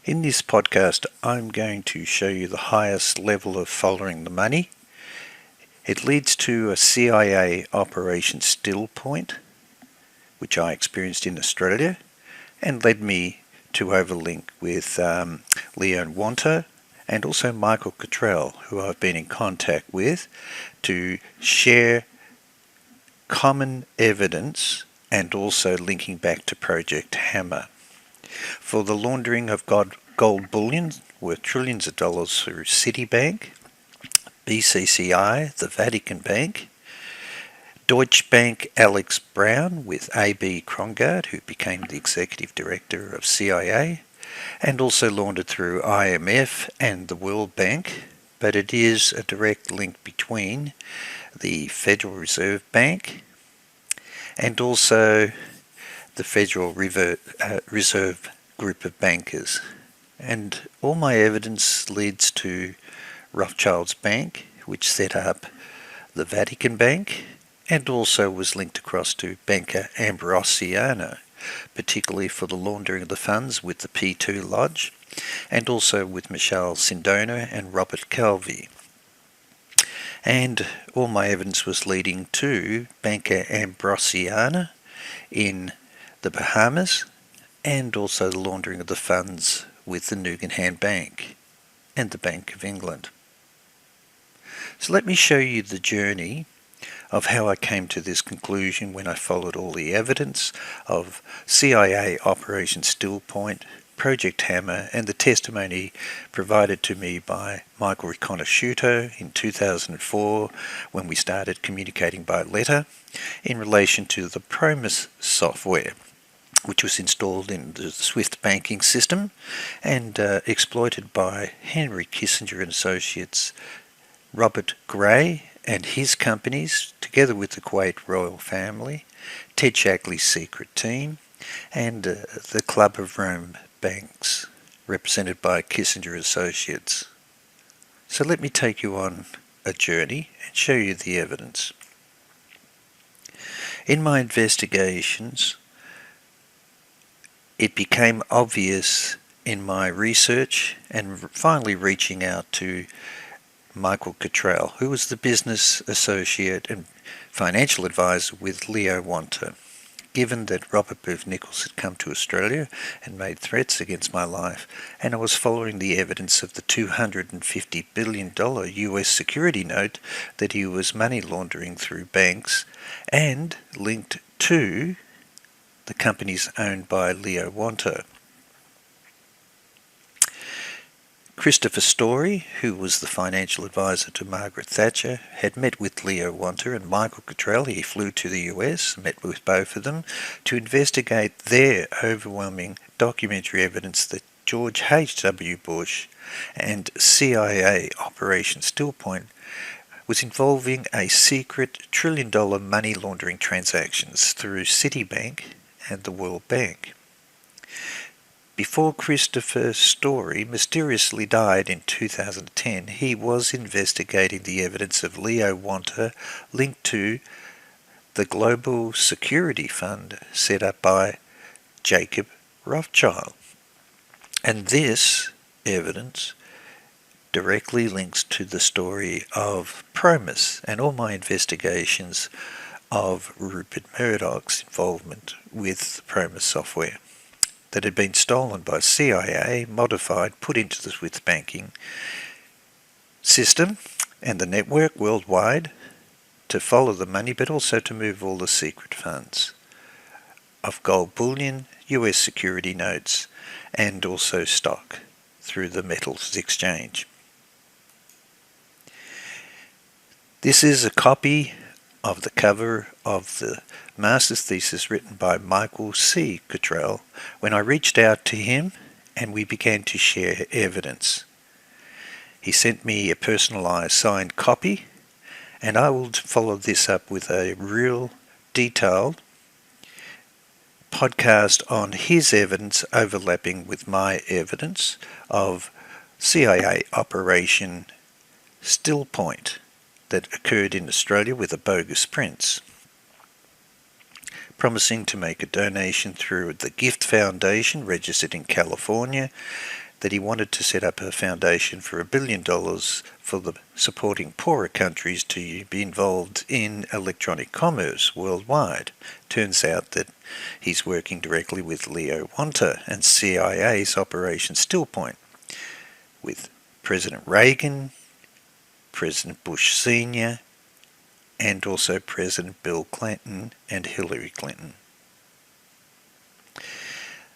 In this podcast, I'm going to show you the highest level of following the money. It leads to a CIA Operation Still Point, which I experienced in Australia, and led me to overlink with Leo Wanter and also Michael Cottrell, who I've been in contact with, to share common evidence and also linking back to Project Hammer. For the laundering of gold bullion worth trillions of dollars through Citibank, BCCI, the Vatican Bank, Deutsche Bank Alex Brown with A.B. Krongard, who became the executive director of CIA, and also laundered through IMF and the World Bank, but it is a direct link between the Federal Reserve Bank and also the Federal Reserve Group of Bankers. And all my evidence leads to Rothschild's Bank, which set up the Vatican Bank, and also was linked across to Banca Ambrosiana, particularly for the laundering of the funds with the P2 Lodge, and also with Michelle Sindona and Robert Calvi. And all my evidence was leading to Banca Ambrosiana in the Bahamas, and also the laundering of the funds with the Nugan Bank and the Bank of England. So let me show you the journey of how I came to this conclusion when I followed all the evidence of CIA Operation Still Point, Project Hammer, and the testimony provided to me by Michael Riconosciuto in 2004 when we started communicating by letter in relation to the PROMIS software, which was installed in the SWIFT banking system and exploited by Henry Kissinger and Associates, Robert Gray and his companies, together with the Kuwait royal family, Ted Shackley's secret team, and the Club of Rome banks, represented by Kissinger Associates. So let me take you on a journey and show you the evidence. In my investigations, it became obvious in my research and finally reaching out to Michael Cottrell, who was the business associate and financial advisor with Leo Wanter. Given that Robert Booth Nichols had come to Australia and made threats against my life, and I was following the evidence of the $250 billion US security note that he was money laundering through banks and linked to the companies owned by Leo Wanter. Christopher Story, who was the financial advisor to Margaret Thatcher, had met with Leo Wanter and Michael Cottrell. He flew to the US, met with both of them, to investigate their overwhelming documentary evidence that George H.W. Bush and CIA Operation Still Point was involving a secret trillion-dollar money laundering transactions through Citibank and the World Bank. Before Christopher Story mysteriously died in 2010, he was investigating the evidence of Leo Wanter linked to the Global Security Fund set up by Jacob Rothschild. And this evidence directly links to the story of PROMIS and all my investigations of Rupert Murdoch's involvement with the PROMIS software that had been stolen by CIA, modified, put into the SWIFT banking system and the network worldwide to follow the money, but also to move all the secret funds of gold bullion, US security notes, and also stock through the metals exchange. This is a copy of the cover of the master's thesis written by Michael C. Cottrell when I reached out to him and we began to share evidence. He sent me a personalized signed copy, and I will follow this up with a real detailed podcast on his evidence overlapping with my evidence of CIA Operation Still Point that occurred in Australia with a bogus prince. Promising to make a donation through the Gift Foundation registered in California that he wanted to set up a foundation for $1 billion for the supporting poorer countries to be involved in electronic commerce worldwide. Turns out that he's working directly with Leo Wanta and CIA's Operation Stillpoint, with President Reagan, President Bush Sr., and also President Bill Clinton and Hillary Clinton.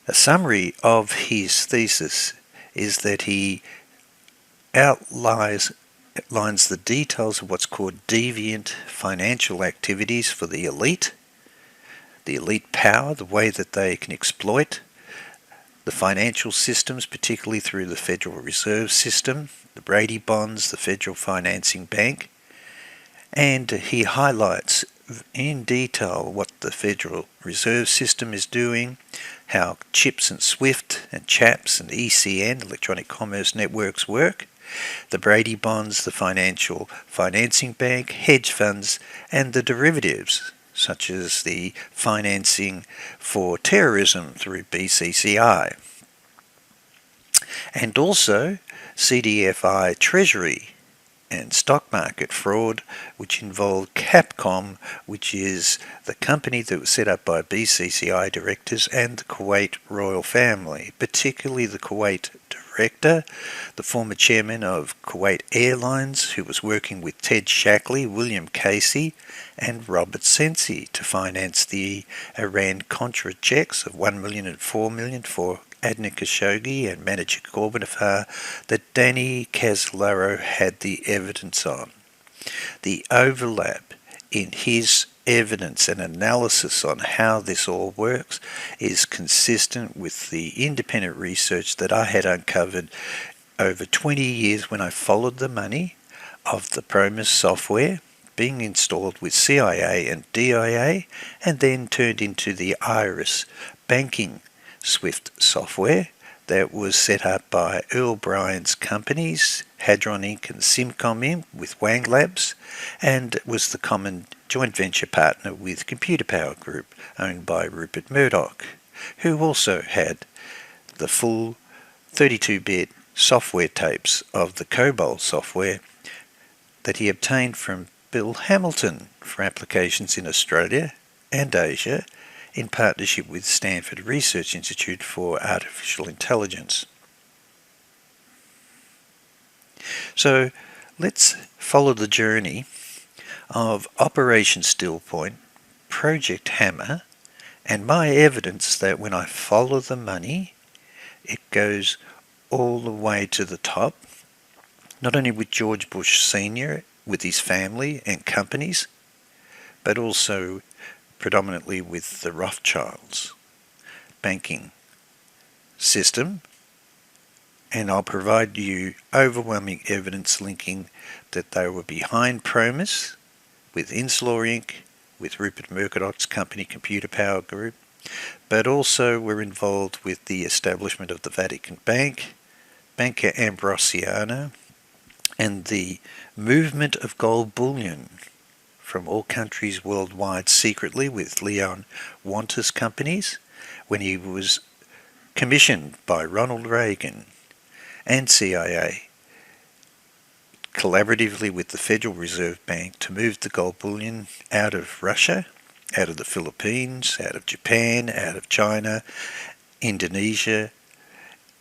A summary of his thesis is that he outlines the details of what's called deviant financial activities for the elite power, the way that they can exploit the financial systems, particularly through the Federal Reserve System, the Brady bonds, the Federal Financing Bank, and he highlights in detail what the Federal Reserve System is doing, how CHIPS and SWIFT and CHAPS and ECN, Electronic Commerce Networks, work, the Brady bonds, the Financial Financing Bank, hedge funds, and the derivatives, such as the financing for terrorism through BCCI, and also CDFI Treasury and stock market fraud, which involved Capcom, which is the company that was set up by BCCI directors and the Kuwait royal family, particularly the Kuwait director, the former chairman of Kuwait Airlines, who was working with Ted Shackley, William Casey, and Robert Sensi to finance the Iran-Contra checks of $1 million and $4 million for Adnan Khashoggi and manager Corbyn affair that Danny Casolaro had the evidence on. The overlap in his evidence and analysis on how this all works is consistent with the independent research that I had uncovered over 20 years when I followed the money of the PROMIS software being installed with CIA and DIA and then turned into the IRIS banking SWIFT software that was set up by Earl Bryan's companies, Hadron Inc. and Simcom Inc. with Wang Labs, and was the common joint venture partner with Computer Power Group, owned by Rupert Murdoch, who also had the full 32-bit software tapes of the COBOL software that he obtained from Bill Hamilton for applications in Australia and Asia, in partnership with Stanford Research Institute for Artificial Intelligence. So let's follow the journey of Operation Stillpoint, Project Hammer, and my evidence that when I follow the money, it goes all the way to the top, not only with George Bush Sr., with his family and companies, but also predominantly with the Rothschilds banking system, and I'll provide you overwhelming evidence linking that they were behind PROMIS with Inslaw Inc., with Rupert Murdoch's company Computer Power Group, but also were involved with the establishment of the Vatican Bank, Banca Ambrosiana, and the movement of gold bullion from all countries worldwide secretly with Leon Wanta's companies when he was commissioned by Ronald Reagan and CIA collaboratively with the Federal Reserve Bank to move the gold bullion out of Russia, out of the Philippines, out of Japan, out of China, Indonesia,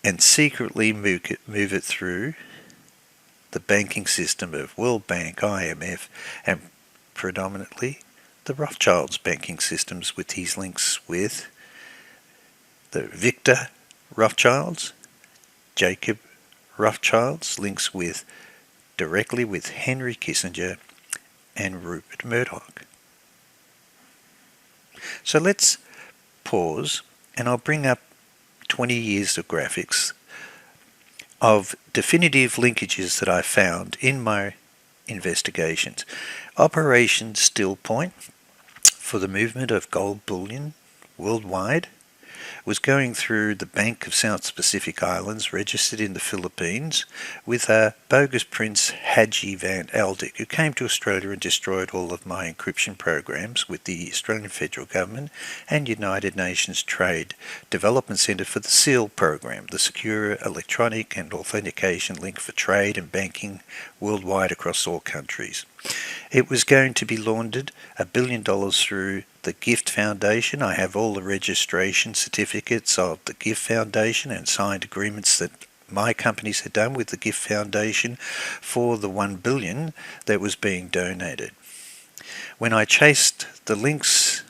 and secretly move it through the banking system of World Bank, IMF, and predominantly the Rothschilds banking systems with his links with the Victor Rothschilds, Jacob Rothschilds, links with directly with Henry Kissinger and Rupert Murdoch. So let's pause and I'll bring up 20 years of graphics of definitive linkages that I found in my investigations. Operation Stillpoint for the movement of gold bullion worldwide was going through the Bank of South Pacific Islands, registered in the Philippines, with a bogus Prince Haji van Aldik, who came to Australia and destroyed all of my encryption programs with the Australian Federal Government and United Nations Trade Development Centre for the SEAL program, the Secure Electronic and Authentication Link for Trade and Banking worldwide across all countries. It was going to be laundered $1 billion through the Gift Foundation. I have all the registration certificates of the Gift Foundation and signed agreements that my companies had done with the Gift Foundation for the $1 billion that was being donated. When I chased the links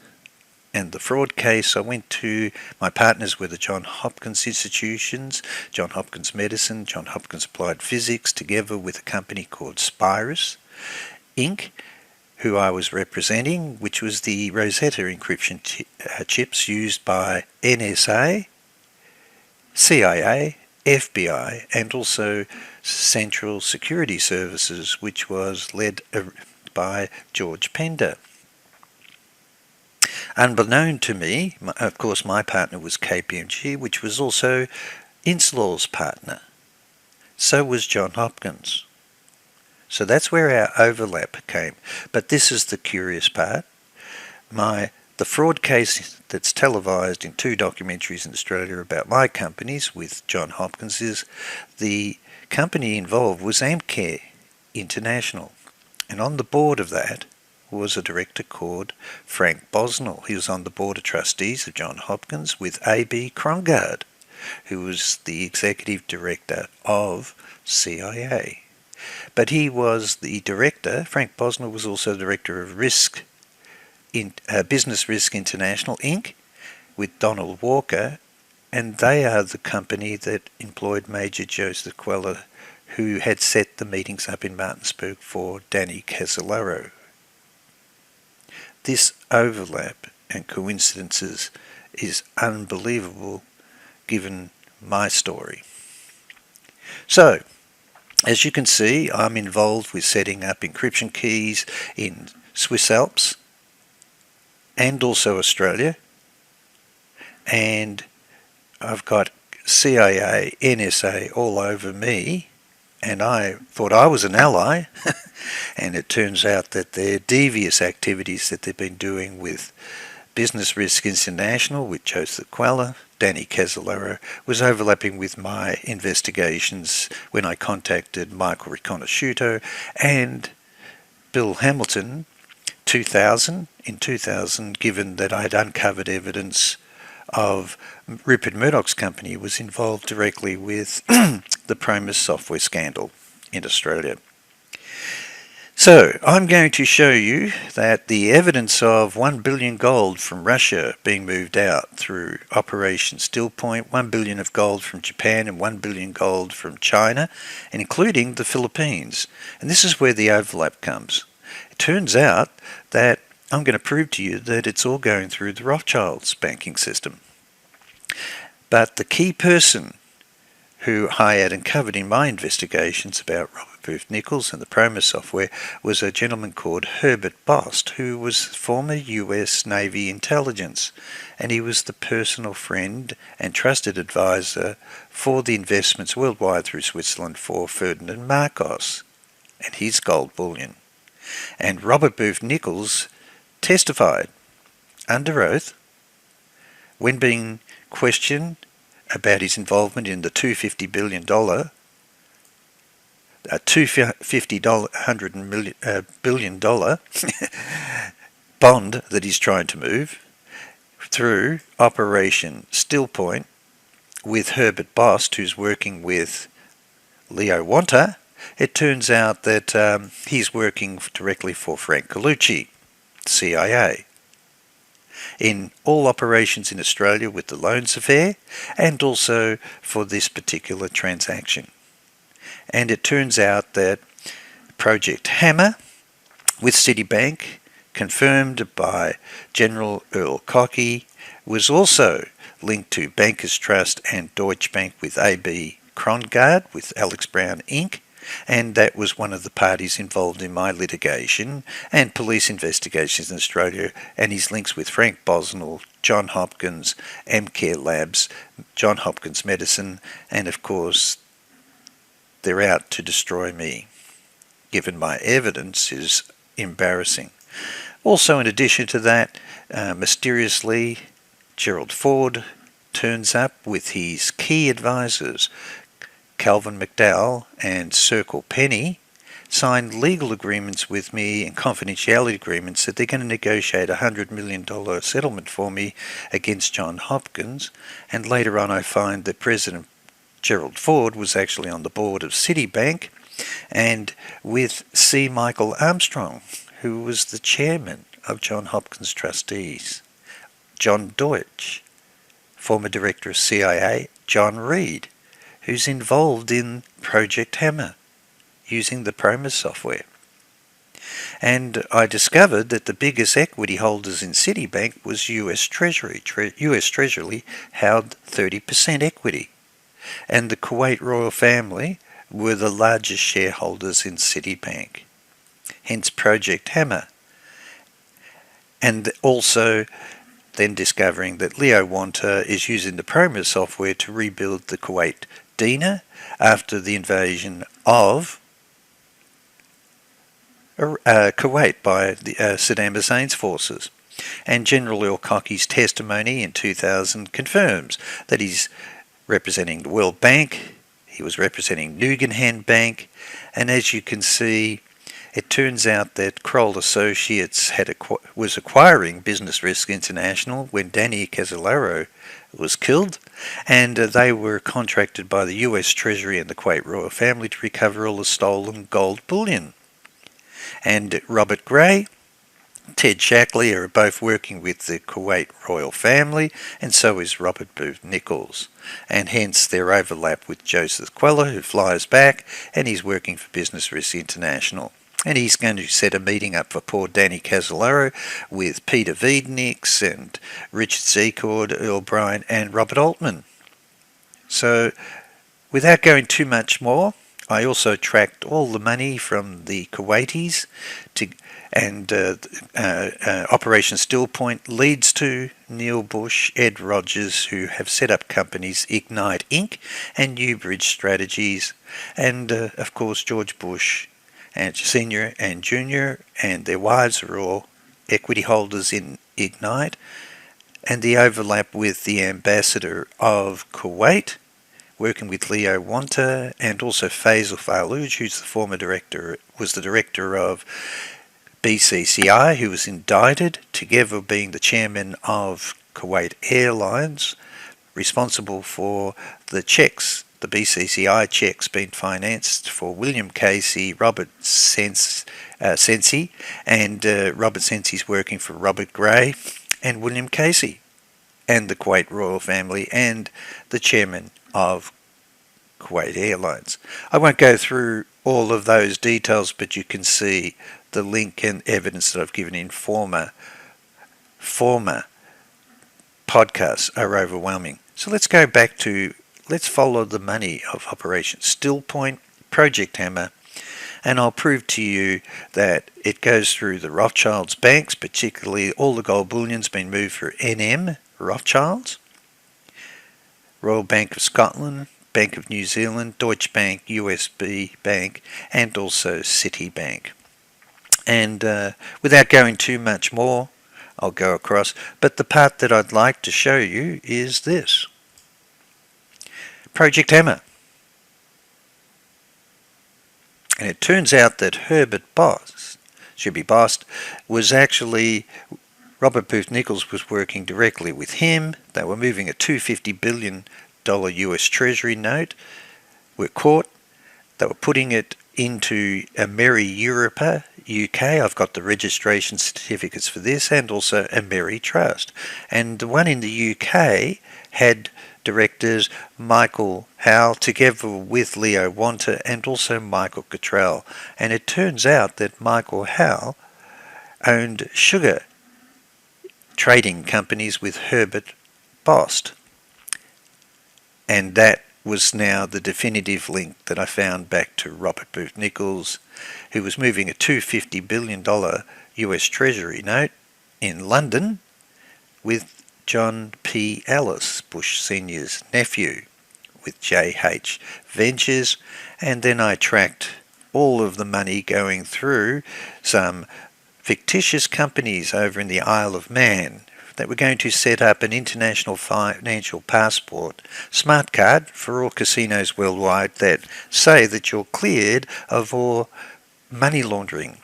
and the fraud case, I went to my partners with the Johns Hopkins institutions, Johns Hopkins Medicine, Johns Hopkins Applied Physics, together with a company called Spirus Inc., who I was representing, which was the Rosetta encryption chips used by NSA, CIA, FBI, and also Central Security Services, which was led by George Pender. Unbeknown to me, of course, my partner was KPMG, which was also Inslaw's partner. So was Johns Hopkins. So that's where our overlap came. But this is the curious part. The fraud case that's televised in 2 documentaries in Australia about my companies with Johns Hopkins is the company involved was Amcare International. And on the board of that was a director called Frank Bosnell. He was on the board of trustees of Johns Hopkins with A.B. Krongard, who was the executive director of CIA. But he was the director. Frank Bosnell was also the director of Business Risk International Inc. with Donald Walker, and they are the company that employed Major Joseph Queller, who had set the meetings up in Martinsburg for Danny Casolaro. This overlap and coincidences is unbelievable given my story. So, as you can see, I'm involved with setting up encryption keys in Swiss Alps and also Australia. And I've got CIA, NSA all over me, and I thought I was an ally. And it turns out that their devious activities that they've been doing with Business Risk International with Joseph Queller, Danny Casolaro, was overlapping with my investigations when I contacted Michael Riconosciuto and Bill Hamilton in 2000, given that I had uncovered evidence of Rupert Murdoch's company was involved directly with the PROMIS software scandal in Australia. So I'm going to show you that the evidence of 1 billion gold from Russia being moved out through Operation Still Point, 1 billion of gold from Japan and 1 billion gold from China, and including the Philippines. And this is where the overlap comes. It turns out that I'm going to prove to you that it's all going through the Rothschilds banking system. But the key person who I had uncovered in my investigations about Robert Booth Nichols and the PROMIS software was a gentleman called Herbert Bost, who was former US Navy intelligence, and he was the personal friend and trusted advisor for the investments worldwide through Switzerland for Ferdinand Marcos and his gold bullion. And Robert Booth Nichols testified under oath when being questioned about his involvement in the $250 billion billion bond that he's trying to move through Operation Still Point with Herbert Bost, who's working with Leo Wanta. It turns out that he's working directly for Frank Colucci, CIA, in all operations in Australia with the loans affair and also for this particular transaction. And it turns out that Project Hammer with Citibank, confirmed by General Earl Cockey, was also linked to Bankers Trust and Deutsche Bank with A.B. Krongard with Alex Brown Inc. and that was one of the parties involved in my litigation and police investigations in Australia, and his links with Frank Bosnell, John Hopkins, MCare Labs, John Hopkins Medicine, and of course they're out to destroy me, given my evidence is embarrassing. Also, in addition to that, mysteriously, Gerald Ford turns up with his key advisors, Calvin McDowell and Cercle Penny, signed legal agreements with me and confidentiality agreements that they're going to negotiate a $100 million settlement for me against John Hopkins. And later on I find that President Gerald Ford was actually on the board of Citibank, and with C. Michael Armstrong, who was the chairman of John Hopkins Trustees, John Deutsch, former director of CIA, John Reed, who's involved in Project Hammer, using the PROMIS software. And I discovered that the biggest equity holders in Citibank was US Treasury. US Treasury held 30% equity, and the Kuwait royal family were the largest shareholders in Citibank, hence Project Hammer. And also then discovering that Leo Wanta is using the PROMIS software to rebuild the Kuwait dinar after the invasion of Kuwait by the Saddam Hussein's forces. And General Al-Kaki's testimony in 2000 confirms that he's representing the World Bank, he was representing Nuganhan Bank, and as you can see, it turns out that Kroll Associates was acquiring Business Risk International when Danny CASOLARO was killed, and they were contracted by the US Treasury and the Kuwait royal family to recover all the stolen gold bullion. And Robert Gray, Ted Shackley are both working with the Kuwait royal family, and so is Robert Booth Nichols, and hence their overlap with Joseph Queller, who flies back, and he's working for Business Risk International. And he's going to set a meeting up for poor Danny CASOLARO with Peter Wiedenix and Richard Secord, Earl Bryan and Robert Altman. So without going too much more, I also tracked all the money from the Kuwaitis and Operation Stillpoint leads to Neil Bush, Ed Rogers, who have set up companies Ignite Inc. and Newbridge Strategies, and of course George Bush and Senior and Junior and their wives are all equity holders in Ignite, and the overlap with the ambassador of Kuwait, working with Leo Wanta, and also Faisal Farlouj, who's the former director, was the director of BCCI, who was indicted, together being the chairman of Kuwait Airlines, responsible for the checks, the BCCI checks being financed for William Casey, Robert Sensi, and Robert Sensi's working for Robert Gray and William Casey, and the Kuwait royal family, and the chairman of Kuwait Airlines. I won't go through all of those details, but you can see the link and evidence that I've given in former podcasts are overwhelming. So let's go back to, let's follow the money of Operation Stillpoint, Project Hammer, and I'll prove to you that it goes through the Rothschilds banks, particularly all the gold bullion's been moved for NM Rothschilds, Royal Bank of Scotland, Bank of New Zealand, Deutsche Bank, USB Bank, and also Citibank. And without going too much more, I'll go across, but the part that I'd like to show you is this. Project Hammer. And it turns out that Herbert Bost was actually, Robert Booth Nichols was working directly with him. They were moving a $250 billion US Treasury note, were caught. They were putting it into Ameri Europa, UK. I've got the registration certificates for this, and also Ameri Trust. And the one in the UK had directors Michael Howell together with Leo Wanta and also Michael Cottrell. And it turns out that Michael Howell owned sugar trading companies with Herbert Bost. And that was now the definitive link that I found back to Robert Booth Nichols, who was moving a $250 billion US Treasury note in London with John P. Ellis, Bush Sr.'s nephew, with JH Ventures, and then I tracked all of the money going through some fictitious companies over in the Isle of Man that were going to set up an international financial passport smart card for all casinos worldwide that say that you're cleared of all money laundering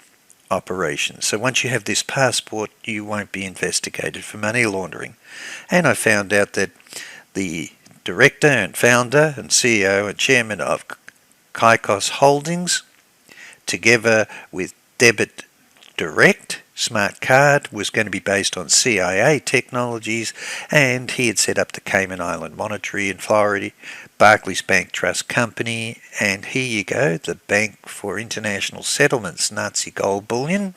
operations. So once you have this passport, you won't be investigated for money laundering. And I found out that the director and founder and CEO and chairman of Caicos Holdings, together with Debit Direct smart card, was going to be based on CIA technologies, and he had set up the Cayman Island Monetary in Florida, Barclays Bank Trust Company, and here you go, the Bank for International Settlements, Nazi Gold Bullion,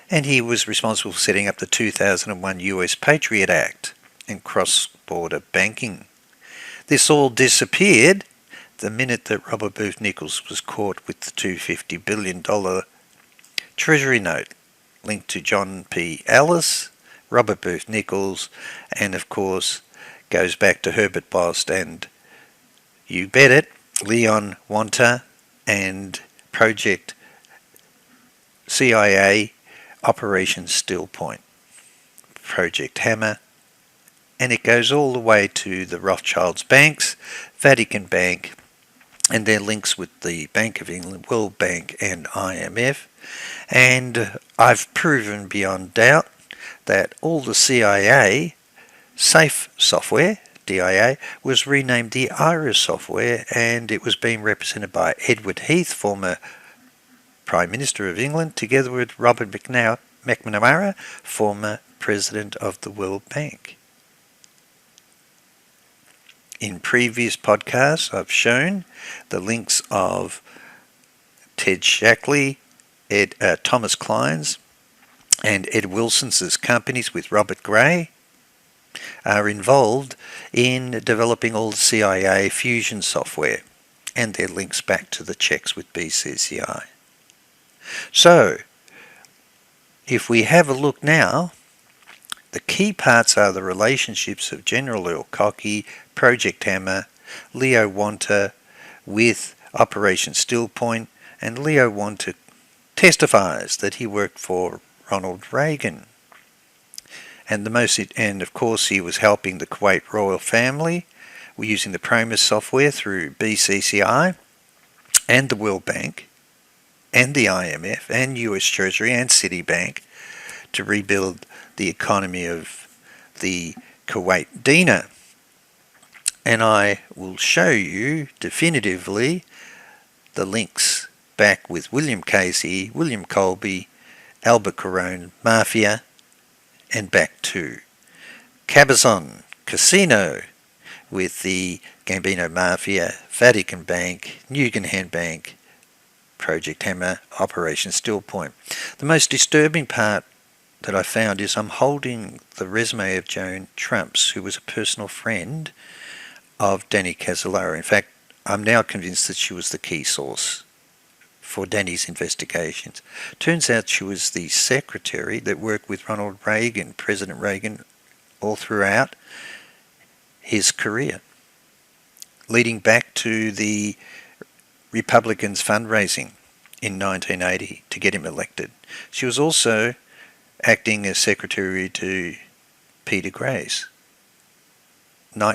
and he was responsible for setting up the 2001 US Patriot Act and cross-border banking. This all disappeared the minute that Robert Booth Nichols was caught with the $250 billion Treasury note linked to John P. Ellis, Robert Booth Nichols, and of course goes back to Herbert Bost and, you bet it, Leon Wanta and Project CIA Operation Still Point, Project Hammer, and it goes all the way to the Rothschilds banks, Vatican Bank, and their links with the Bank of England, World Bank and IMF. And I've proven beyond doubt that all the CIA safe software, DIA, was renamed the IRIS software, and it was being represented by Edward Heath, former Prime Minister of England, together with Robert McNamara, former President of the World Bank. In previous podcasts, I've shown the links of Ted Shackley, Thomas Klein's, and Ed Wilson's companies with Robert Gray are involved in developing all the CIA fusion software and their links back to the checks with BCCI. So, if we have a look now, the key parts are the relationships of General Earl Cockey, Project Hammer, Leo Wanta with Operation Still Point, and Leo Wanta testifies that he worked for Ronald Reagan. And of course he was helping the Kuwait royal family using the PROMIS software through BCCI and the World Bank and the IMF and US Treasury and Citibank to rebuild the economy of the Kuwait dinar. And I will show you definitively the links back with William Casey, William Colby, Albert Carone Mafia, and back to Cabazon Casino with the Gambino Mafia, Vatican Bank, Nugan Bank, Project Hammer, Operation Still Point. The most disturbing part that I found is I'm holding the resume of Joan Trumps, who was a personal friend of Danny Casolaro. In fact, I'm now convinced that she was the key source for Danny's investigations. Turns out she was the secretary that worked with Ronald Reagan, President Reagan, all throughout his career, leading back to the Republicans' fundraising in 1980 to get him elected. She was also acting as secretary to Peter Grace,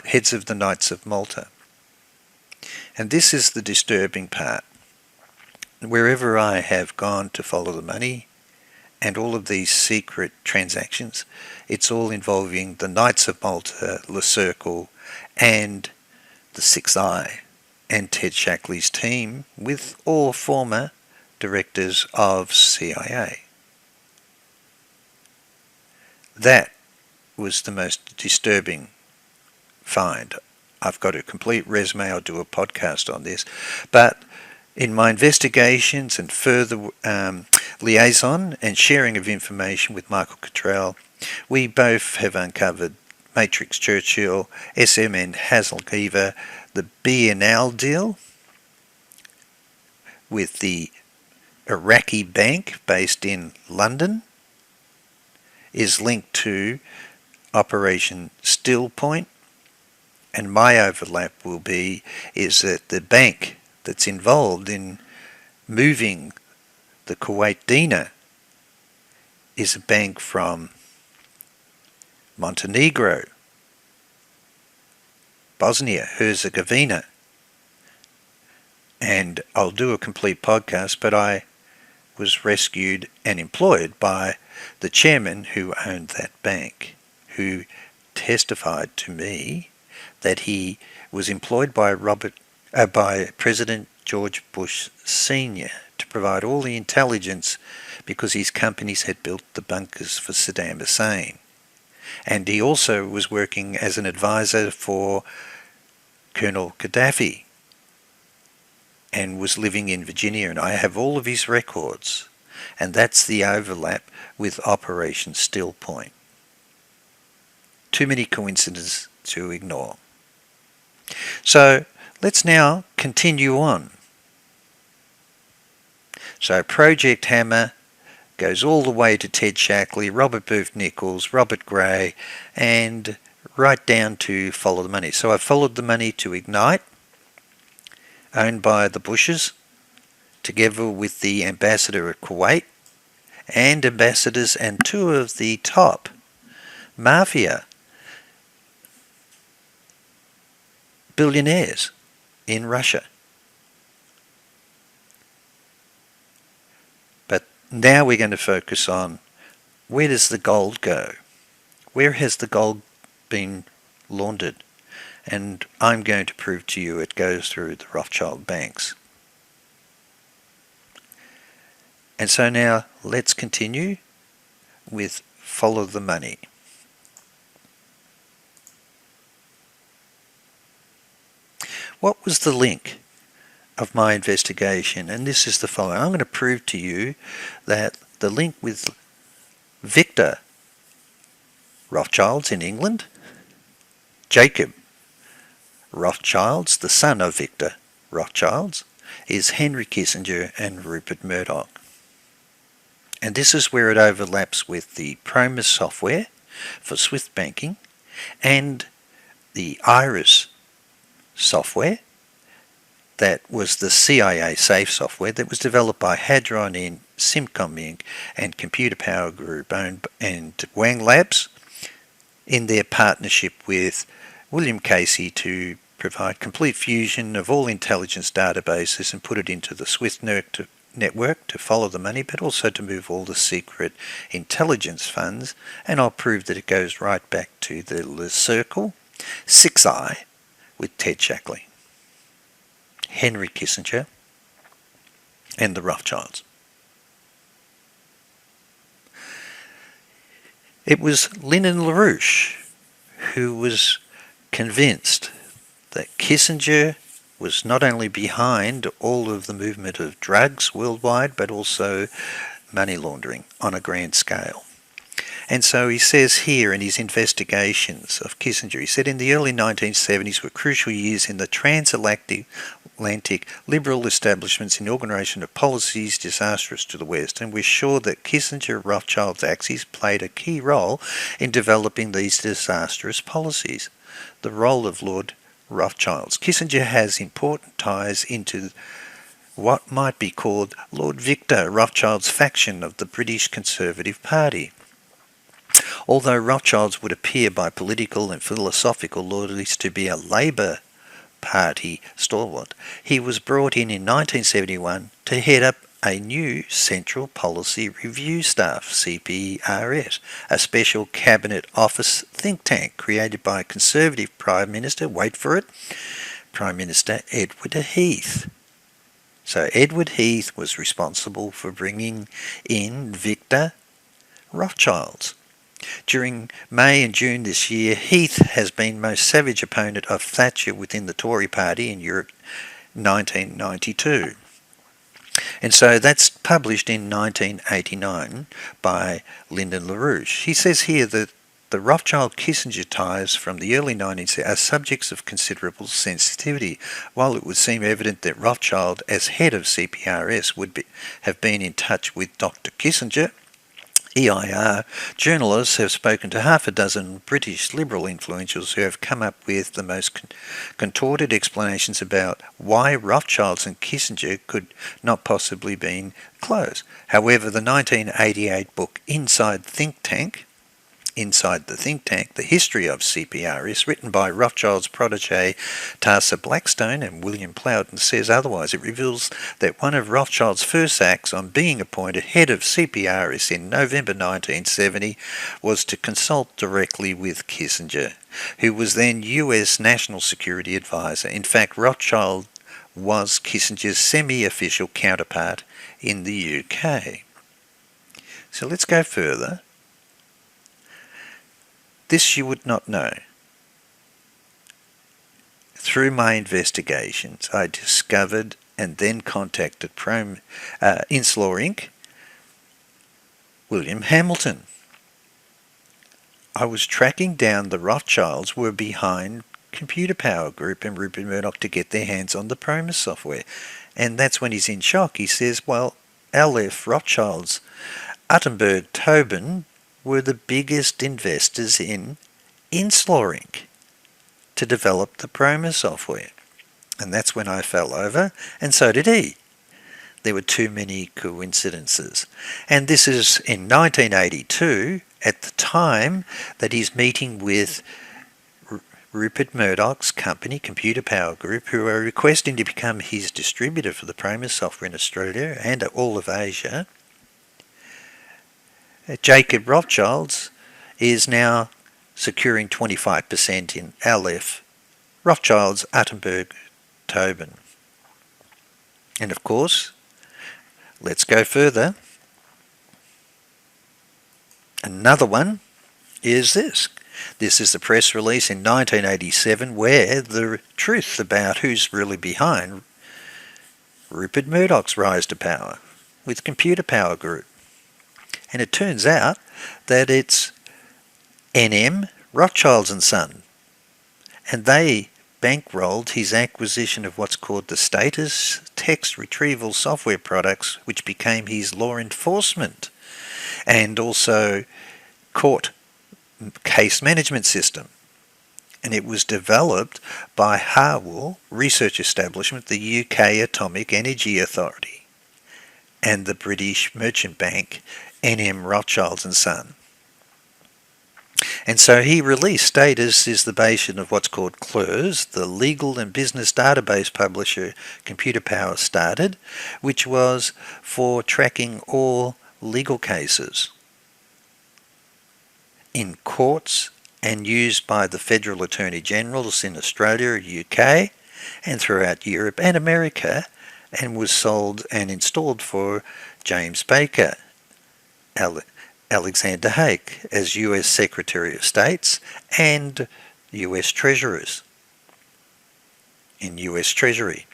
heads of the Knights of Malta. And this is the disturbing part. Wherever I have gone to follow the money and all of these secret transactions, it's all involving the Knights of Malta, the Cercle, and the Sixth Eye, and Ted Shackley's team, with all former directors of CIA. That was the most disturbing find. I've got a complete resume, I'll do a podcast on this, but in my investigations and further liaison and sharing of information with Michael Cottrell, we both have uncovered Matrix Churchill, SMN Hazelgever, The BNL deal with the Iraqi bank based in London is linked to Operation Still Point, and my overlap will be is that the bank that's involved in moving the Kuwait dinar is a bank from Montenegro, Bosnia Herzegovina, and I'll do a complete podcast, but I was rescued and employed by the chairman who owned that bank, who testified to me that he was employed by President George Bush Sr. to provide all the intelligence because his companies had built the bunkers for Saddam Hussein. And he also was working as an advisor for Colonel Gaddafi and was living in Virginia, and I have all of his records, and that's the overlap with Operation Still Point. Too many coincidences to ignore. So let's now continue on. So Project Hammer goes all the way to Ted Shackley, Robert Booth Nichols, Robert Gray, and right down to Follow the Money. So I followed the money to Ignite, owned by the Bushes, together with the ambassador at Kuwait, and ambassadors and two of the top mafia billionaires in Russia. But now we're going to focus on where does the gold go? Where has the gold been laundered? And I'm going to prove to you it goes through the Rothschild banks. And so now let's continue with Follow the Money. What was the link of my investigation? And this is the following. I'm going to prove to you that the link with Victor Rothschilds in England, Jacob Rothschilds, the son of Victor Rothschilds, is Henry Kissinger and Rupert Murdoch. And this is where it overlaps with the PROMIS software for SWIFT banking and the IRIS software that was the CIA safe software that was developed by Hadron Inc., Simcom Inc. and Computer Power Group owned and Wang Labs in their partnership with William Casey to provide complete fusion of all intelligence databases and put it into the SWIFT network to follow the money, but also to move all the secret intelligence funds. And I'll prove that it goes right back to the Cercle, 6i, with Ted Shackley, Henry Kissinger, and the Rothschilds. It was Lyndon LaRouche who was convinced that Kissinger was not only behind all of the movement of drugs worldwide, but also money laundering on a grand scale. And so he says here in his investigations of Kissinger, he said in the early 1970s were crucial years in the transatlantic liberal establishments in the organisation of policies disastrous to the West, and we're sure that Kissinger-Rothschild's axis played a key role in developing these disastrous policies. The role of Lord Rothschilds. Kissinger has important ties into what might be called Lord Victor Rothschild's faction of the British Conservative Party. Although Rothschilds would appear by political and philosophical loyalties to be a Labour Party stalwart, he was brought in 1971 to head up a new Central Policy Review Staff, CPRS, a special cabinet office think tank created by Conservative Prime Minister, wait for it, Prime Minister Edward Heath. So Edward Heath was responsible for bringing in Victor Rothschilds. During May and June this year, Heath has been most savage opponent of Thatcher within the Tory party in Europe 1992. And so that's published in 1989 by Lyndon LaRouche. He says here that the Rothschild-Kissinger ties from the early 19th are subjects of considerable sensitivity. While it would seem evident that Rothschild, as head of CPRS, have been in touch with Dr. Kissinger, EIR journalists have spoken to half a dozen British liberal influentials who have come up with the most contorted explanations about why Rothschilds and Kissinger could not possibly been close. However, the 1988 book Inside the Think Tank, The History of CPRS, written by Rothschild's protege Tarsa Blackstone and William Plowden, says otherwise. It reveals that one of Rothschild's first acts on being appointed head of CPRS in November 1970 was to consult directly with Kissinger, who was then US National Security Advisor. In fact, Rothschild was Kissinger's semi-official counterpart in the UK. So let's go further. This you would not know. Through my investigations, I discovered and then contacted Inslaw Inc., William Hamilton. I was tracking down the Rothschilds were behind Computer Power Group and Rupert Murdoch to get their hands on the PROMIS software. And that's when he's in shock. He says, well, LF Rothschilds, Uttenberg Tobin, were the biggest investors in Inslaw Inc. to develop the PROMIS software. And that's when I fell over, and so did he. There were too many coincidences. And this is in 1982, at the time that he's meeting with Rupert Murdoch's company, Computer Power Group, who are requesting to become his distributor for the PROMIS software in Australia and all of Asia. Jacob Rothschilds is now securing 25% in LF Rothschilds Uttenberg Tobin. And of course, let's go further. Another one is this. This is the press release in 1987 where the truth about who's really behind Rupert Murdoch's rise to power with Computer Power Group. And it turns out that it's NM Rothschilds and Son. And they bankrolled his acquisition of what's called the Status Text Retrieval software products, which became his law enforcement and also court case management system. And it was developed by Harwell Research Establishment, the UK Atomic Energy Authority, and the British merchant bank NM Rothschilds and Son. And so he released Status is the basis of what's called CLERS, the legal and business database publisher Computer Power started, which was for tracking all legal cases in courts and used by the federal attorney generals in Australia, UK, and throughout Europe and America, and was sold and installed for James Baker, Alexander Haig as US Secretary of State and US Treasurers in US Treasury.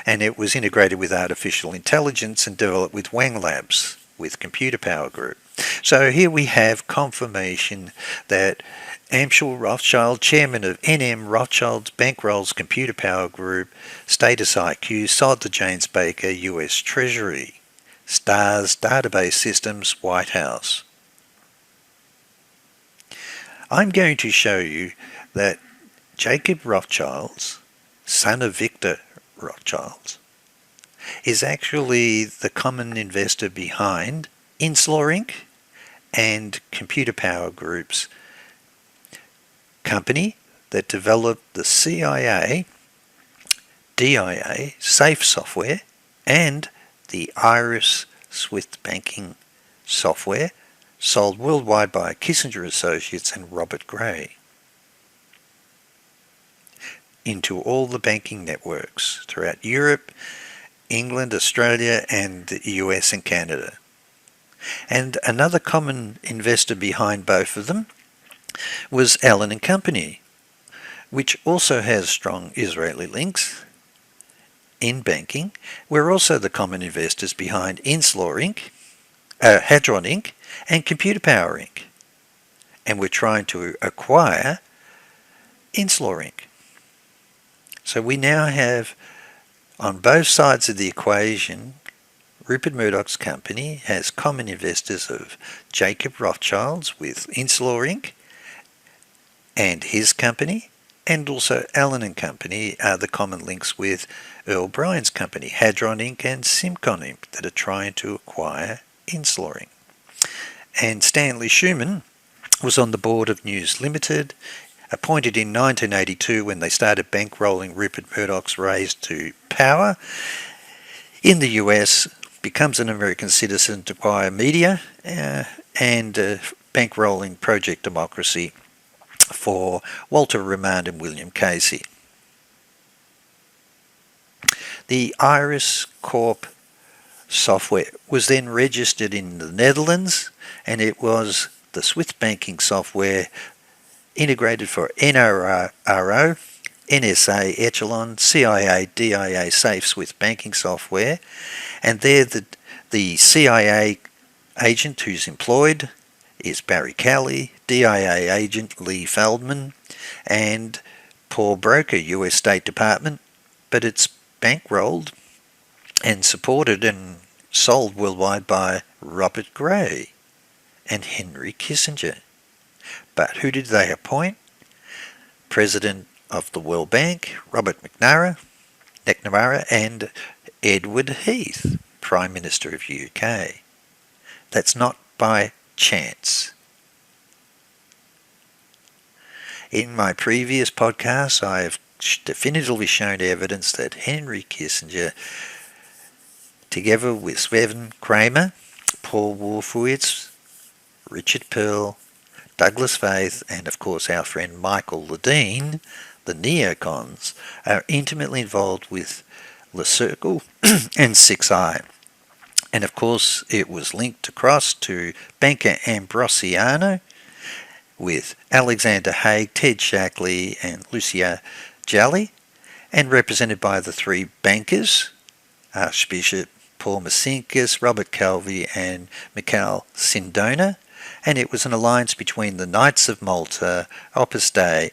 And it was integrated with artificial intelligence and developed with Wang Labs with Computer Power Group. So here we have confirmation that Amschel Rothschild, chairman of NM Rothschild's bankrolls Computer Power Group, Status IQ, sold to James Baker, US Treasury, STARS Database Systems, White House. I'm going to show you that Jacob Rothschilds, son of Victor Rothschilds, is actually the common investor behind Inslaw Inc. and Computer Power Group's company that developed the CIA, DIA safe software and the Iris Swift banking software sold worldwide by Kissinger Associates and Robert Gray into all the banking networks throughout Europe, England, Australia, and the US and Canada. And another common investor behind both of them was Allen and Company, which also has strong Israeli links in banking. We're also the common investors behind Inslaw Inc., Hadron Inc., and Computer Power Inc. and were trying to acquire Insular Inc. So we now have, on both sides of the equation, Rupert Murdoch's company has common investors of Jacob Rothschild's with Insular Inc. and his company, and also Allen and Company are the common links with Earl Bryan's company, Hadron Inc. and Simcon Inc. that are trying to acquire Insular Inc. And Stanley Schumann was on the board of News Limited, appointed in 1982 when they started bankrolling Rupert Murdoch's raise to power in the US, becomes an American citizen to acquire media, and bankrolling Project Democracy for Walter Remond and William Casey. The Iris Corp software was then registered in the Netherlands, and it was the Swift banking software integrated for NRO, NSA, Echelon, CIA, DIA Safe Swift banking software, and there the CIA agent who's employed is Barry Kelly, DIA agent Lee Feldman, and Paul Broker, US State Department, but it's bankrolled and supported and sold worldwide by Robert Gray and Henry Kissinger. But who did they appoint? President of the World Bank, Robert McNamara, and Edward Heath, Prime Minister of UK. That's not by chance. In my previous podcasts, I have definitively shown evidence that Henry Kissinger, together with Sven Kramer, Paul Wolfowitz, Richard Pearl, Douglas Faith, and of course our friend Michael Ledeen, the neocons, are intimately involved with the Cercle and 6i. And of course it was linked across to banker Ambrosiano with Alexander Haig, Ted Shackley and Lucia Jolly, and represented by the three bankers, Archbishop Paul Masinkas, Robert Calvi and Mikhail Sindona, and it was an alliance between the Knights of Malta, Opus Dei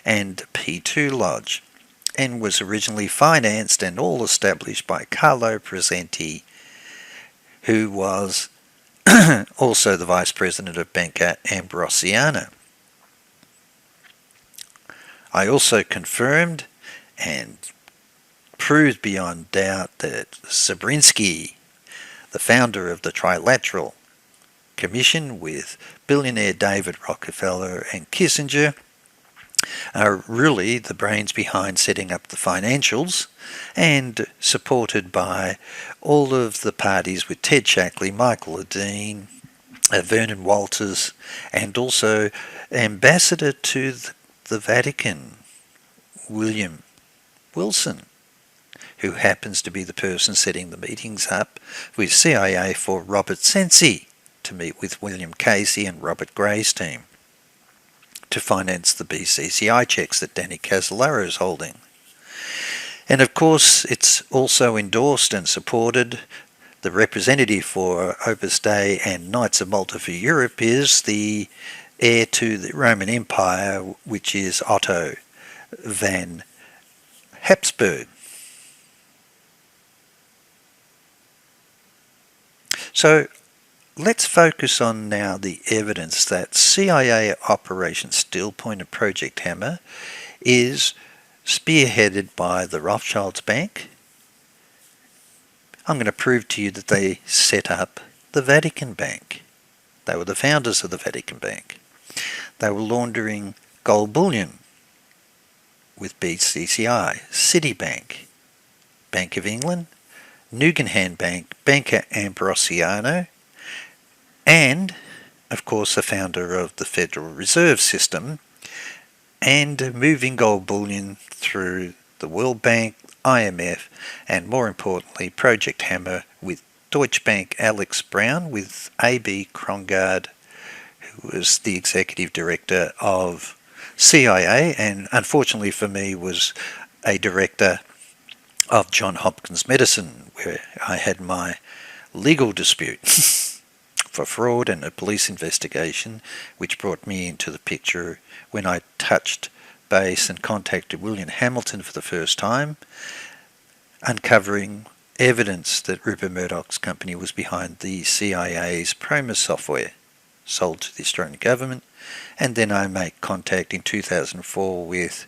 and P2 Lodge, and was originally financed and all established by Carlo Presenti, who was also the Vice President of Banca Ambrosiano. I also confirmed and proved beyond doubt that Zabrinsky, the founder of the Trilateral Commission with billionaire David Rockefeller and Kissinger, are really the brains behind setting up the financials, and supported by all of the parties with Ted Shackley, Michael Ledeen, Vernon Walters, and also Ambassador to the Vatican, William Wilson, who happens to be the person setting the meetings up with CIA for Robert Sensi to meet with William Casey and Robert Gray's team to finance the BCCI checks that Danny Casolaro is holding. And of course it's also endorsed and supported. The representative for Opus Dei and Knights of Malta for Europe is the heir to the Roman Empire, which is Otto van Habsburg. So let's focus on now the evidence that CIA Operation Still Point and Project Hammer is spearheaded by the Rothschilds Bank. I'm going to prove to you that they set up the Vatican Bank. They were the founders of the Vatican Bank. They were laundering gold bullion with BCCI, Citibank, Bank of England, Nugenhan Bank, Banker Ambrosiano, and, of course, the founder of the Federal Reserve System, and moving gold bullion through the World Bank, IMF, and more importantly, Project Hammer with Deutsche Bank Alex Brown, with A.B. Krongard, who was the executive director of CIA, and unfortunately for me was a director of Johns Hopkins Medicine, where I had my legal dispute for fraud and a police investigation, which brought me into the picture when I touched base and contacted William Hamilton for the first time, uncovering evidence that Rupert Murdoch's company was behind the CIA's PROMIS software sold to the Australian government. And then I make contact in 2004 with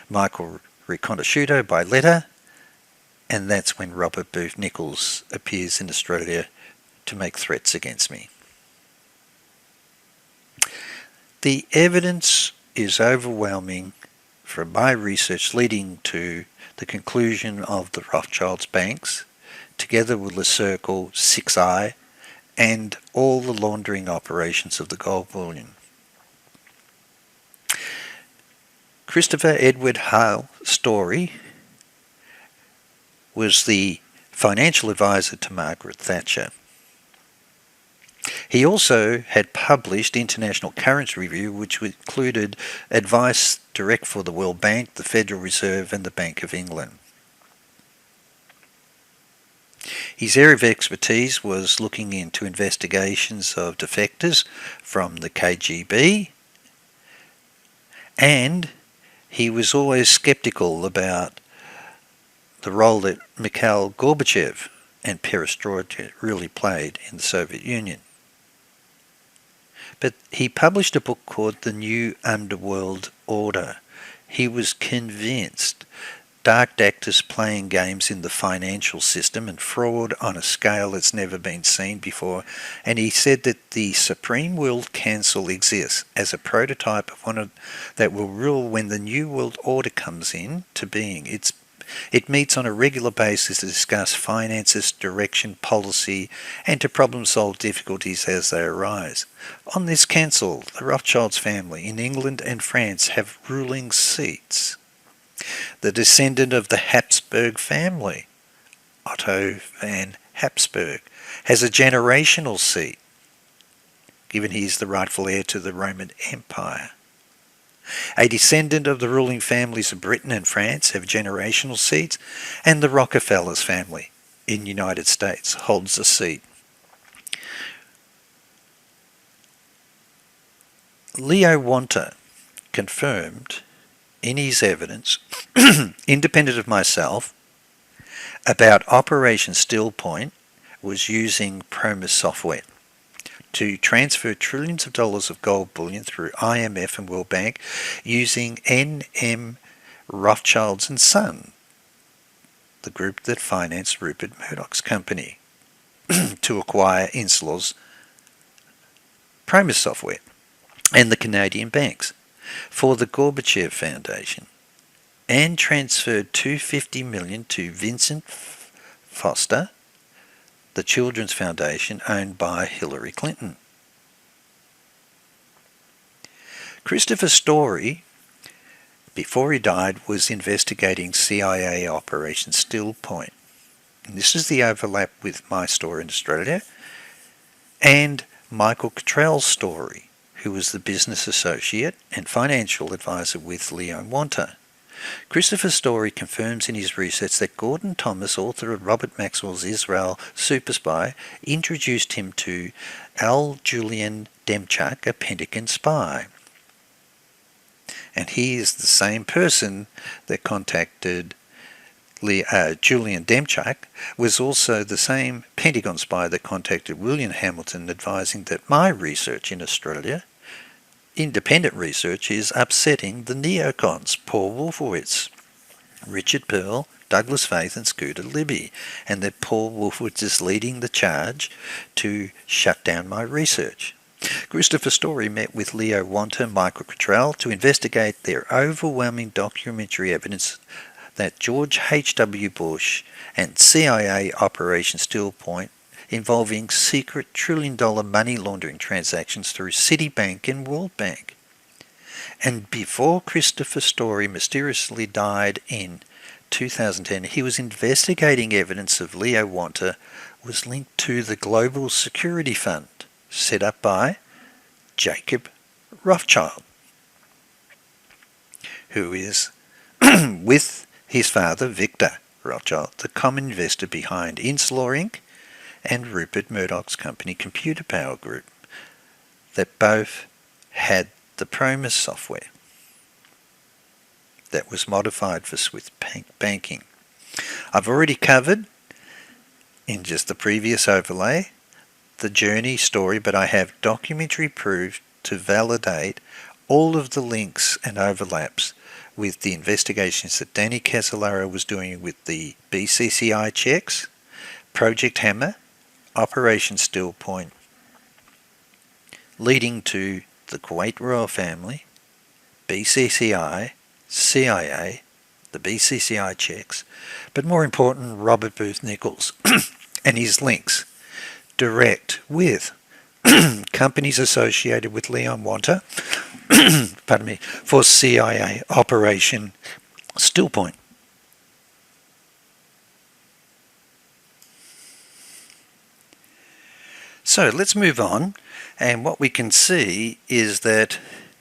Michael Riconosciuto by letter, and that's when Robert Booth Nichols appears in Australia to make threats against me. The evidence is overwhelming from my research, leading to the conclusion of the Rothschilds banks, together with the Cercle, 6i, and all the laundering operations of the gold bullion. Christopher Edward Hale Story was the financial advisor to Margaret Thatcher. He also had published International Currency Review, which included advice direct for the World Bank, the Federal Reserve and the Bank of England. His area of expertise was looking into investigations of defectors from the KGB, and he was always skeptical about the role that Mikhail Gorbachev and perestroika really played in the Soviet Union. But he published a book called The New Underworld Order. He was convinced dark actors playing games in the financial system and fraud on a scale that's never been seen before, and he said that the Supreme World Council exists as a prototype of one that will rule when the New World Order comes into being. It meets on a regular basis to discuss finances, direction, policy, and to problem-solve difficulties as they arise. On this council, the Rothschilds family in England and France have ruling seats. The descendant of the Habsburg family, Otto van Habsburg, has a generational seat, given he is the rightful heir to the Roman Empire. A descendant of the ruling families of Britain and France have generational seats, and the Rockefellers family in the United States holds a seat. Leo Wanta confirmed in his evidence, independent of myself, about Operation Still Point was using PROMIS software to transfer trillions of dollars of gold bullion through IMF and World Bank using N.M. Rothschilds and Son, the group that financed Rupert Murdoch's company, to acquire Insular's PROMIS software and the Canadian banks for the Gorbachev Foundation, and transferred $250 million to Vincent Foster, the Children's Foundation owned by Hillary Clinton. Christopher Story, before he died, was investigating CIA Operation Still Point. And this is the overlap with my story in Australia and Michael Cottrell's story, who was the business associate and financial advisor with Leo Wanta. Christopher Story confirms in his research that Gordon Thomas, author of Robert Maxwell's Israel Super Spy, introduced him to Al Julian Demchak, a Pentagon spy. And he is the same person that contacted Julian Demchak, was also the same Pentagon spy that contacted William Hamilton, advising that my research in Australia, independent research, is upsetting the neocons, Paul Wolfowitz, Richard Pearl, Douglas Faith and Scooter Libby, and that Paul Wolfowitz is leading the charge to shut down my research. Christopher Story met with Leo Wanta and Michael Cottrell to investigate their overwhelming documentary evidence that George H.W. Bush and CIA Operation Still Point, involving secret trillion-dollar money laundering transactions through Citibank and World Bank. And before Christopher Story mysteriously died in 2010, he was investigating evidence of Leo Wanta was linked to the Global Security Fund, set up by Jacob Rothschild, who is, with his father Victor Rothschild, the common investor behind Insular Inc. and Rupert Murdoch's company Computer Power Group, that both had the PROMIS software that was modified for Swiss banking. I've already covered, in just the previous overlay, the journey story, but I have documentary proof to validate all of the links and overlaps with the investigations that Danny Casolaro was doing with the BCCI checks, Project Hammer, Operation Still Point, leading to the Kuwait royal family, BCCI, CIA, the BCCI checks, but more important, Robert Booth Nichols and his links direct with companies associated with Leon Wanta, pardon me, for CIA Operation Still Point. So let's move on, and what we can see is that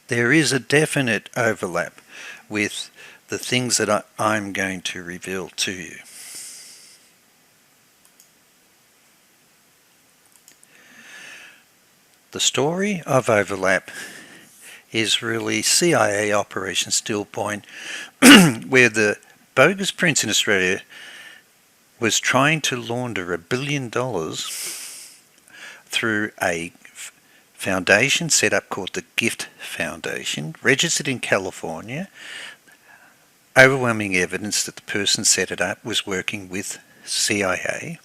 there is a definite overlap with the things that I'm going to reveal to you. The story of overlap is really CIA Operation Still Point, where the bogus prince in Australia was trying to launder $1 billion through a foundation set up called the Gift Foundation, registered in California. Overwhelming evidence that the person set it up was working with CIA.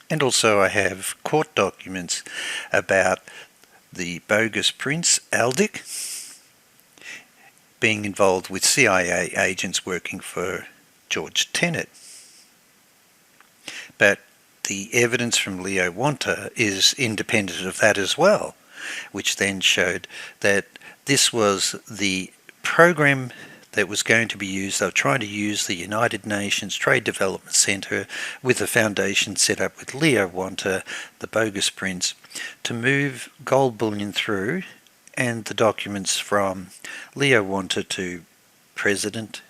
And also I have court documents about the bogus Prince Aldic being involved with CIA agents working for George Tenet. But the evidence from Leo Wanta is independent of that as well, which then showed that this was the program that was going to be used. They were trying to use the United Nations Trade Development Centre with a foundation set up with Leo Wanta, the bogus prince, to move gold bullion through, and the documents from Leo Wanta to President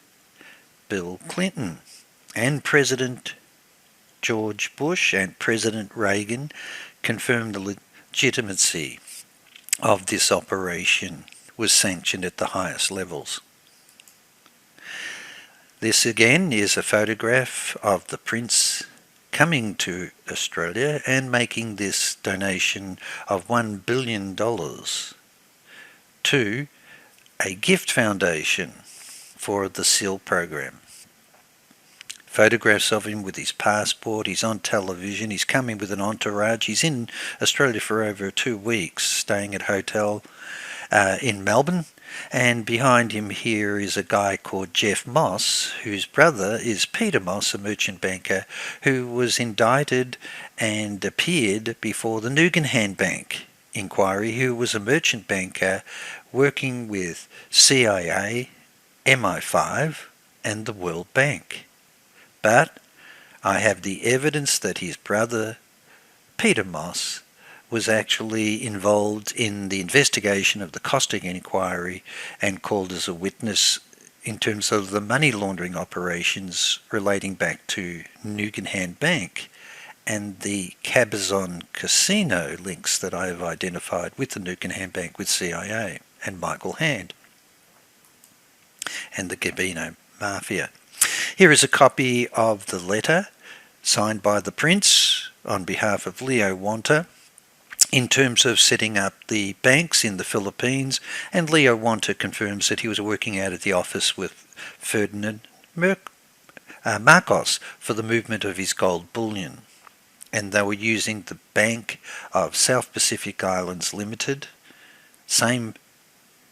Bill Clinton and President George Bush and President Reagan confirmed the legitimacy of this operation was sanctioned at the highest levels. This again is a photograph of the Prince coming to Australia and making this donation of $1 billion to a gift foundation for the SEAL program. Photographs of him with his passport, he's on television, he's coming with an entourage, he's in Australia for over 2 weeks, staying at a hotel in Melbourne, and behind him here is a guy called Jeff Moss, whose brother is Peter Moss, a merchant banker, who was indicted and appeared before the Nugan Bank inquiry, who was a merchant banker working with CIA, MI5 and the World Bank. But I have the evidence that his brother, Peter Moss, was actually involved in the investigation of the Costigan inquiry and called as a witness in terms of the money laundering operations relating back to Nugan Bank and the Cabazon Casino links that I have identified with the Nugan Bank with CIA and Michael Hand and the Gambino Mafia. Here is a copy of the letter signed by the Prince on behalf of Leo Wanta in terms of setting up the banks in the Philippines, and Leo Wanta confirms that he was working out of the office with Ferdinand Marcos for the movement of his gold bullion, and they were using the Bank of South Pacific Islands Limited, same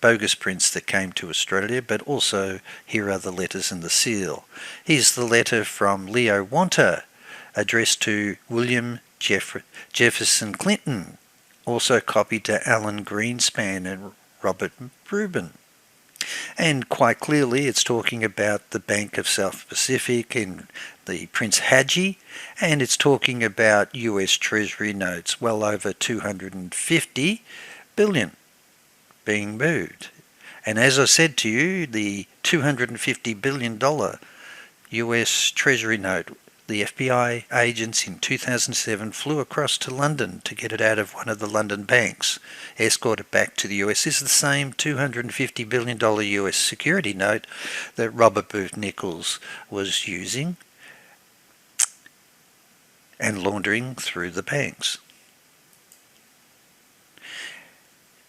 bogus prince that came to Australia, but also here are the letters in the seal. Here's the letter from Leo Wanta addressed to William Jefferson Clinton, also copied to Alan Greenspan and Robert Rubin. And quite clearly it's talking about the Bank of South Pacific and the Prince Haji, and it's talking about US Treasury notes, well over 250 billion being moved. And as I said to you, the $250 billion US Treasury note the FBI agents in 2007 flew across to London to get it out of one of the London banks, escort it back to the US. This is the same $250 billion US security note that Robert Booth Nichols was using and laundering through the banks.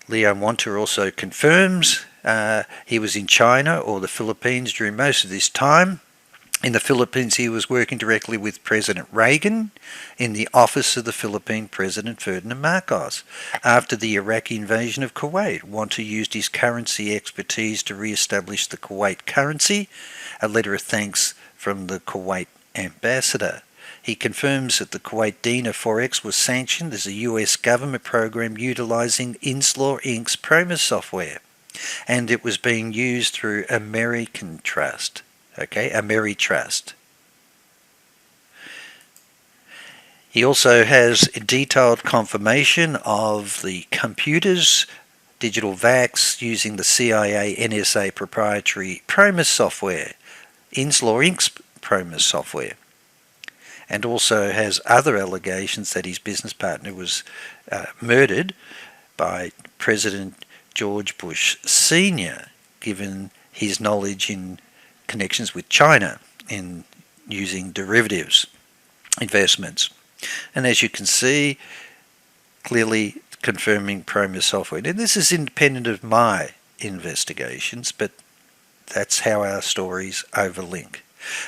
Leo Wonta also confirms he was in China or the Philippines during most of this time. In the Philippines, he was working directly with President Reagan in the office of the Philippine President Ferdinand Marcos. After the Iraqi invasion of Kuwait, Wonta used his currency expertise to re-establish the Kuwait currency, a letter of thanks from the Kuwait ambassador. He confirms that the Kuwait Dinar Forex was sanctioned as a US government program utilizing Inslaw Inc.'s PROMIS software, and it was being used through American Trust. Ameritrust. He also has detailed confirmation of the computers, digital VAX, using the CIA NSA proprietary PROMIS software, Inslaw Inc.'s PROMIS software, and also has other allegations that his business partner was murdered by President George Bush Sr., given his knowledge in connections with China in using derivatives investments. And as you can see, clearly confirming PROMIS software. Now, this is independent of my investigations, but that's how our stories overlink.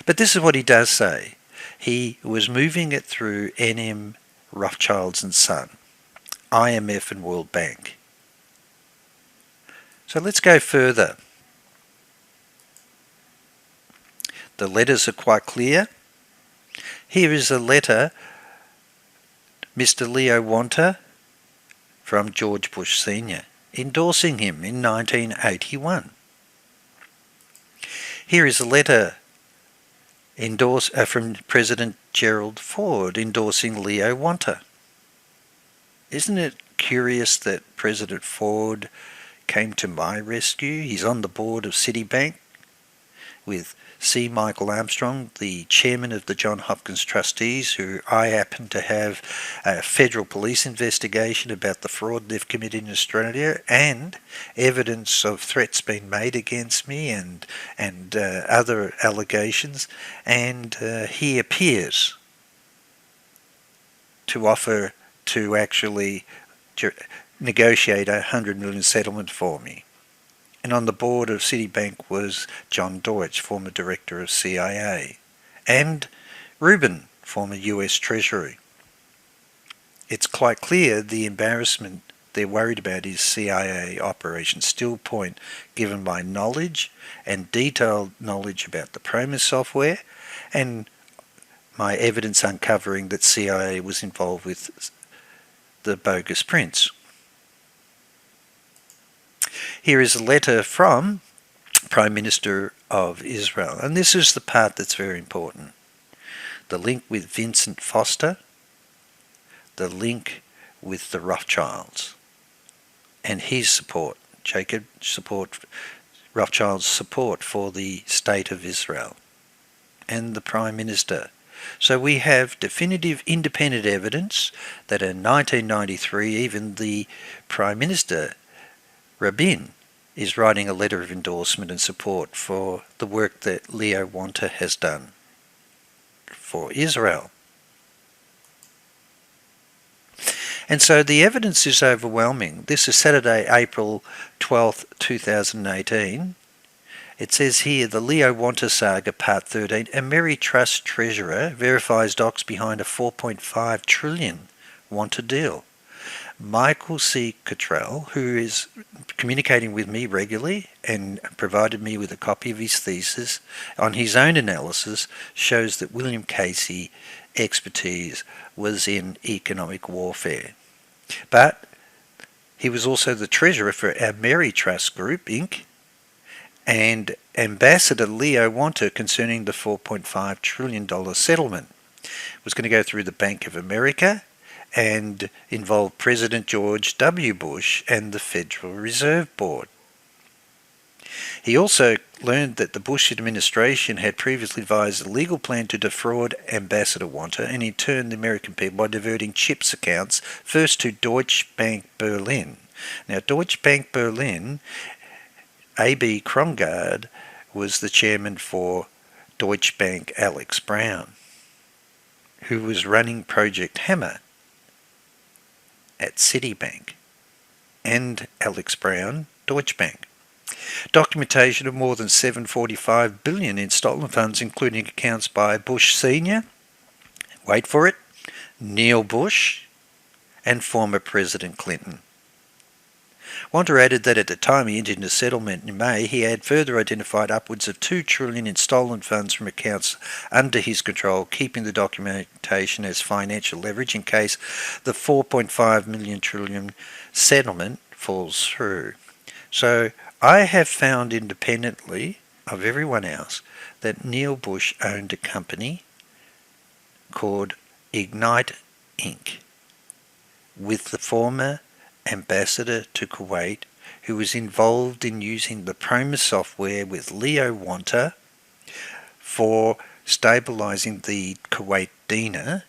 But this is what he does say. He was moving it through NM Rothschilds and Son, IMF and World Bank. So let's go further. The letters are quite clear. Here is a letter, Mr. Leo Wonta, from George Bush Sr., endorsing him in 1981. Here is a letter from President Gerald Ford endorsing Leo Wonta. Isn't it curious that President Ford came to my rescue? He's on the board of Citibank with C. Michael Armstrong, the chairman of the Johns Hopkins Trustees, who I happen to have a federal police investigation about the fraud they've committed in Australia, and evidence of threats being made against me and other allegations, and he appears to offer to actually negotiate a $100 million settlement for me. And on the board of Citibank was John Deutsch, former director of CIA, and Rubin, former US Treasury. It's quite clear the embarrassment they're worried about is CIA Operation Still Point, given my knowledge and detailed knowledge about the PROMIS software and my evidence uncovering that CIA was involved with the bogus prints. Here is a letter from Prime Minister of Israel, and this is the part that's very important. The link with Vincent Foster, the link with the Rothschilds, and his support, Rothschild's support for the State of Israel, and the Prime Minister. So we have definitive independent evidence that in 1993 even the Prime Minister, Rabin, is writing a letter of endorsement and support for the work that Leo Wonta has done for Israel. And so the evidence is overwhelming. This is Saturday, April 12th, 2018. It says here, the Leo Wonta saga, part 13, Ameritrust treasurer verifies docs behind a $4.5 trillion Wonta deal. Michael C. Cottrell, who is communicating with me regularly and provided me with a copy of his thesis on his own analysis, shows that William Casey's expertise was in economic warfare. But he was also the treasurer for Ameritrust Group, Inc., and Ambassador Leo Wonta concerning the $4.5 trillion settlement. It was going to go through the Bank of America and involve President George W. Bush and the Federal Reserve Board. He also learned that the Bush administration had previously advised a legal plan to defraud Ambassador Wanta, and in turn the American people, by diverting CHIPS accounts first to Deutsche Bank Berlin. Now, Deutsche Bank Berlin, A.B. Krongard was the chairman for Deutsche Bank, Alex Brown, who was running Project Hammer at Citibank, and Alex Brown, Deutsche Bank. Documentation of more than $745 billion in stolen funds, including accounts by Bush Sr., wait for it, Neil Bush, and former President Clinton. Wanta added that at the time he entered into settlement in May, he had further identified upwards of $2 trillion in stolen funds from accounts under his control, keeping the documentation as financial leverage in case the $4.5 million trillion settlement falls through. So I have found independently of everyone else that Neil Bush owned a company called Ignite Inc. with the former ambassador to Kuwait, who was involved in using the PROMIS software with Leo Wanta for stabilizing the Kuwait dinar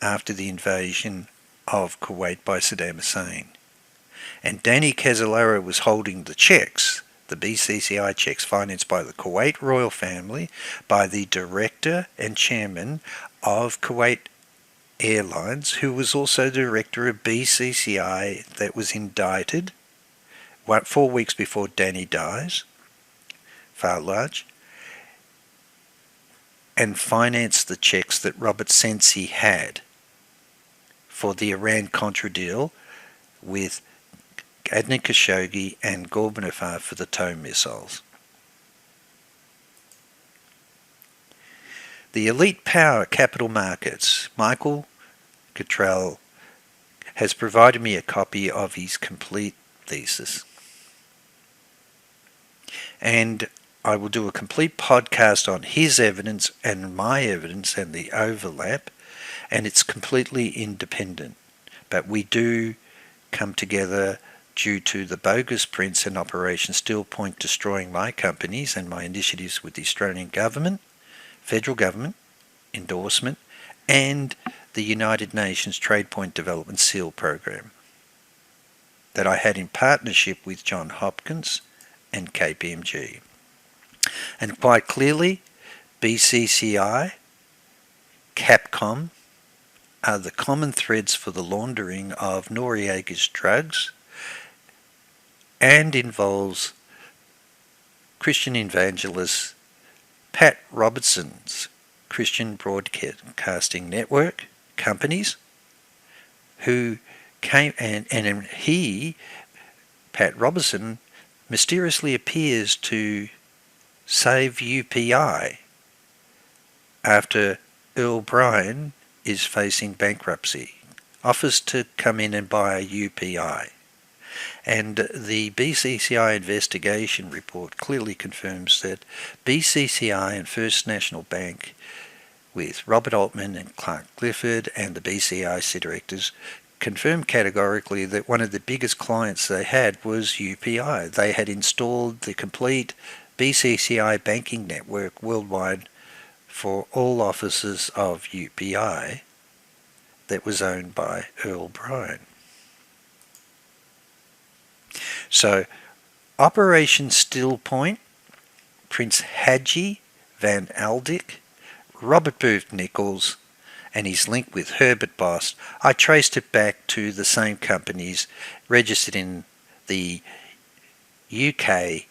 after the invasion of Kuwait by Saddam Hussein. And Danny CASOLARO was holding the checks, the BCCI checks financed by the Kuwait royal family, by the director and chairman of Kuwait Airlines, who was also the director of BCCI, that was indicted 4 weeks before Danny dies, Farlage, and financed the checks that Robert Sensi had for the Iran-Contra deal with Adnan Khashoggi and Gorbanifar for the TOW missiles. The elite power capital markets, Michael Cottrell, has provided me a copy of his complete thesis. And I will do a complete podcast on his evidence and my evidence and the overlap, and it's completely independent. But we do come together due to the bogus prints and Operation Steel Point destroying my companies and my initiatives with the Australian government, federal government, endorsement, and the United Nations Trade Point Development SEAL program that I had in partnership with John Hopkins and KPMG. And quite clearly, BCCI, Capcom are the common threads for the laundering of Noriega's drugs, and involves Christian evangelist Pat Robertson's Christian Broadcasting Network companies, who came and he, Pat Robertson, mysteriously appears to save UPI after Earl Bryan is facing bankruptcy, offers to come in and buy UPI. And the BCCI investigation report clearly confirms that BCCI and First National Bank, with Robert Altman and Clark Clifford and the BCIC directors, confirmed categorically that one of the biggest clients they had was UPI. They had installed the complete BCCI banking network worldwide for all offices of UPI that was owned by Earl Bryan. So, Operation Steel Point, Prince Haji Van Aldyk, Robert Booth Nichols, and his link with Herbert Boss, I traced it back to the same companies registered in the UK,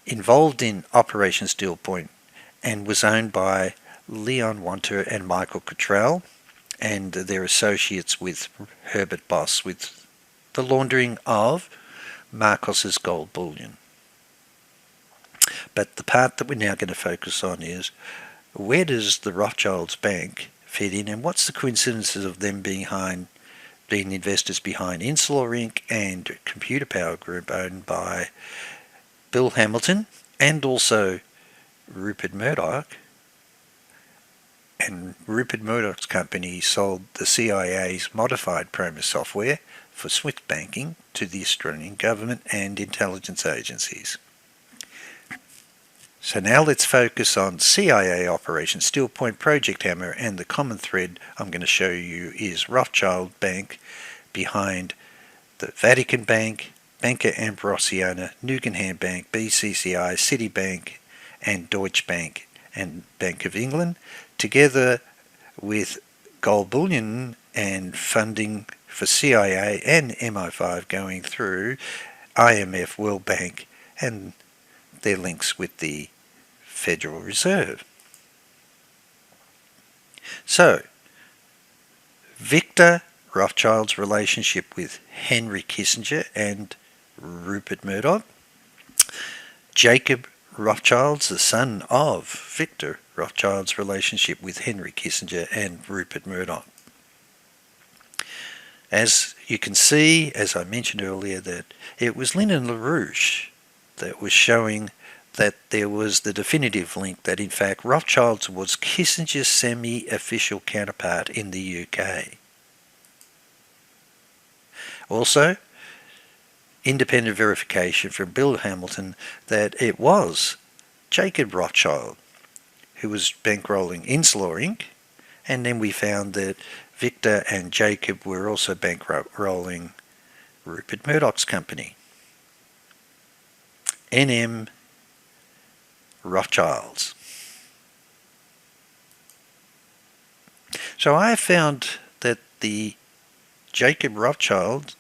involved in Operation Steel Point, and was owned by Leon Wanta and Michael Cottrell and their associates with Herbert Boss, with the laundering of Marcos's gold bullion. But the part that we're now going to focus on is, where does the Rothschilds Bank fit in, and what's the coincidences of them being investors behind Insular Inc. and Computer Power Group, owned by Bill Hamilton and also Rupert Murdoch. And Rupert Murdoch's company sold the CIA's modified PROMIS software for SWIFT banking to the Australian government and intelligence agencies. So now let's focus on CIA Operation Steel Point Project Hammer, and the common thread I'm going to show you is Rothschild Bank behind the Vatican Bank, Banca Ambrosiana, Nugenham Bank, BCCI, Citibank and Deutsche Bank and Bank of England, together with gold bullion and funding for CIA and MI5 going through IMF, World Bank and their links with the Federal Reserve. So, Victor Rothschild's relationship with Henry Kissinger and Rupert Murdoch. Jacob Rothschild's, the son of Victor Rothschild's relationship with Henry Kissinger and Rupert Murdoch. As you can see, as I mentioned earlier, that it was Lyndon LaRouche that was showing that there was the definitive link that in fact Rothschild's was Kissinger's semi-official counterpart in the UK. Also, independent verification from Bill Hamilton that it was Jacob Rothschild who was bankrolling Insular Inc. And then we found that Victor and Jacob were also bankrolling Rupert Murdoch's company, NM Rothschilds. So I found that the Jacob Rothschild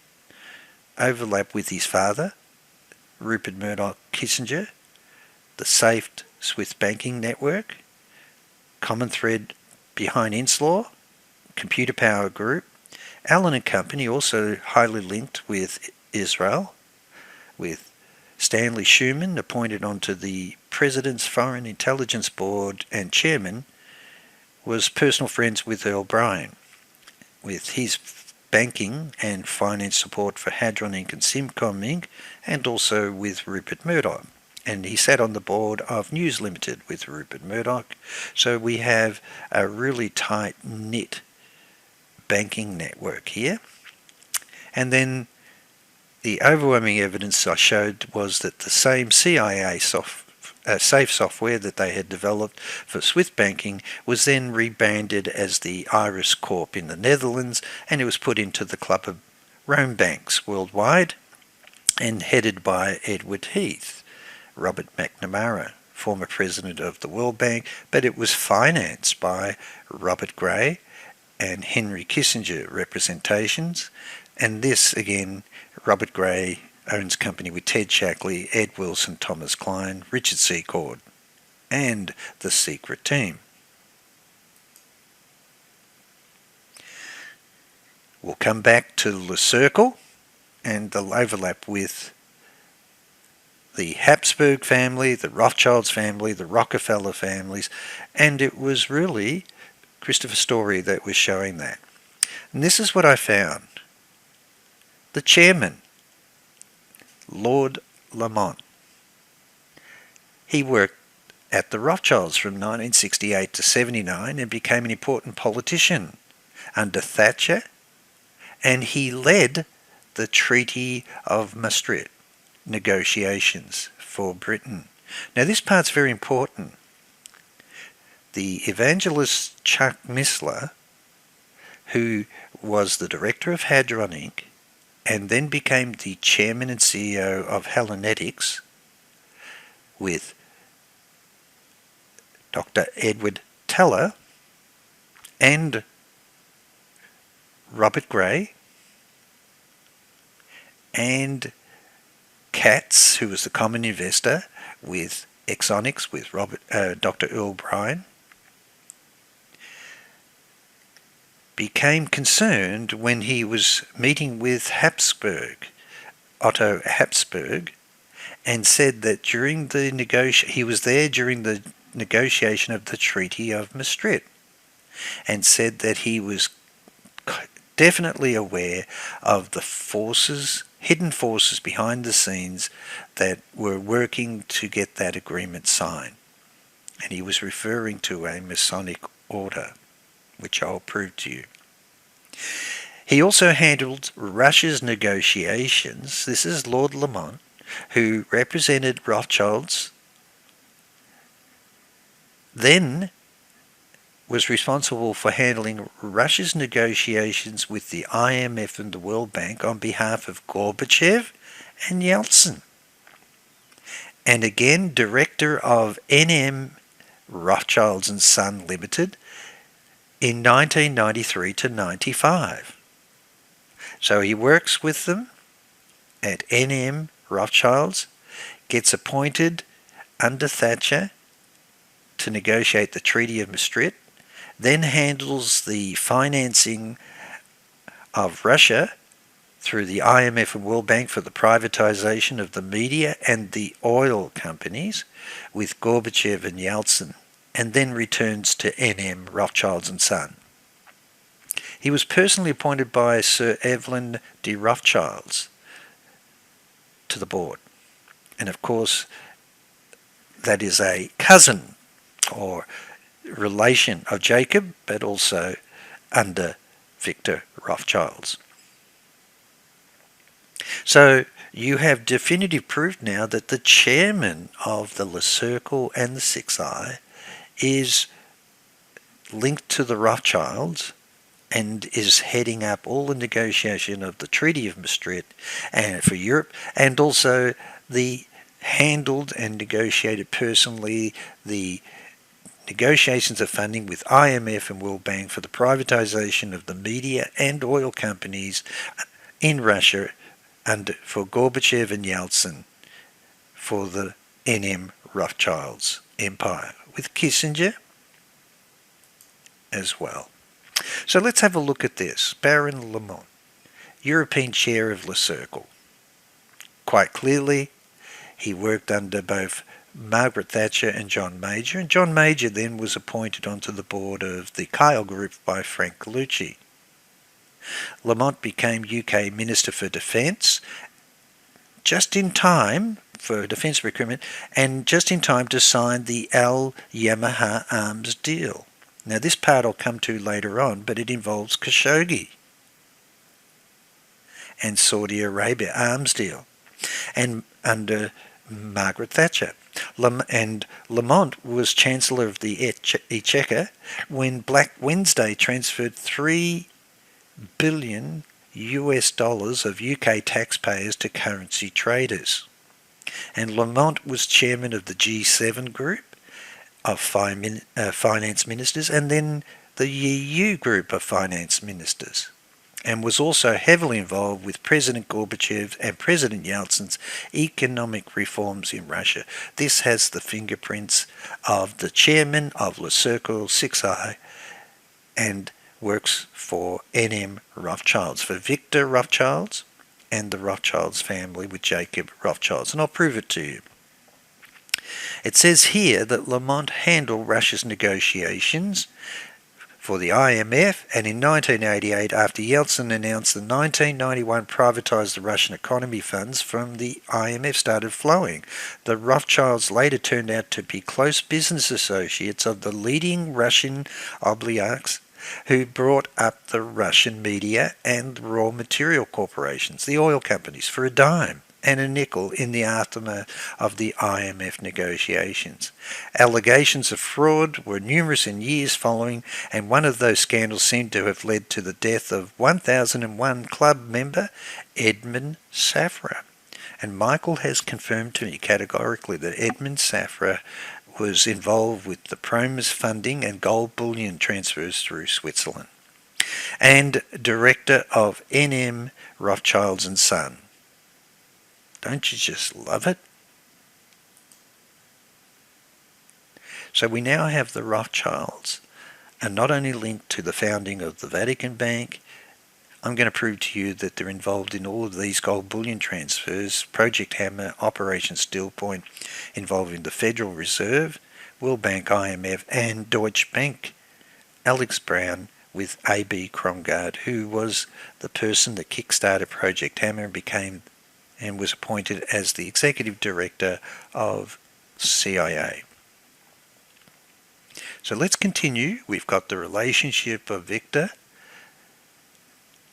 overlap with his father, Rupert Murdoch Kissinger, the safe Swiss banking network, common thread behind Inslaw, Computer Power Group, Allen and Company, also highly linked with Israel, with Stanley Schuman appointed onto the President's Foreign Intelligence Board and chairman, was personal friends with Earl Bryan, with his banking and finance support for Hadron Inc. and Simcom Inc., and also with Rupert Murdoch. And he sat on the board of News Limited with Rupert Murdoch. So we have a really tight-knit banking network here. And then the overwhelming evidence I showed was that the same CIA safe software that they had developed for Swiss banking was then rebranded as the Iris Corp in the Netherlands, and it was put into the Club of Rome banks worldwide and headed by Edward Heath, Robert McNamara, former president of the World Bank, but it was financed by Robert Gray and Henry Kissinger representations. And this, again, Robert Gray owns company with Ted Shackley, Ed Wilson, Thomas Klein, Richard Secord, and the secret team. We'll come back to the Cercle and the overlap with the Habsburg family, the Rothschilds family, the Rockefeller families, and it was really Christopher Story that was showing that. And this is what I found. The chairman, Lord Lamont, he worked at the Rothschilds from 1968 to 79 and became an important politician under Thatcher, and he led the Treaty of Maastricht negotiations for Britain. Now this part's very important. The evangelist Chuck Missler, who was the director of Hadron Inc. and then became the chairman and CEO of Hellenetics with Dr. Edward Teller and Robert Gray and Katz, who was the common investor with Exonics with Dr. Earl Bryan, became concerned when he was meeting with Otto Habsburg, and said that during the he was there during the negotiation of the Treaty of Maastricht, and said that he was definitely aware of the forces, hidden forces behind the scenes that were working to get that agreement signed. And he was referring to a Masonic order, which I'll prove to you. He also handled Russia's negotiations. This is Lord Lamont, who represented Rothschilds then was responsible for handling Russia's negotiations with the IMF and the World Bank on behalf of Gorbachev and Yeltsin. And again, director of NM Rothschilds and Son Limited in 1993 to 95. So he works with them at NM Rothschilds, gets appointed under Thatcher to negotiate the Treaty of Maastricht, then handles the financing of Russia through the IMF and World Bank for the privatization of the media and the oil companies with Gorbachev and Yeltsin, and then returns to NM Rothschilds and Son. He was personally appointed by Sir Evelyn de Rothschilds to the board. And of course, that is a cousin or relation of Jacob, but also under Victor Rothschilds. So you have definitive proof now that the chairman of the Cercle and the Six Eye is linked to the Rothschilds and is heading up all the negotiation of the Treaty of Maastricht and for Europe, and also the handled and negotiated personally the negotiations of funding with IMF and World Bank for the privatization of the media and oil companies in Russia for Gorbachev and Yeltsin for the NM Rothschilds empire, with Kissinger as well. So let's have a look at this. Baron Lamont, European chair of Le Cercle. Quite clearly, he worked under both Margaret Thatcher and John Major, and John Major then was appointed onto the board of the Kyle Group by Frank Gallucci. Lamont became UK Minister for Defence just in time for defence recruitment and just in time to sign the Al Yamaha arms deal. Now this part I'll come to later on, but it involves Khashoggi and Saudi Arabia arms deal, and under Margaret Thatcher. And Lamont was Chancellor of the Exchequer when Black Wednesday transferred $3 billion of UK taxpayers to currency traders. And Lamont was chairman of the G7 group of finance ministers, and then the EU group of finance ministers, and was also heavily involved with President Gorbachev and President Yeltsin's economic reforms in Russia. This has the fingerprints of the chairman of Le Cercle 6i and works for NM Rothschilds, for Victor Rothschilds and the Rothschilds family with Jacob Rothschilds, and I'll prove it to you. It says here that Lamont handled Russia's negotiations for the IMF, and in 1988, after Yeltsin announced the 1991 privatised the Russian economy, funds from the IMF started flowing. The Rothschilds later turned out to be close business associates of the leading Russian oligarchs who brought up the Russian media and raw material corporations, the oil companies, for a dime and a nickel in the aftermath of the IMF negotiations. Allegations of fraud were numerous in years following, and one of those scandals seemed to have led to the death of 1001 Club member Edmund Safra. And Michael has confirmed to me categorically that Edmund Safra was involved with the PROMIS funding and gold bullion transfers through Switzerland, and director of NM Rothschilds and Son. Don't you just love it? So we now have the Rothschilds, and not only linked to the founding of the Vatican Bank, I'm going to prove to you that they're involved in all of these gold bullion transfers, Project Hammer, Operation Steel Point, involving the Federal Reserve, World Bank, IMF, and Deutsche Bank. Alex Brown with A.B. Krongard, who was the person that kick-started Project Hammer and was appointed as the executive director of CIA. So let's continue. We've got the relationship of Victor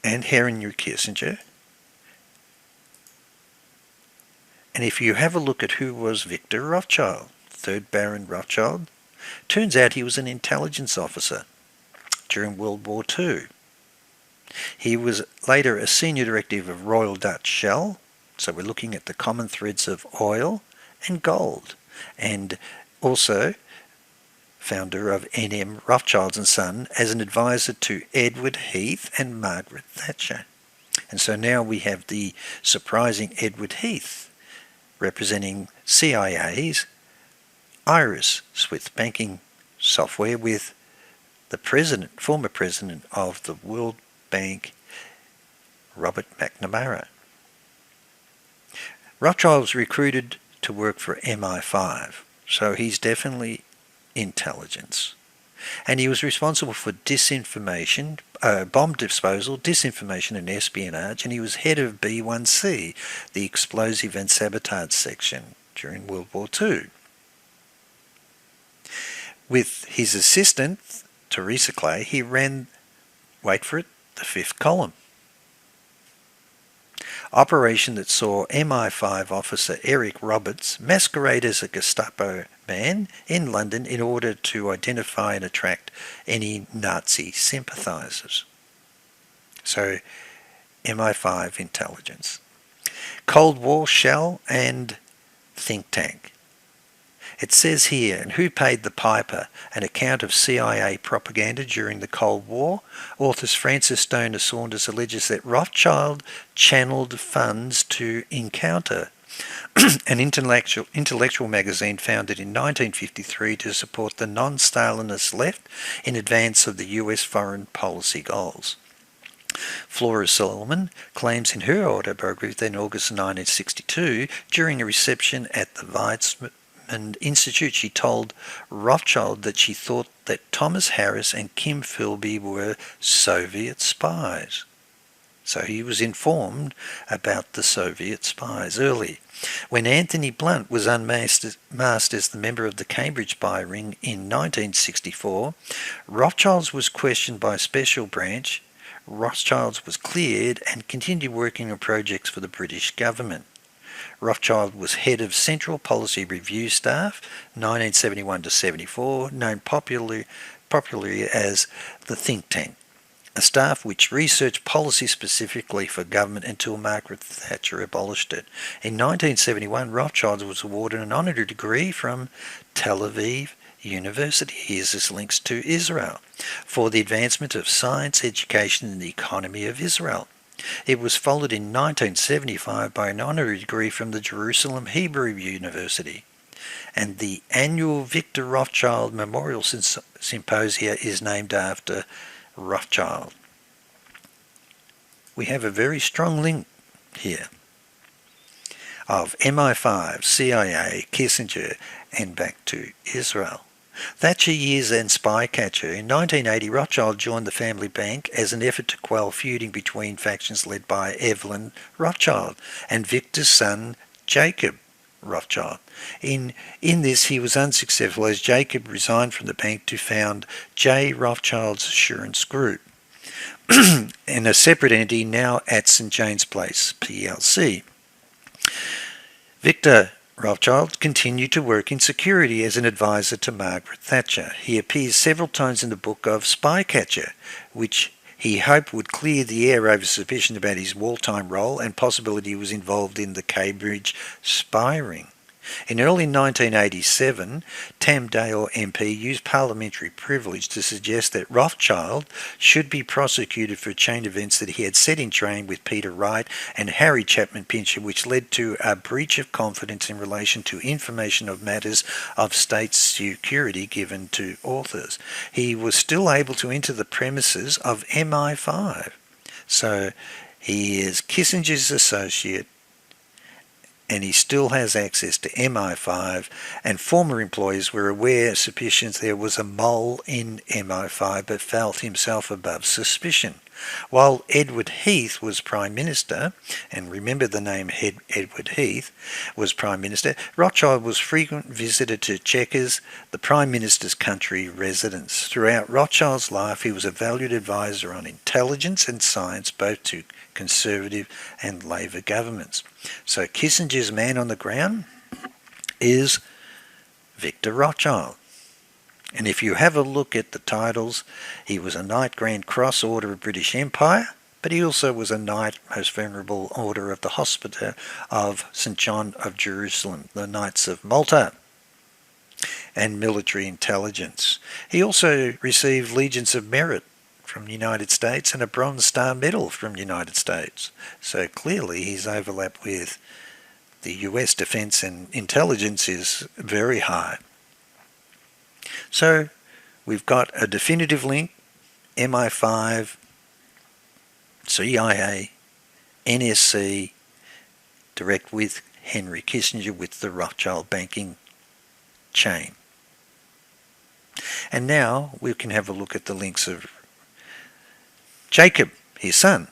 and Henry Kissinger. And if you have a look at who was Victor Rothschild, 3rd Baron Rothschild, Turns out he was an intelligence officer during World War II. He was later a senior directive of Royal Dutch Shell, so we're looking at the common threads of oil and gold, and also founder of NM Rothschild & Son as an advisor to Edward Heath and Margaret Thatcher. And so now we have the surprising Edward Heath representing CIA's Iris Swift banking software with the former president of the World Bank, Robert McNamara. Rothschild was recruited to work for MI5, so he's definitely intelligence. And he was responsible for disinformation, bomb disposal, disinformation and espionage, and he was head of B1C, the explosive and sabotage section during World War II. With his assistant, Theresa Clay, he ran, wait for it, the fifth column. Operation that saw MI5 officer Eric Roberts masquerade as a Gestapo man in London in order to identify and attract any Nazi sympathisers. So, MI5 intelligence. Cold War shell and think tank. It says here, and who paid the piper, an account of CIA propaganda during the Cold War. Authors Francis Stoner Saunders alleges that Rothschild channeled funds to Encounter, an intellectual magazine founded in 1953 to support the non-Stalinist left in advance of the US foreign policy goals. Flora Solomon claims in her autobiography that in August 1962, during a reception at the Weizmann Institute, she told Rothschild that she thought that Thomas Harris and Kim Philby were Soviet spies. So he was informed about the Soviet spies early. When Anthony Blunt was unmasked as the member of the Cambridge spy ring in 1964, Rothschild was questioned by a special branch. Rothschild was cleared and continued working on projects for the British government. Rothschild was head of Central Policy Review Staff, 1971 to 74, known popularly as the think tank, a staff which researched policy specifically for government until Margaret Thatcher abolished it. In 1971, Rothschild was awarded an honorary degree from Tel Aviv University. Here's this links to Israel for the advancement of science, education and the economy of Israel. It was followed in 1975 by an honorary degree from the Jerusalem Hebrew University. And the annual Victor Rothschild Memorial Symposia is named after Rothschild. We have a very strong link here of MI5, CIA, Kissinger, and back to Israel. Thatcher years and spy catcher. In 1980, Rothschild joined the family bank as an effort to quell feuding between factions led by Evelyn Rothschild and Victor's son Jacob Rothschild. In this, he was unsuccessful as Jacob resigned from the bank to found J. Rothschild's Assurance Group, and a separate entity now at St. James Place plc. Victor Rothschild continued to work in security as an advisor to Margaret Thatcher. He appears several times in the book of Spycatcher, which he hoped would clear the air over suspicion about his wartime role and possibility he was involved in the Cambridge spy ring. In early 1987, Tam Dale MP used parliamentary privilege to suggest that Rothschild should be prosecuted for a chain of events that he had set in train with Peter Wright and Harry Chapman Pincher, which led to a breach of confidence in relation to information of matters of state security given to authors. He was still able to enter the premises of MI5. So he is Kissinger's associate, and he still has access to MI5, and former employees were aware of suspicions there was a mole in MI5 but felt himself above suspicion. While Edward Heath was Prime Minister, and remember the name Edward Heath was Prime Minister, Rothschild was frequent visitor to Chequers, the Prime Minister's country residence. Throughout Rothschild's life, he was a valued advisor on intelligence and science, both to Conservative and Labor governments. So Kissinger's man on the ground is Victor Rothschild. And if you have a look at the titles, he was a Knight Grand Cross Order of British Empire, but he also was a Knight Most Venerable Order of the Hospital of St. John of Jerusalem, the Knights of Malta, and military intelligence. He also received Legions of Merit from the United States and a Bronze Star Medal from the United States. So clearly his overlap with the US defence and intelligence is very high. So we've got a definitive link: MI5, CIA, NSC, direct with Henry Kissinger with the Rothschild banking chain. And now we can have a look at the links of Jacob, his son,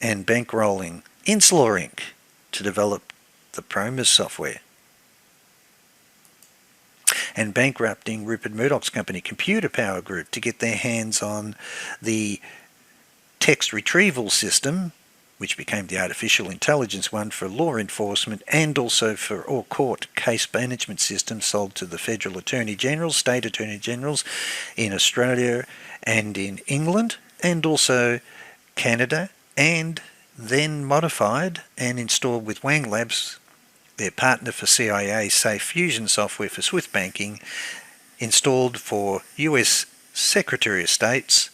and bankrolling Inslaw Inc. to develop the PROMIS software, and bankrupting Rupert Murdoch's company Computer Power Group to get their hands on the text retrieval system, which became the artificial intelligence one for law enforcement, and also for all court case management systems sold to the federal attorney generals, state attorney generals in Australia and in England, and also Canada, and then modified and installed with Wang Labs, their partner for CIA, Safe Fusion software for Swift banking, installed for US Secretary of States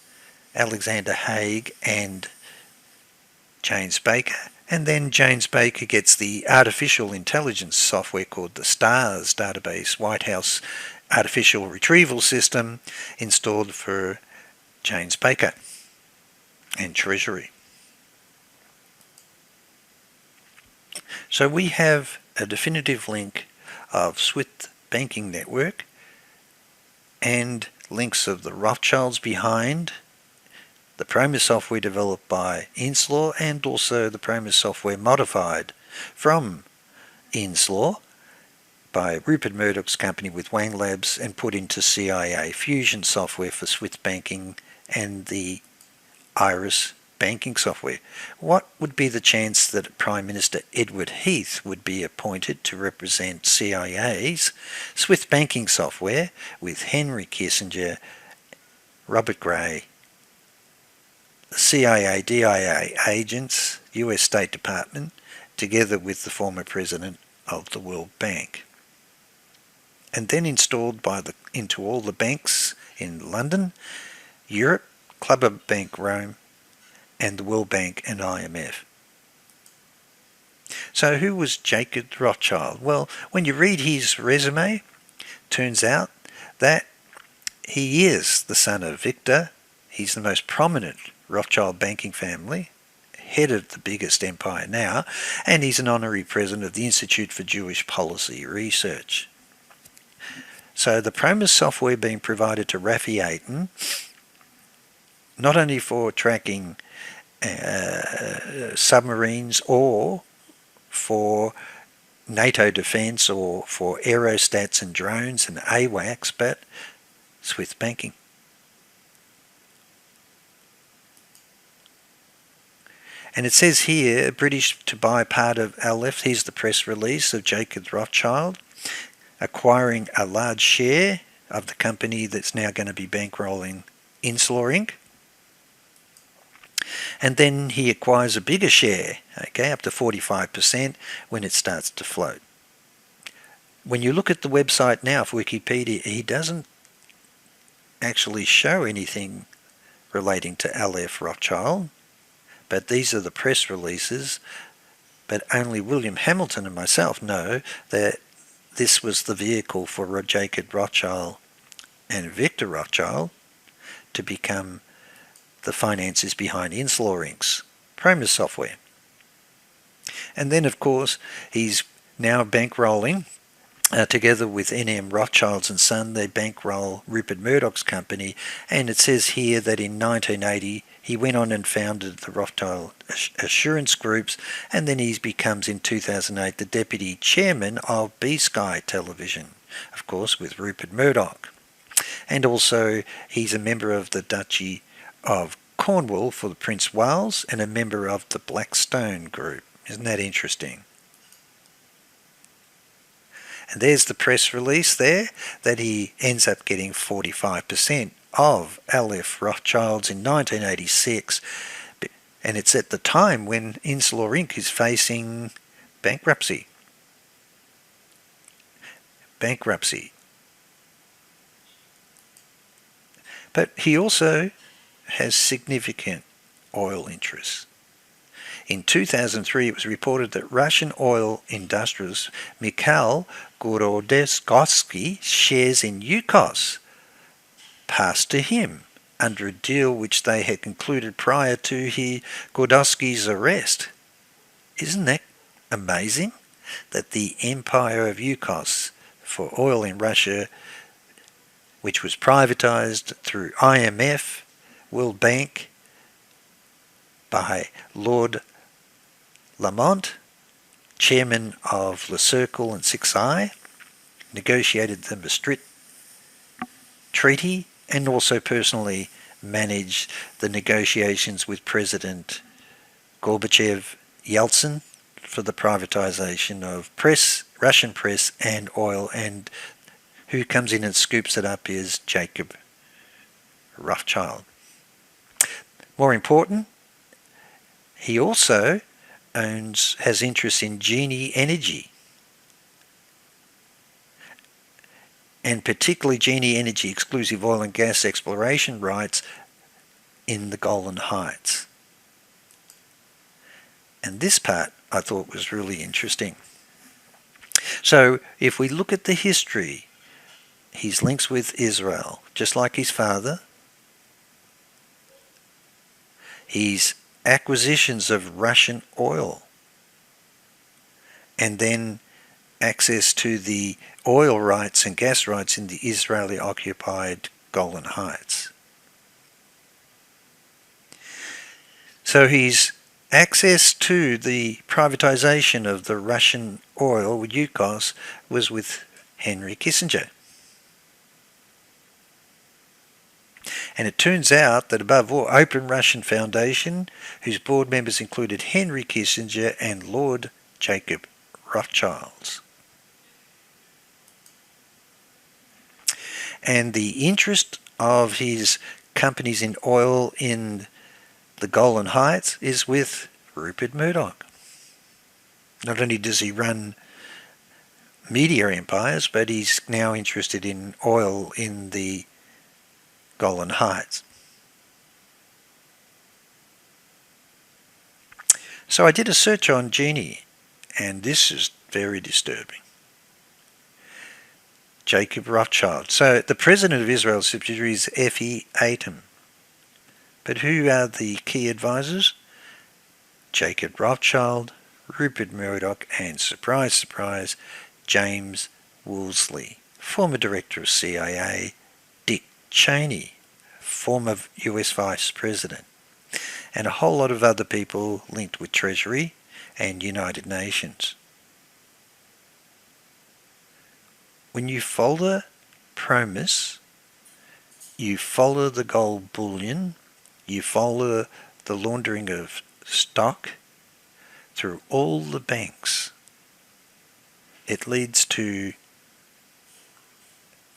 Alexander Haig and James Baker. And then James Baker gets the artificial intelligence software called the STARS database, White House Artificial Retrieval System, installed for James Baker and Treasury. So we have a definitive link of Swift banking network and links of the Rothschilds behind the PROMIS software developed by Inslaw, and also the PROMIS software modified from Inslaw by Rupert Murdoch's company with Wang Labs and put into CIA Fusion software for Swift banking and the Iris banking software. What would be the chance that Prime Minister Edward Heath would be appointed to represent CIA's Swift banking software with Henry Kissinger, Robert Gray, CIA, DIA agents, US State Department, together with the former president of the World Bank, and then installed into all the banks in London, Europe, Club of Bank Rome, and the World Bank and IMF. So who was Jacob Rothschild? Well, when you read his resume, turns out that he is the son of Victor. He's the most prominent Rothschild banking family, head of the biggest empire now, and he's an honorary president of the Institute for Jewish Policy Research. So the PROMIS software being provided to Rafi Aiton, not only for tracking submarines or for NATO defence or for aerostats and drones and AWACS, but Swift banking. And it says here, British to buy part of Aleph. Here's the press release of Jacob Rothschild acquiring a large share of the company that's now going to be bankrolling Inslaw Inc. And then he acquires a bigger share, okay, up to 45% when it starts to float. When you look at the website now for Wikipedia, he doesn't actually show anything relating to Aleph Rothschild, but these are the press releases. But only William Hamilton and myself know that this was the vehicle for Jacob Rothschild and Victor Rothschild to become the financiers behind Inslaw Inc.'s PROMIS software. And then, of course, he's now bankrolling, together with N.M. Rothschilds and Son, they bankroll Rupert Murdoch's company, and it says here that in 1980 he went on and founded the Rothschild Assurance Groups, and then he becomes in 2008 the deputy chairman of B-Sky Television, of course with Rupert Murdoch. And also he's a member of the Duchy of Cornwall for the Prince Wales and a member of the Blackstone Group. Isn't that interesting? And there's the press release there that he ends up getting 45% of Aleph Rothschilds in 1986. And it's at the time when Insular Inc. is facing bankruptcy. But he also has significant oil interests. In 2003, it was reported that Russian oil industrialist Mikhail Gorodetsky's shares in Yukos passed to him under a deal which they had concluded prior to Gordodsky's arrest. Isn't that amazing? That the empire of Yukos for oil in Russia, which was privatized through IMF, World Bank, by Lord Lamont, chairman of the Cercle and 6I, negotiated the Maastricht Treaty and also personally managed the negotiations with President Gorbachev Yeltsin for the privatization of Russian press and oil, and who comes in and scoops it up is Jacob Rothschild. More important, he also has interest in Genie Energy, and particularly Genie Energy exclusive oil and gas exploration rights in the Golan Heights. And this part I thought was really interesting. So if we look at the history, his links with Israel, just like his father, his acquisitions of Russian oil, and then access to the oil rights and gas rights in the Israeli-occupied Golan Heights. So his access to the privatization of the Russian oil with Yukos was with Henry Kissinger. And it turns out that above all, Open Russian Foundation, whose board members included Henry Kissinger and Lord Jacob Rothschilds. And the interest of his companies in oil in the Golan Heights is with Rupert Murdoch. Not only does he run media empires, but he's now interested in oil in the Golan Heights. So I did a search on Genie, and this is very disturbing. Jacob Rothschild. So the president of Israel's subsidiary is F.E. Atom. But who are the key advisors? Jacob Rothschild, Rupert Murdoch, and surprise, surprise, James Woolsey, former director of CIA, Dick Cheney, former US Vice President, and a whole lot of other people linked with Treasury and United Nations. When you follow PROMIS, you follow the gold bullion, you follow the laundering of stock through all the banks. It leads to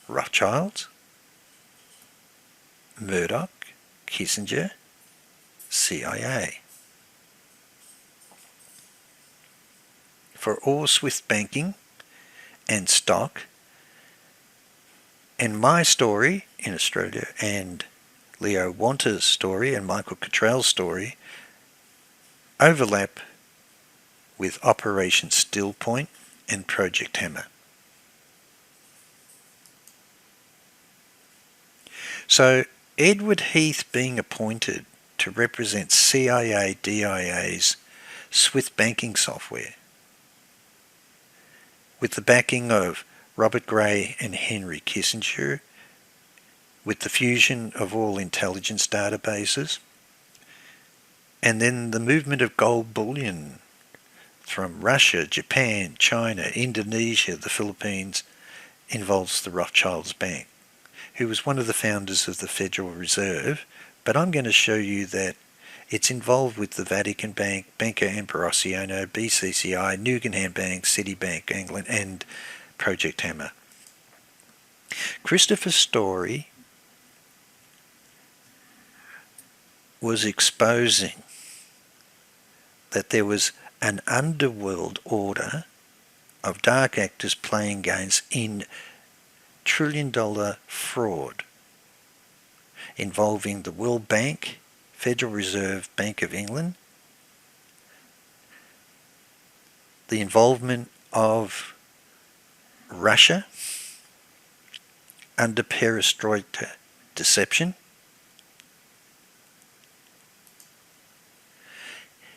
Rothschilds, Murdoch, Kissinger, CIA. For all Swift banking and stock, and my story in Australia, and Leo Wanta's story and Michael Cottrell's story overlap with Operation Still Point and Project Hammer. So Edward Heath being appointed to represent CIA DIA's Swift banking software, with the backing of Robert Gray and Henry Kissinger, with the fusion of all intelligence databases, and then the movement of gold bullion from Russia, Japan, China, Indonesia, the Philippines, involves the Rothschilds Bank, who was one of the founders of the Federal Reserve. But I'm going to show you that it's involved with the Vatican Bank, Banco Ambrosiano, BCCI, Guggenheim Bank, Citibank, England, and Project Hammer. Christopher Story was exposing that there was an underworld order of dark actors playing games in trillion-dollar fraud involving the World Bank, Federal Reserve Bank of England, the involvement of Russia under perestroika deception.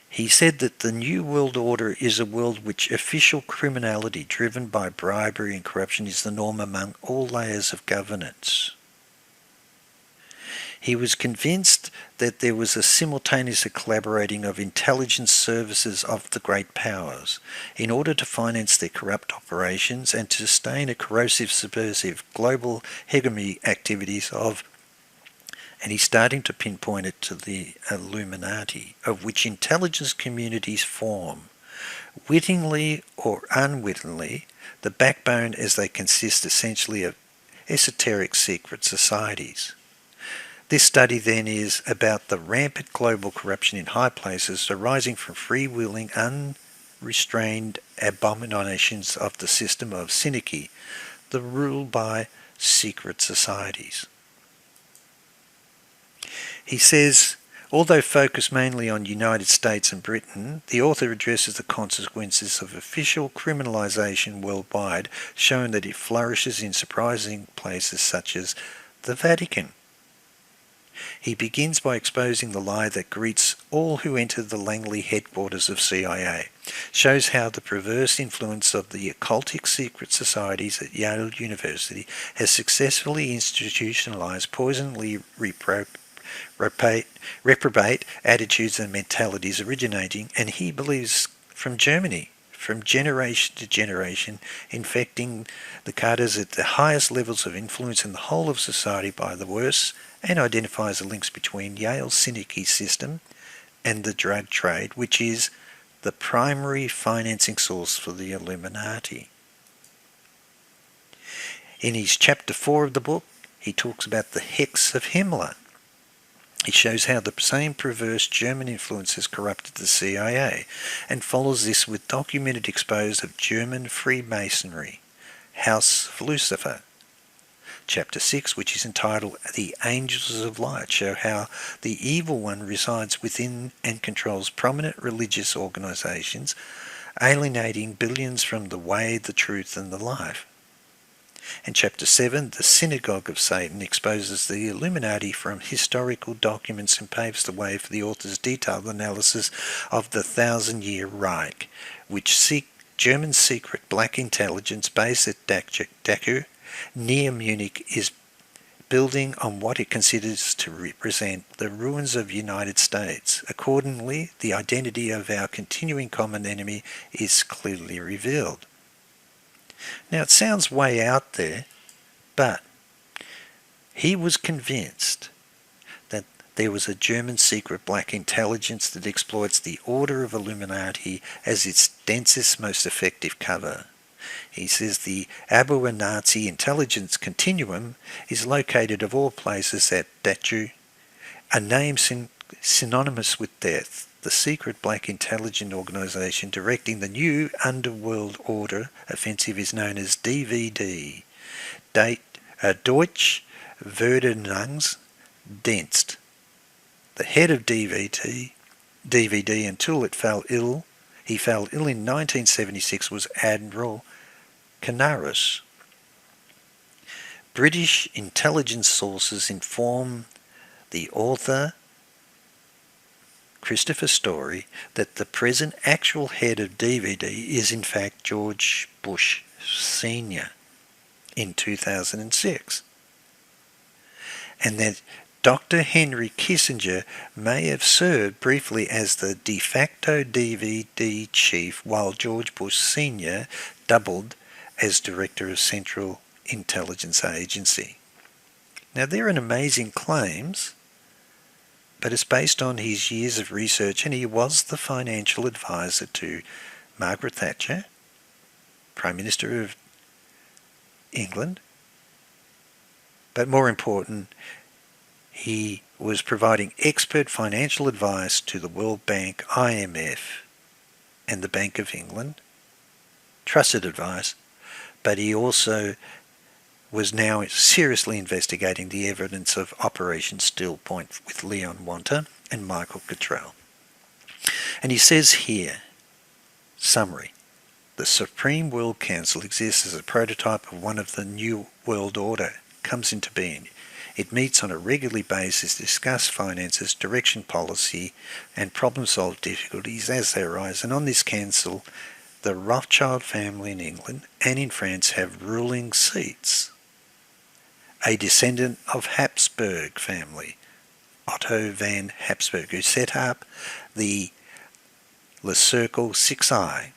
He said that the New World Order is a world which official criminality driven by bribery and corruption is the norm among all layers of governance. He was convinced that there was a simultaneous collaborating of intelligence services of the great powers in order to finance their corrupt operations and to sustain a corrosive, subversive global hegemony activities of, and he's starting to pinpoint it to the Illuminati, of which intelligence communities form, wittingly or unwittingly, the backbone as they consist essentially of esoteric secret societies. This study then is about the rampant global corruption in high places arising from freewheeling, unrestrained abominations of the system of synarchy, the rule by secret societies. He says, although focused mainly on United States and Britain, the author addresses the consequences of official criminalisation worldwide, showing that it flourishes in surprising places such as the Vatican. He begins by exposing the lie that greets all who enter the Langley headquarters of CIA, shows how the perverse influence of the occultic secret societies at Yale University has successfully institutionalized poisonally reprobate attitudes and mentalities originating, and he believes, from Germany, from generation to generation, infecting the cadres at the highest levels of influence in the whole of society by the worst, and identifies the links between Yale's synarchy system and the drug trade, which is the primary financing source for the Illuminati. In his chapter 4 of the book, he talks about the hex of Himmler. He shows how the same perverse German influence has corrupted the CIA, and follows this with documented expose of German Freemasonry, House of Lucifer. Chapter 6, which is entitled The Angels of Light, show how the evil one resides within and controls prominent religious organizations, alienating billions from the way, the truth, and the life. And Chapter 7, The Synagogue of Satan, exposes the Illuminati from historical documents and paves the way for the author's detailed analysis of the 1,000-Year Reich, which German secret black intelligence based at Dachau, near Munich, is building on what it considers to represent the ruins of the United States. Accordingly, the identity of our continuing common enemy is clearly revealed. Now, it sounds way out there, but he was convinced that there was a German secret black intelligence that exploits the Order of Illuminati as its densest, most effective cover. He says the Nazi intelligence continuum is located of all places at Dachau, a name synonymous with death. The secret black intelligence organization directing the new underworld order offensive is known as DVD, Deutsch Verdunungsdienst. The head of DVD until he fell ill in 1976 was Admiral Canaris. British intelligence sources inform the author, Christopher Story, that the present actual head of DVD is in fact George Bush Sr. in 2006, and that Dr. Henry Kissinger may have served briefly as the de facto DVD chief while George Bush Sr. doubled as director of Central Intelligence Agency. Now, they're an amazing claims, but it's based on his years of research, and he was the financial advisor to Margaret Thatcher, Prime Minister of England, but more important, he was providing expert financial advice to the World Bank, IMF, and the Bank of England, trusted advice, but he also was now seriously investigating the evidence of Operation Still Point with Leon Wanta and Michael Cottrell. And he says here, summary, the Supreme World Council exists as a prototype of one of the new world order comes into being. It meets on a regular basis to discuss finances, direction policy, and problem-solve difficulties as they arise. And on this council, the Rothschild family in England and in France have ruling seats. A descendant of Habsburg family, Otto van Habsburg, who set up the Cercle 6I,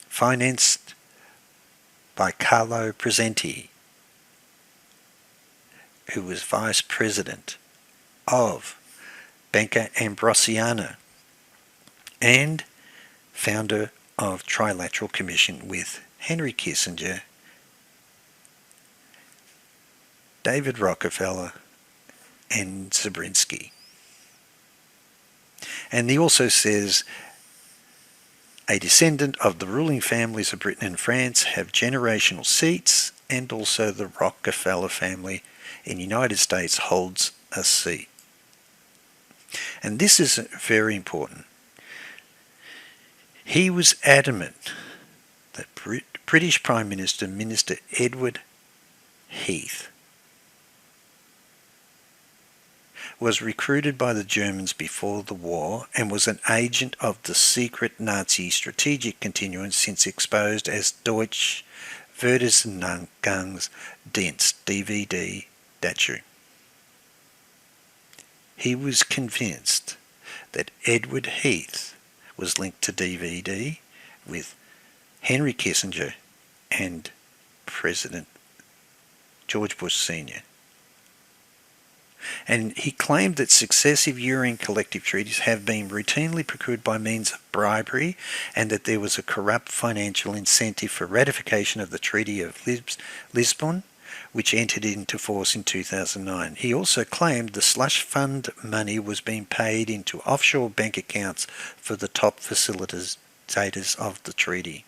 financed by Carlo Presenti, who was vice president of Banca Ambrosiana and founder of Trilateral Commission with Henry Kissinger, David Rockefeller, and Zabrinsky. And he also says, a descendant of the ruling families of Britain and France have generational seats, and also the Rockefeller family in the United States holds a seat. And this is very important. He was adamant that British Prime Minister Edward Heath was recruited by the Germans before the war and was an agent of the secret Nazi strategic continuance since exposed as Deutsche Verteidigungsdienst DVD Dazu. He was convinced that Edward Heath was linked to DVD with Henry Kissinger and President George Bush Sr. And he claimed that successive European collective treaties have been routinely procured by means of bribery, and that there was a corrupt financial incentive for ratification of the Treaty of Lisbon, which entered into force in 2009. He also claimed the slush fund money was being paid into offshore bank accounts for the top facilitators of the treaty.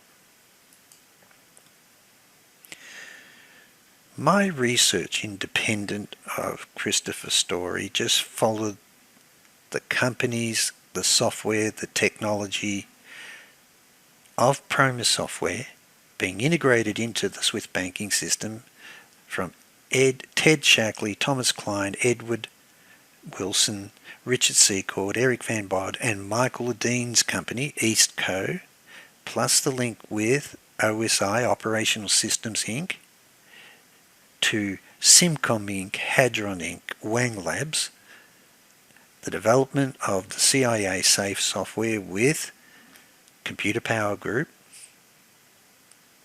My research, independent of Christopher's story, just followed the companies, the software, the technology of PROMIS software being integrated into the Swift banking system from Ted Shackley, Thomas Klein, Edward Wilson, Richard Secord, Eric Van Bod, and Michael Dean's company, Eastco, plus the link with OSI, Operational Systems Inc., to Simcom Inc., Hadron Inc., Wang Labs, the development of the CIA safe software with Computer Power Group,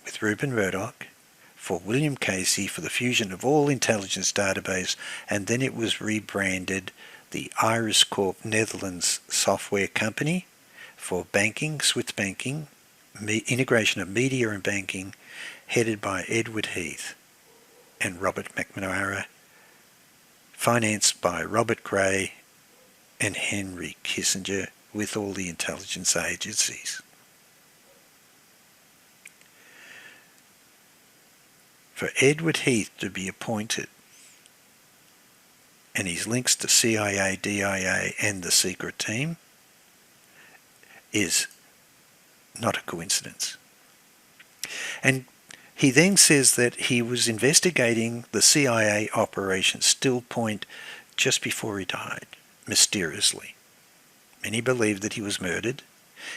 with Rupert Murdoch, for William Casey for the fusion of all intelligence database, and then it was rebranded the Iris Corp Netherlands software company for banking, Swift banking, integration of media and banking, headed by Edward Heath and Robert McNamara, financed by Robert Gray and Henry Kissinger with all the intelligence agencies. For Edward Heath to be appointed and his links to CIA, DIA and the secret team is not a coincidence. And he then says that he was investigating the CIA Operation Still Point just before he died, mysteriously. Many believe that he was murdered.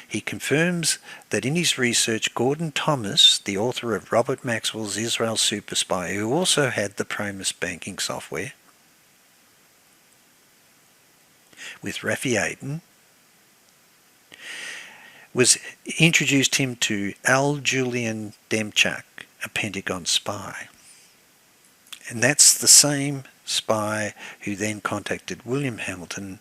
He confirms that in his research, Gordon Thomas, the author of Robert Maxwell's Israel Super Spy, who also had the PROMIS banking software, with Rafi Aden, was introduced him to Al Julian Demchak, a Pentagon spy. And that's the same spy who then contacted William Hamilton,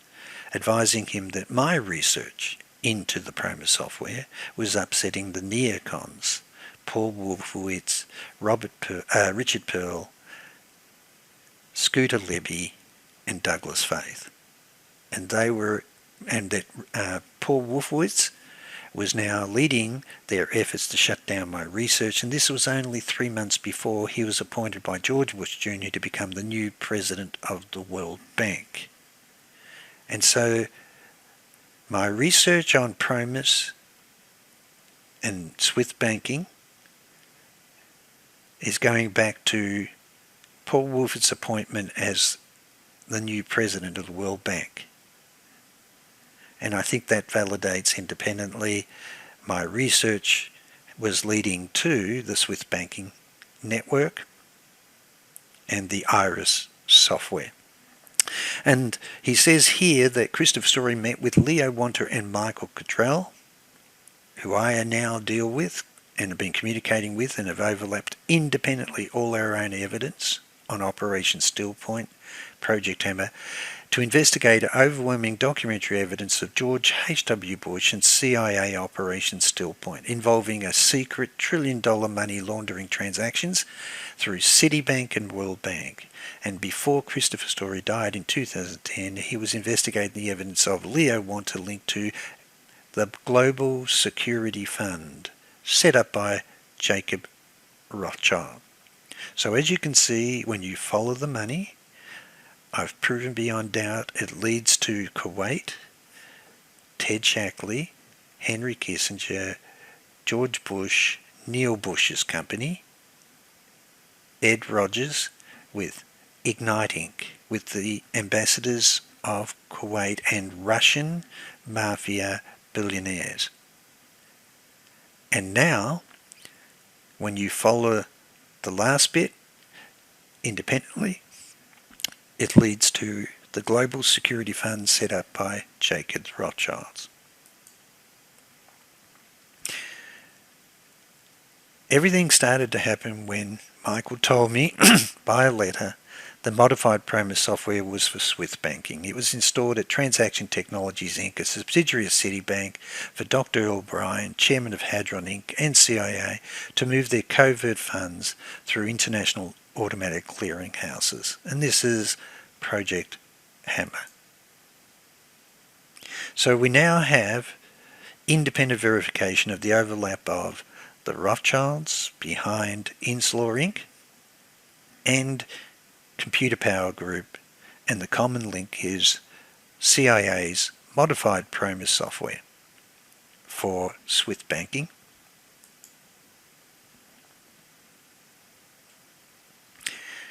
advising him that my research into the PROMIS software was upsetting the neocons Paul Wolfowitz, Richard Pearl, Scooter Libby, and Douglas Faith. And that Paul Wolfowitz was now leading their efforts to shut down my research, and this was only 3 months before he was appointed by George Bush Jr. to become the new president of the World Bank. And so my research on PROMIS and SWIFT banking is going back to Paul Wolfowitz's appointment as the new president of the World Bank. And I think that validates independently my research was leading to the SWIFT banking network and the IRIS software. And he says here that Christopher Story met with Leo Wanter and Michael Cottrell, who I now deal with and have been communicating with and have overlapped independently all our own evidence on Operation Still Point, Project Hammer, to investigate overwhelming documentary evidence of George H.W. Bush and CIA Operation Still Point, involving a secret $1 trillion money laundering transactions through Citibank and World Bank. And before Christopher Story died in 2010, he was investigating the evidence of Leo Wanter linked to the Global Security Fund, set up by Jacob Rothschild. So as you can see, when you follow the money, I've proven beyond doubt it leads to Kuwait, Ted Shackley, Henry Kissinger, George Bush, Neil Bush's company, Ed Rogers with Ignite Inc., with the ambassadors of Kuwait and Russian mafia billionaires. And now, when you follow the last bit independently, it leads to the Global Security Fund set up by Jacob Rothschild. Everything started to happen when Michael told me by a letter the modified PROMIS software was for SWIFT banking. It was installed at Transaction Technologies Inc., a subsidiary of Citibank, for Dr. Earl Bryan, chairman of Hadron Inc. and CIA, to move their covert funds through international automatic clearing houses. And this is Project Hammer. So we now have independent verification of the overlap of the Rothschilds behind Inslaw Inc. and Computer Power Group, and the common link is CIA's modified PROMIS software for SWIFT banking.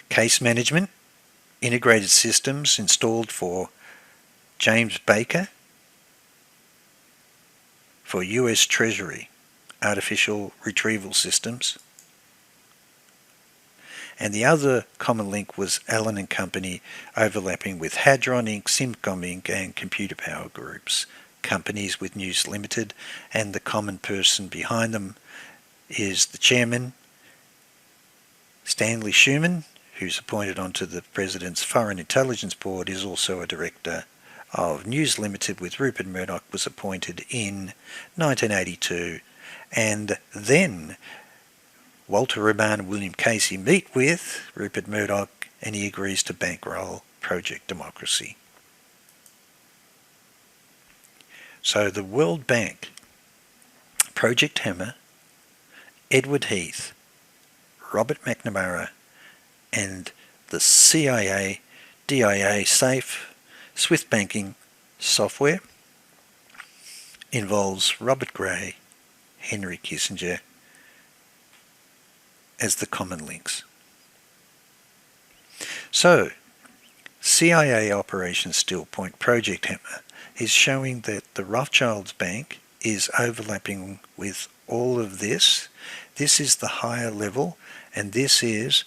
Case management, integrated systems installed for James Baker for US Treasury artificial retrieval systems. And the other common link was Allen and Company, overlapping with Hadron Inc., Simcom Inc. and Computer Power Groups, companies with News Limited, and the common person behind them is the chairman, Stanley Schuman, who's appointed onto the President's Foreign Intelligence Board, is also a director of News Limited, with Rupert Murdoch was appointed in 1982, and then Walter Reban and William Casey meet with Rupert Murdoch and he agrees to bankroll Project Democracy. So the World Bank, Project Hammer, Edward Heath, Robert McNamara, and the CIA DIA safe SWIFT banking software involves Robert Gray, Henry Kissinger as the common links. So, CIA Operation Still Point, Project Hammer, is showing that the Rothschilds Bank is overlapping with all of this. This is the higher level, and this is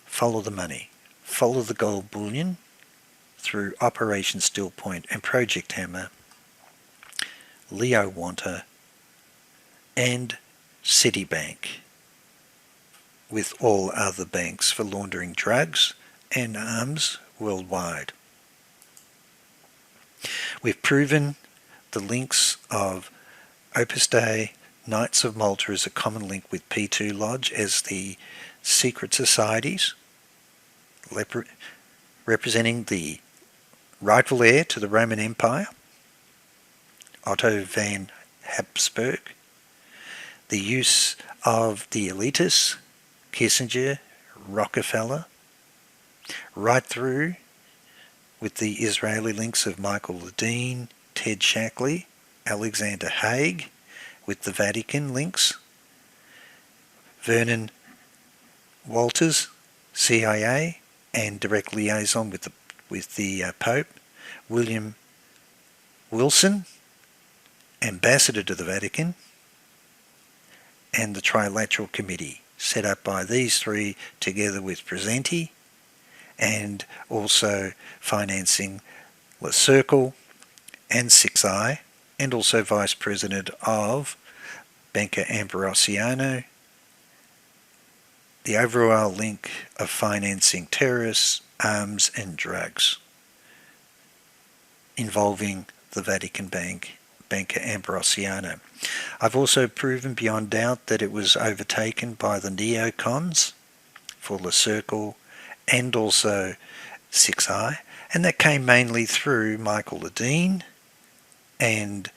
follow the money, follow the gold bullion through Operation Still Point and Project Hammer, Leo Wanter, and Citibank, with all other banks for laundering drugs and arms worldwide. We've proven the links of Opus Dei, Knights of Malta is a common link with P2 Lodge as the secret societies representing the rightful heir to the Roman Empire, Otto van Habsburg, the use of the elitists, Kissinger, Rockefeller, right through with the Israeli links of Michael Ledeen, Ted Shackley, Alexander Haig, with the Vatican links, Vernon Walters, CIA, and direct liaison with the Pope, William Wilson, ambassador to the Vatican, and the Trilateral Committee, set up by these three together with Presenti, and also financing the Cercle and 6i, and also Vice President of Banca Ambrosiano, the overall link of financing terrorists, arms and drugs involving the Vatican Bank, Banca Ambrosiano. I've also proven beyond doubt that it was overtaken by the neocons for the Cercle and also 6i, and that came mainly through Michael Ledeen and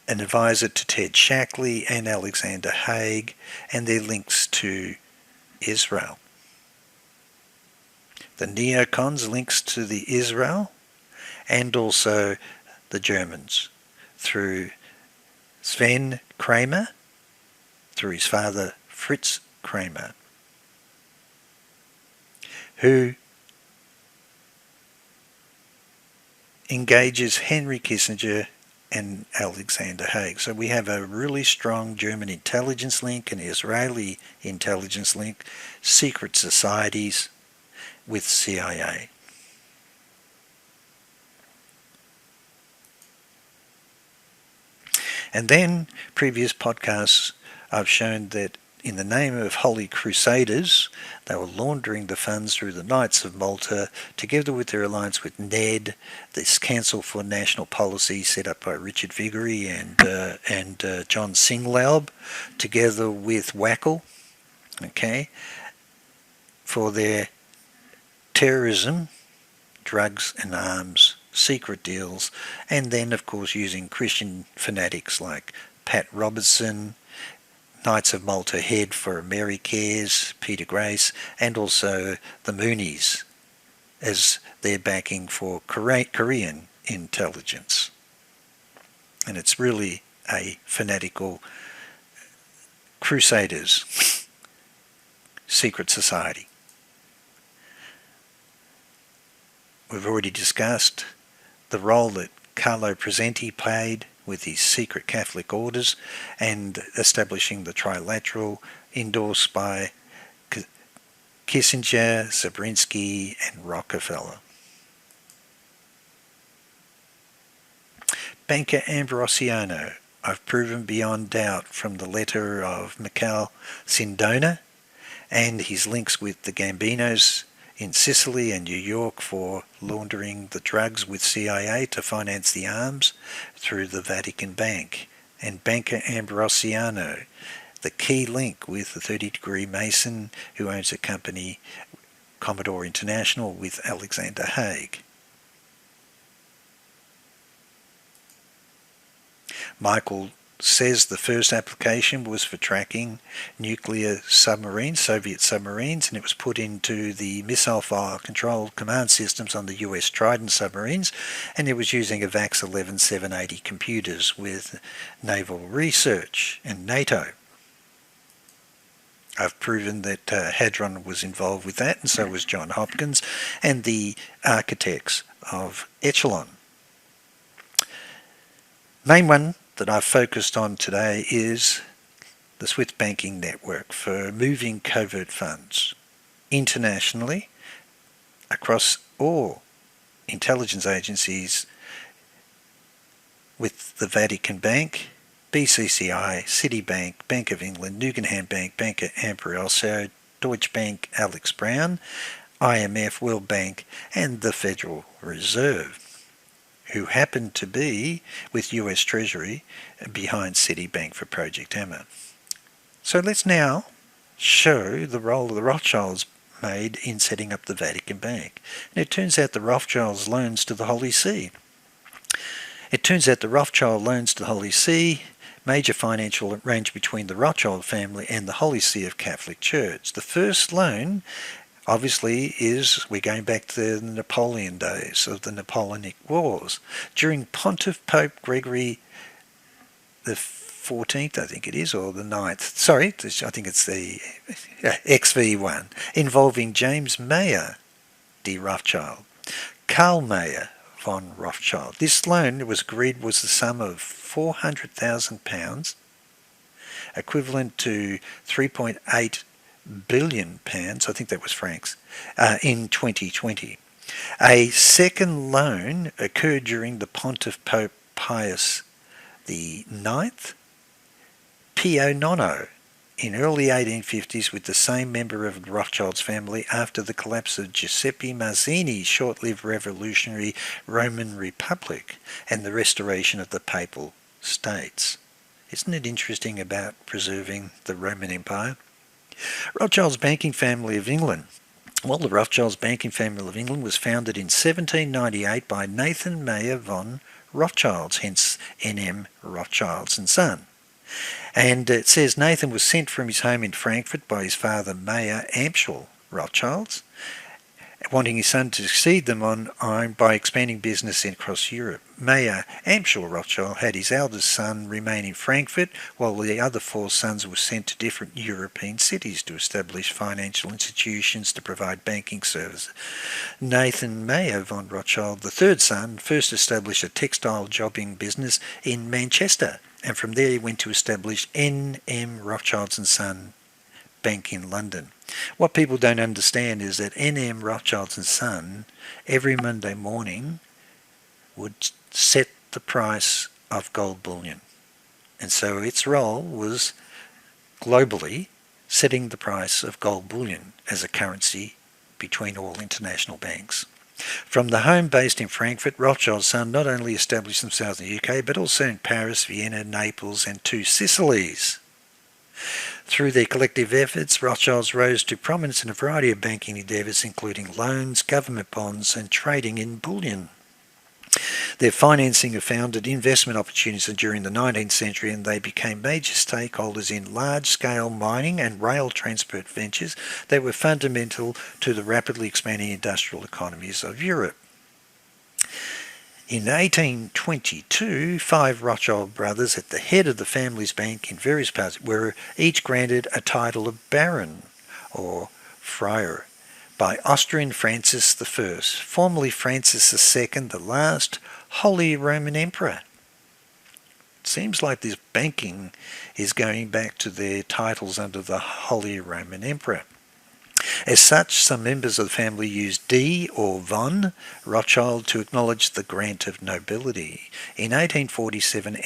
an advisor to Ted Shackley and Alexander Haig, and their links to Israel. The neocons links to the Israel and also the Germans through Sven Kramer, through his father Fritz Kramer, who engages Henry Kissinger and Alexander Haig. So we have a really strong German intelligence link, an Israeli intelligence link, secret societies with CIA. And then previous podcasts I've shown that in the name of Holy Crusaders, they were laundering the funds through the Knights of Malta, together with their alliance with NED, this Council for National Policy set up by Richard Viguerie and John Singlaub, together with WACL, for their terrorism, drugs and arms, secret deals, and then of course using Christian fanatics like Pat Robertson, Knights of Malta head for Mary Cares, Peter Grace, and also the Moonies as their backing for Korean intelligence. And it's really a fanatical Crusaders secret society. We've already discussed the role that Carlo Presenti played with his secret Catholic orders and establishing the Trilateral endorsed by Kissinger, Zabrinsky and Rockefeller. Banca Ambrosiano, I've proven beyond doubt from the letter of Michele Sindona and his links with the Gambinos in Sicily and New York for laundering the drugs with CIA to finance the arms through the Vatican Bank, and Banca Ambrosiano, the key link with the 30-degree Mason who owns a company, Commodore International, with Alexander Haig. Michael says the first application was for tracking nuclear submarines, Soviet submarines, and it was put into the missile fire control command systems on the US Trident submarines, and it was using a VAX 11780 computers with Naval Research and NATO. I've proven that Hadron was involved with that, and so was John Hopkins and the architects of Echelon. Main one that I've focused on today is the Swift banking network for moving covert funds internationally across all intelligence agencies with the Vatican Bank, BCCI, Citibank, Bank of England, Guggenheim Bank, Banca Ambrosiano, Deutsche Bank, Alex Brown, IMF, World Bank and the Federal Reserve, who happened to be with US Treasury behind Citibank for Project Hammer. So let's now show the role the Rothschilds made in setting up the Vatican Bank. And it turns out the Rothschilds' loans to the Holy See. Major financial arrangement between the Rothschild family and the Holy See of Catholic Church. The first loan, obviously, we're going back to the Napoleon days of the Napoleonic Wars. During Pontiff Pope Gregory the 14th, I think it is, or the 9th. Sorry, I think it's the XV1, involving James Mayer de Rothschild, Karl Mayer von Rothschild. This loan was agreed was the sum of £400,000, equivalent to £3.8 billion, I think that was francs, in 2020. A second loan occurred during the Pontiff Pope Pius the 9th, Pio Nono, in early 1850s with the same member of the Rothschilds family after the collapse of Giuseppe Mazzini's short-lived revolutionary Roman Republic and the restoration of the Papal States. Isn't it interesting about preserving the Roman Empire? Rothschild's banking family of England. Well, the Rothschilds banking family of England was founded in 1798 by Nathan Mayer von Rothschilds, hence N.M. Rothschilds and Son. And it says Nathan was sent from his home in Frankfurt by his father Mayer Amschel Rothschilds, wanting his son to succeed them by expanding business across Europe. Mayer Amschel Rothschild had his eldest son remain in Frankfurt, while the other four sons were sent to different European cities to establish financial institutions to provide banking services. Nathan Mayer von Rothschild, the third son, first established a textile jobbing business in Manchester, and from there he went to establish N.M. Rothschilds and Son Bank in London. What people don't understand is that N.M. Rothschilds and Son every Monday morning would set the price of gold bullion. And so its role was globally setting the price of gold bullion as a currency between all international banks. From the home based in Frankfurt, Rothschild's son not only established themselves in the UK, but also in Paris, Vienna, Naples, and two Sicilies. Through their collective efforts, Rothschilds rose to prominence in a variety of banking endeavours, including loans, government bonds, and trading in bullion. Their financing have founded investment opportunities during the 19th century, and they became major stakeholders in large-scale mining and rail transport ventures that were fundamental to the rapidly expanding industrial economies of Europe. In 1822, 5 Rothschild brothers at the head of the family's bank in various parts were each granted a title of Baron or Friar by Austrian Francis I, formerly Francis II, the last Holy Roman Emperor. It seems like this banking is going back to their titles under the Holy Roman Emperor. As such, some members of the family used D or von Rothschild to acknowledge the grant of nobility. In 1847,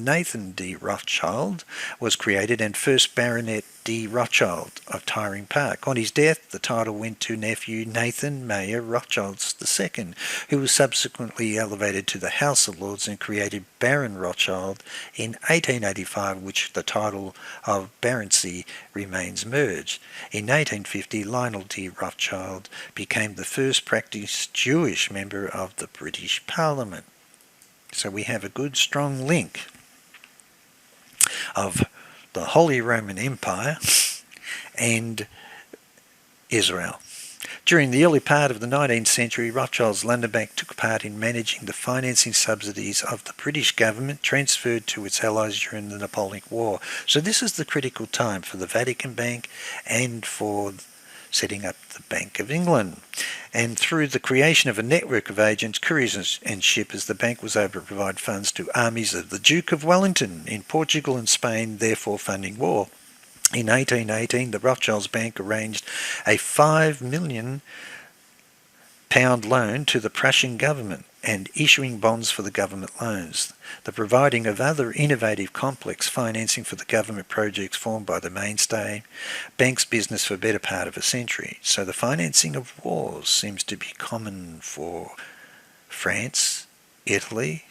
Nathan D. Rothschild was created and first Baronet D. Rothschild of Tyring Park. On his death, the title went to nephew Nathan Mayer Rothschild II, who was subsequently elevated to the House of Lords and created Baron Rothschild in 1885, which the title of baronetcy remains merged. In 1850, Lionel D. Rothschild became the first practiced Jewish member of the British Parliament. So we have a good strong link of the Holy Roman Empire and Israel. During the early part of the 19th century, Rothschild's London Bank took part in managing the financing subsidies of the British government transferred to its allies during the Napoleonic War. So this is the critical time for the Vatican Bank and for setting up the Bank of England. And through the creation of a network of agents, couriers and shippers, the bank was able to provide funds to armies of the Duke of Wellington in Portugal and Spain, therefore funding war. In 1818, the Rothschilds Bank arranged a £5 million loan to the Prussian government and issuing bonds for the government loans. The providing of other innovative complex financing for the government projects formed by the mainstay bank's business for a better part of a century. So the financing of wars seems to be common for France, Italy,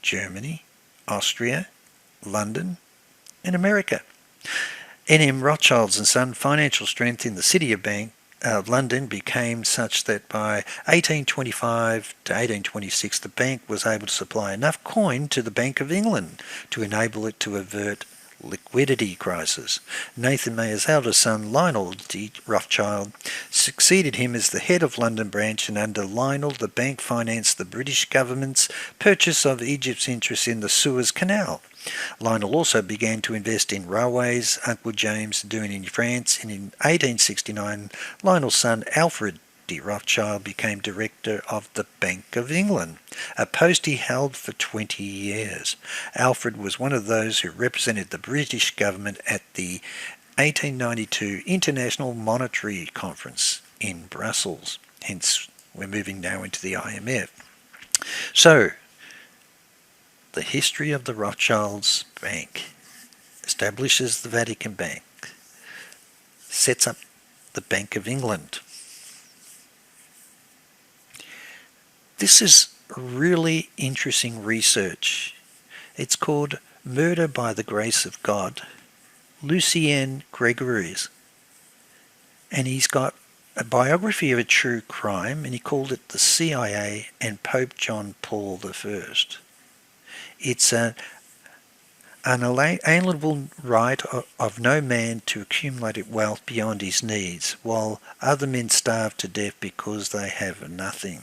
Germany, Austria, London, and America. N.M. Rothschild's and Son financial strength in the City of London became such that by 1825 to 1826 the bank was able to supply enough coin to the Bank of England to enable it to avert liquidity crisis. Nathan Mayer's eldest son, Lionel D. Rothschild, succeeded him as the head of London branch, and under Lionel the bank financed the British government's purchase of Egypt's interest in the Suez Canal. Lionel also began to invest in railways, Uncle James doing in France, and in 1869 Lionel's son Alfred D. Rothschild became director of the Bank of England, a post he held for 20 years. Alfred was one of those who represented the British government at the 1892 International Monetary Conference in Brussels. Hence, we're moving now into the IMF. So, the history of the Rothschilds Bank establishes the Vatican Bank, sets up the Bank of England. This is really interesting research. It's called Murder by the Grace of God, Lucien Grégoire. And he's got a biography of a true crime, and he called it The CIA and Pope John Paul I. It's an unalienable right of no man to accumulate wealth beyond his needs, while other men starve to death because they have nothing.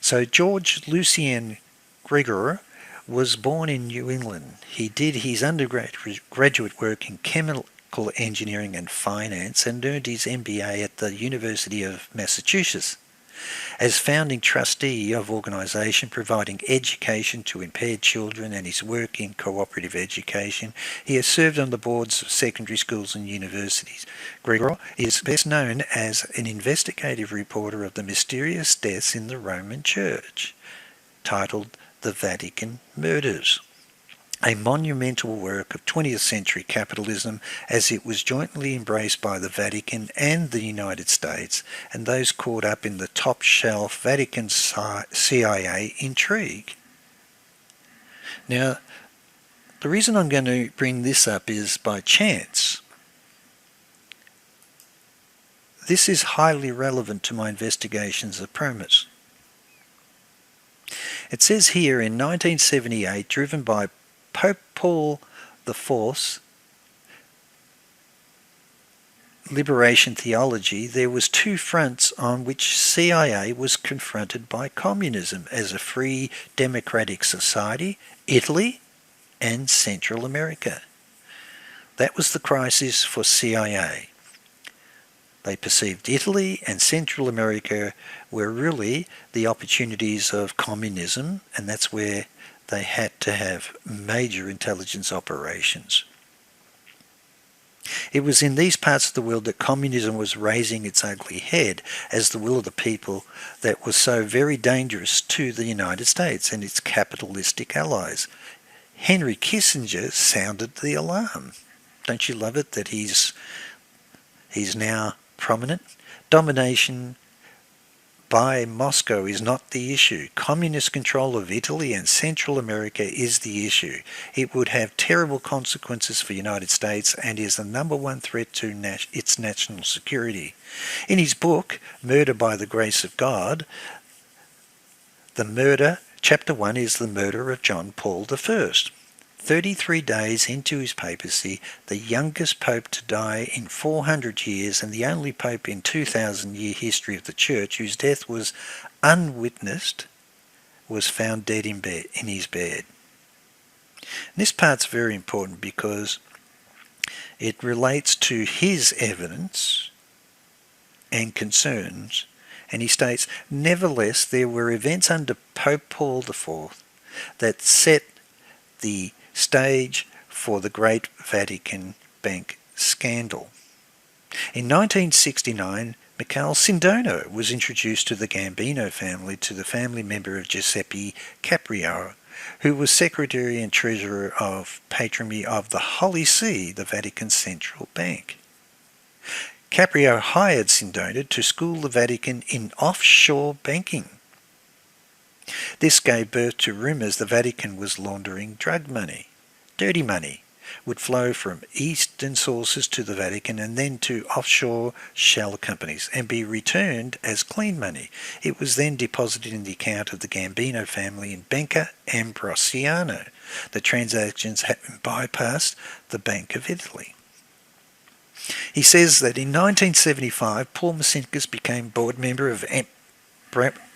So George Lucien Grégoire was born in New England. He did his undergraduate work in chemical engineering and finance and earned his MBA at the University of Massachusetts. As founding trustee of organisation providing education to impaired children and his work in cooperative education, he has served on the boards of secondary schools and universities. Grégoire is best known as an investigative reporter of the mysterious deaths in the Roman Church, titled The Vatican Murders, a monumental work of 20th century capitalism as it was jointly embraced by the Vatican and the United States and those caught up in the top-shelf Vatican CIA intrigue. Now, the reason I'm going to bring this up is by chance. This is highly relevant to my investigations of PROMIS. It says here in 1978, driven by Pope Paul IV's liberation theology, there was two fronts on which CIA was confronted by communism as a free democratic society, Italy and Central America. That was the crisis for CIA. They perceived Italy and Central America were really the opportunities of communism, and that's where they had to have major intelligence operations. It was in these parts of the world that communism was raising its ugly head as the will of the people that was so very dangerous to the United States and its capitalistic allies. Henry Kissinger sounded the alarm. Don't you love it that he's now prominent? Domination by Moscow is not the issue. Communist control of Italy and Central America is the issue. It would have terrible consequences for the United States and is the number one threat to its national security. In his book, Murder by the Grace of God, Chapter 1 is the murder of John Paul I. 33 days into his papacy, the youngest pope to die in 400 years and the only pope in 2,000-year history of the Church whose death was unwitnessed, was found dead in his bed. And this part's very important because it relates to his evidence and concerns, and he states, nevertheless, there were events under Pope Paul IV that set the stage for the Great Vatican Bank scandal. In 1969, Mikhail Sindona was introduced to the Gambino family to the family member of Giuseppe Caprio, who was Secretary and Treasurer of Patronry of the Holy See, the Vatican Central Bank. Caprio hired Sindona to school the Vatican in offshore banking. This gave birth to rumours the Vatican was laundering drug money. Dirty money would flow from eastern sources to the Vatican and then to offshore shell companies and be returned as clean money. It was then deposited in the account of the Gambino family in Banca Ambrosiano. The transactions had bypassed the Bank of Italy. He says that in 1975, Paul Masinkas became board member of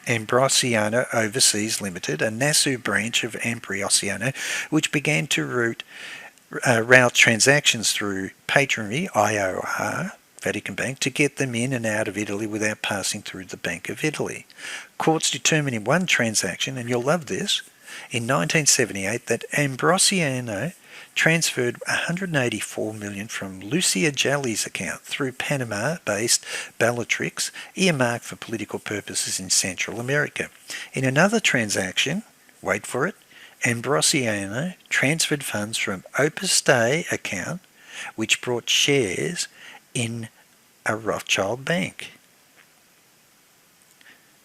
Ambrosiano Overseas Limited, a Nassau branch of Ambrosiano, which began to route transactions through Patronry, IOR, Vatican Bank, to get them in and out of Italy without passing through the Bank of Italy. Courts determined in one transaction, and you'll love this, in 1978 that Ambrosiano transferred $184 million from Lucia Jalli's account through Panama-based Bellatrix, earmarked for political purposes in Central America. In another transaction, wait for it, Ambrosiano transferred funds from Opus Dei account, which brought shares in a Rothschild bank.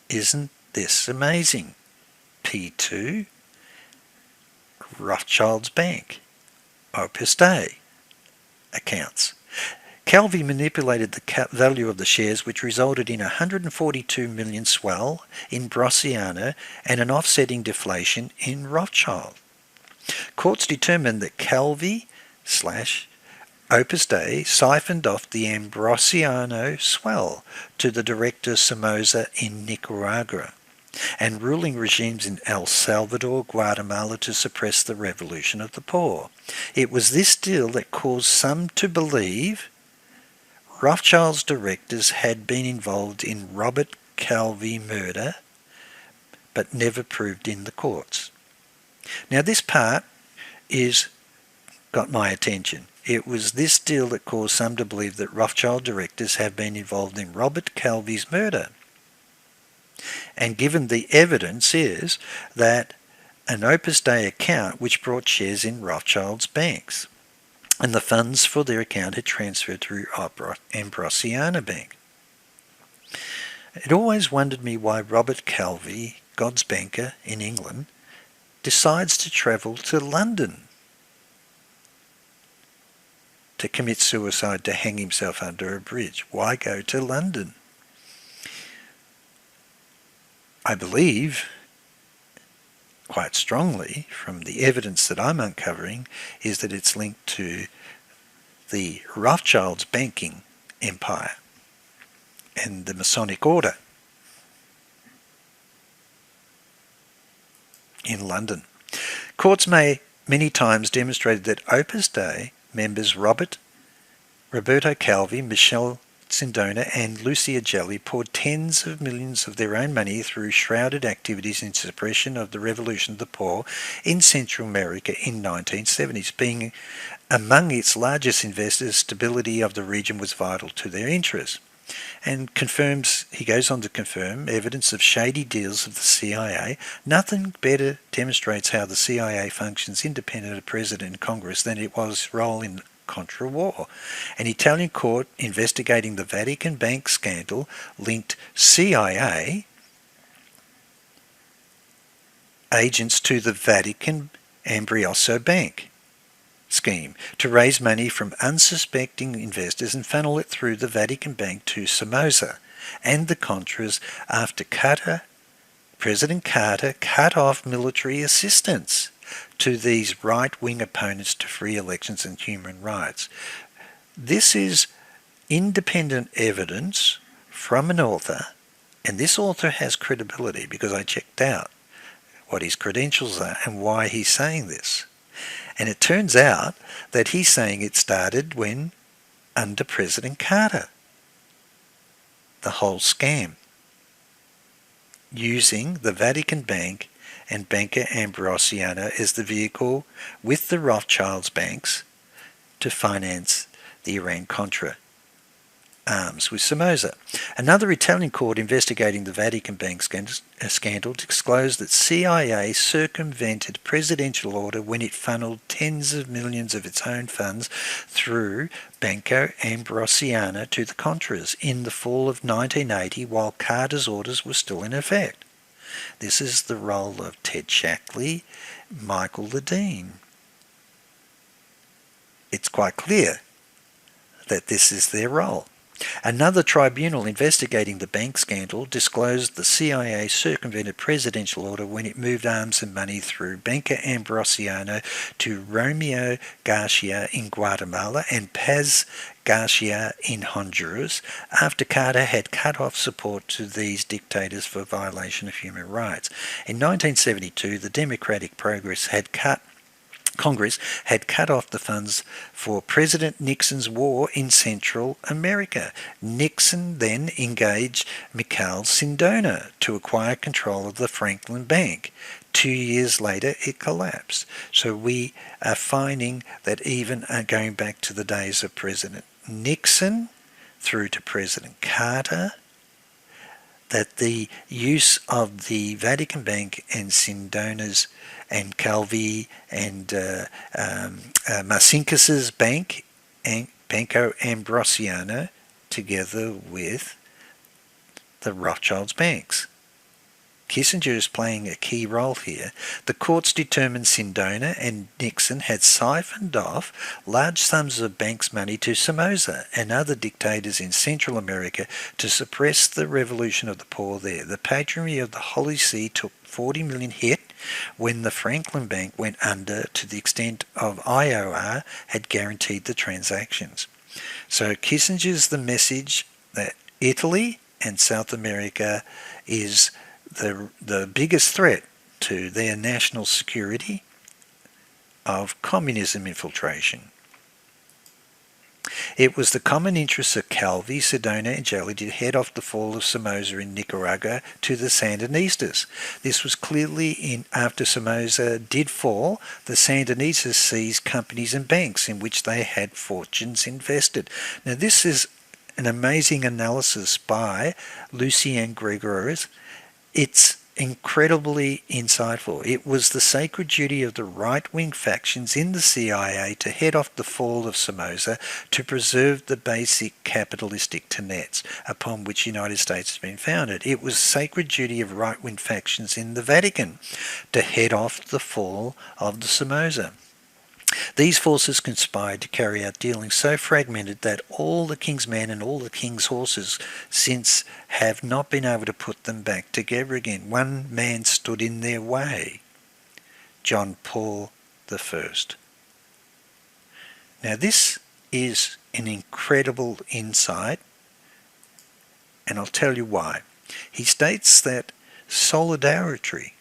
Isn't this amazing? P2, Rothschild's bank, Opus Dei accounts. Calvi manipulated the value of the shares, which resulted in a $142 million swell in Brociano and an offsetting deflation in Rothschild. Courts determined that Calvi / Opus Dei siphoned off the Ambrosiano swell to the director Somoza in Nicaragua and ruling regimes in El Salvador, Guatemala to suppress the revolution of the poor. It was this deal that caused some to believe Rothschild's directors had been involved in Robert Calvi murder, but never proved in the courts. Now this part got my attention. It was this deal that caused some to believe that Rothschild directors have been involved in Robert Calvi's murder. And given the evidence is that an Opus Dei account which brought shares in Rothschild's banks, and the funds for their account had transferred through Ambrosiano Bank. It always wondered me why Robert Calvi, God's banker in England, decides to travel to London to commit suicide, to hang himself under a bridge. Why go to London? I believe quite strongly from the evidence that I'm uncovering is that it's linked to the Rothschild's banking empire and the Masonic order in London. Courts many times demonstrated that Opus Dei members Roberto Calvi, Michelle Sindona and Lucia Jalli poured tens of millions of their own money through shrouded activities in suppression of the revolution of the poor in Central America in 1970s. Being among its largest investors, stability of the region was vital to their interests. And he goes on to confirm evidence of shady deals of the CIA. Nothing better demonstrates how the CIA functions independent of President and Congress than it was role in Contra War. An Italian court investigating the Vatican Bank scandal linked CIA agents to the Vatican Ambrosiano Bank scheme to raise money from unsuspecting investors and funnel it through the Vatican Bank to Somoza and the Contras after President Carter cut off military assistance to these right-wing opponents to free elections and human rights. This is independent evidence from an author, and this author has credibility because I checked out what his credentials are and why he's saying this. And it turns out that he's saying it started under President Carter. The whole scam. Using the Vatican Bank and Banca Ambrosiano as the vehicle with the Rothschild's banks to finance the Iran-Contra arms with Somoza. Another Italian court investigating the Vatican Bank scandal disclosed that CIA circumvented presidential order when it funneled tens of millions of its own funds through Banco Ambrosiano to the Contras in the fall of 1980 while Carter's orders were still in effect. This is the role of Ted Shackley, Michael the Dean. It's quite clear that this is their role. Another tribunal investigating the bank scandal disclosed the CIA circumvented presidential order when it moved arms and money through banker Ambrosiano to Romeo Garcia in Guatemala and Paz Garcia in Honduras after Carter had cut off support to these dictators for violation of human rights. In 1972, the Democratic Congress had cut off the funds for President Nixon's war in Central America. Nixon then engaged Mikhail Sindona to acquire control of the Franklin Bank. 2 years later, it collapsed. So we are finding that even going back to the days of President Nixon through to President Carter, that the use of the Vatican Bank and Sindona's and Calvi and Marcinkus's bank and Banco Ambrosiano together with the Rothschilds banks. Kissinger is playing a key role here. The courts determined Sindona and Nixon had siphoned off large sums of banks' money to Somoza and other dictators in Central America to suppress the revolution of the poor there. The patronage of the Holy See took 40 million hit when the Franklin Bank went under, to the extent of IOR had guaranteed the transactions. So Kissinger's the message that Italy and South America is the biggest threat to their national security of communism infiltration. It was the common interests of Calvi, Sedona and Gelli to head off the fall of Somoza in Nicaragua to the Sandinistas. This was clearly after Somoza did fall, the Sandinistas seized companies and banks in which they had fortunes invested. Now this is an amazing analysis by Lucien Grégoire. It's incredibly insightful. It was the sacred duty of the right-wing factions in the CIA to head off the fall of Somoza to preserve the basic capitalistic tenets upon which the United States has been founded. It was sacred duty of right-wing factions in the Vatican to head off the fall of the Somoza. These forces conspired to carry out dealings so fragmented that all the king's men and all the king's horses since have not been able to put them back together again. One man stood in their way, John Paul I. Now this is an incredible insight, and I'll tell you why. He states that solidarity,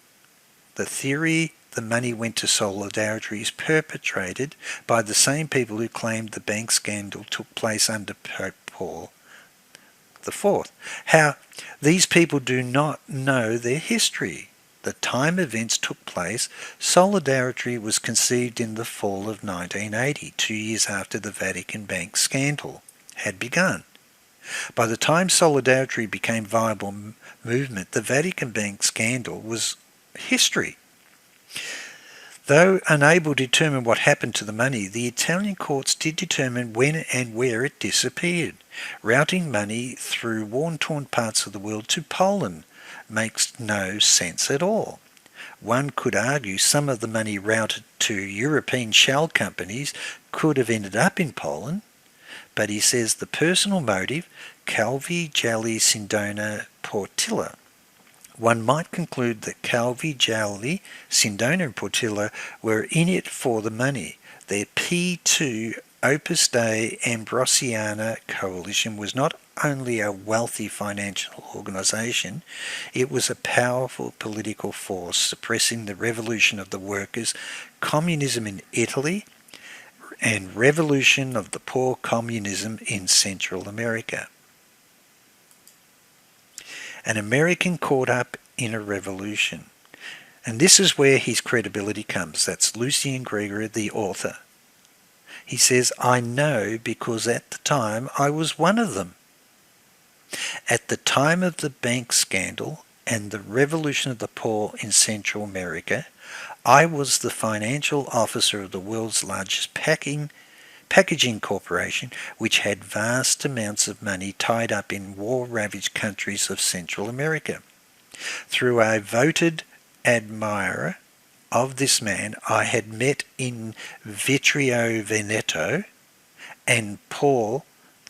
the theory the money went to solidarity, is perpetrated by the same people who claimed the bank scandal took place under Pope Paul IV. How these people do not know their history. The time events took place, solidarity was conceived in the fall of 1980, 2 years after the Vatican Bank scandal had begun. By the time solidarity became a viable movement, the Vatican Bank scandal was history. Though unable to determine what happened to the money, the Italian courts did determine when and where it disappeared. Routing money through war-torn parts of the world to Poland makes no sense at all. One could argue some of the money routed to European shell companies could have ended up in Poland, but he says the personal motive, Calvi, Gelli, Sindona, Portilla. One might conclude that Calvi, Gelli, Sindona and Portilla were in it for the money. Their P2 Opus Dei Ambrosiana coalition was not only a wealthy financial organisation, it was a powerful political force suppressing the revolution of the workers, communism in Italy, and revolution of the poor, communism in Central America. An American caught up in a revolution. And this is where his credibility comes. That's Lucien Grégoire, the author. He says, I know because at the time I was one of them. At the time of the bank scandal and the revolution of the poor in Central America, I was the financial officer of the world's largest packaging corporation, which had vast amounts of money tied up in war-ravaged countries of Central America. Through a voted admirer of this man I had met in Vitrio Veneto and Paul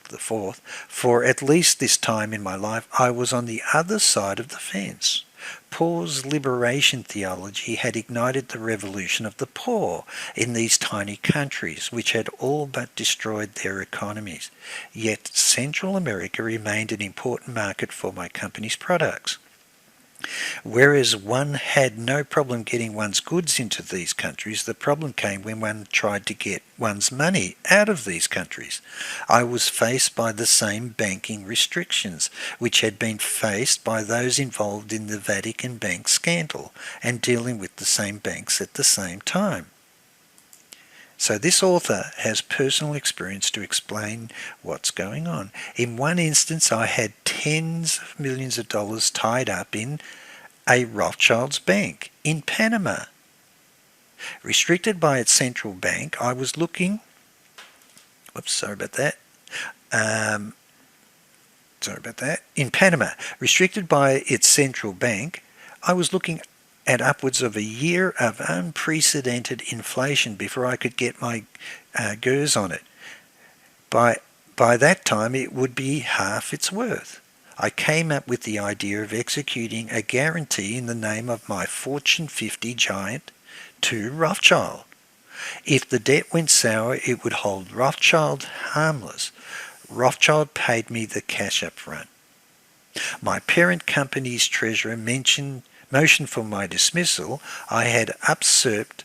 the Fourth, for at least this time in my life I was on the other side of the fence. Paul's liberation theology had ignited the revolution of the poor in these tiny countries, which had all but destroyed their economies. Yet Central America remained an important market for my company's products. Whereas one had no problem getting one's goods into these countries, the problem came when one tried to get one's money out of these countries. I was faced by the same banking restrictions, which had been faced by those involved in the Vatican Bank scandal, and dealing with the same banks at the same time. So this author has personal experience to explain what's going on. In one instance, I had tens of millions of dollars tied up in a Rothschild's bank in Panama. Restricted by its central bank, I was looking... In Panama, restricted by its central bank, I was looking at upwards of a year of unprecedented inflation before I could get my GERS on it. By that time it would be half its worth. I came up with the idea of executing a guarantee in the name of my Fortune 50 giant to Rothschild. If the debt went sour, it would hold Rothschild harmless. Rothschild paid me the cash up front. My parent company's treasurer motioned for my dismissal. I had usurped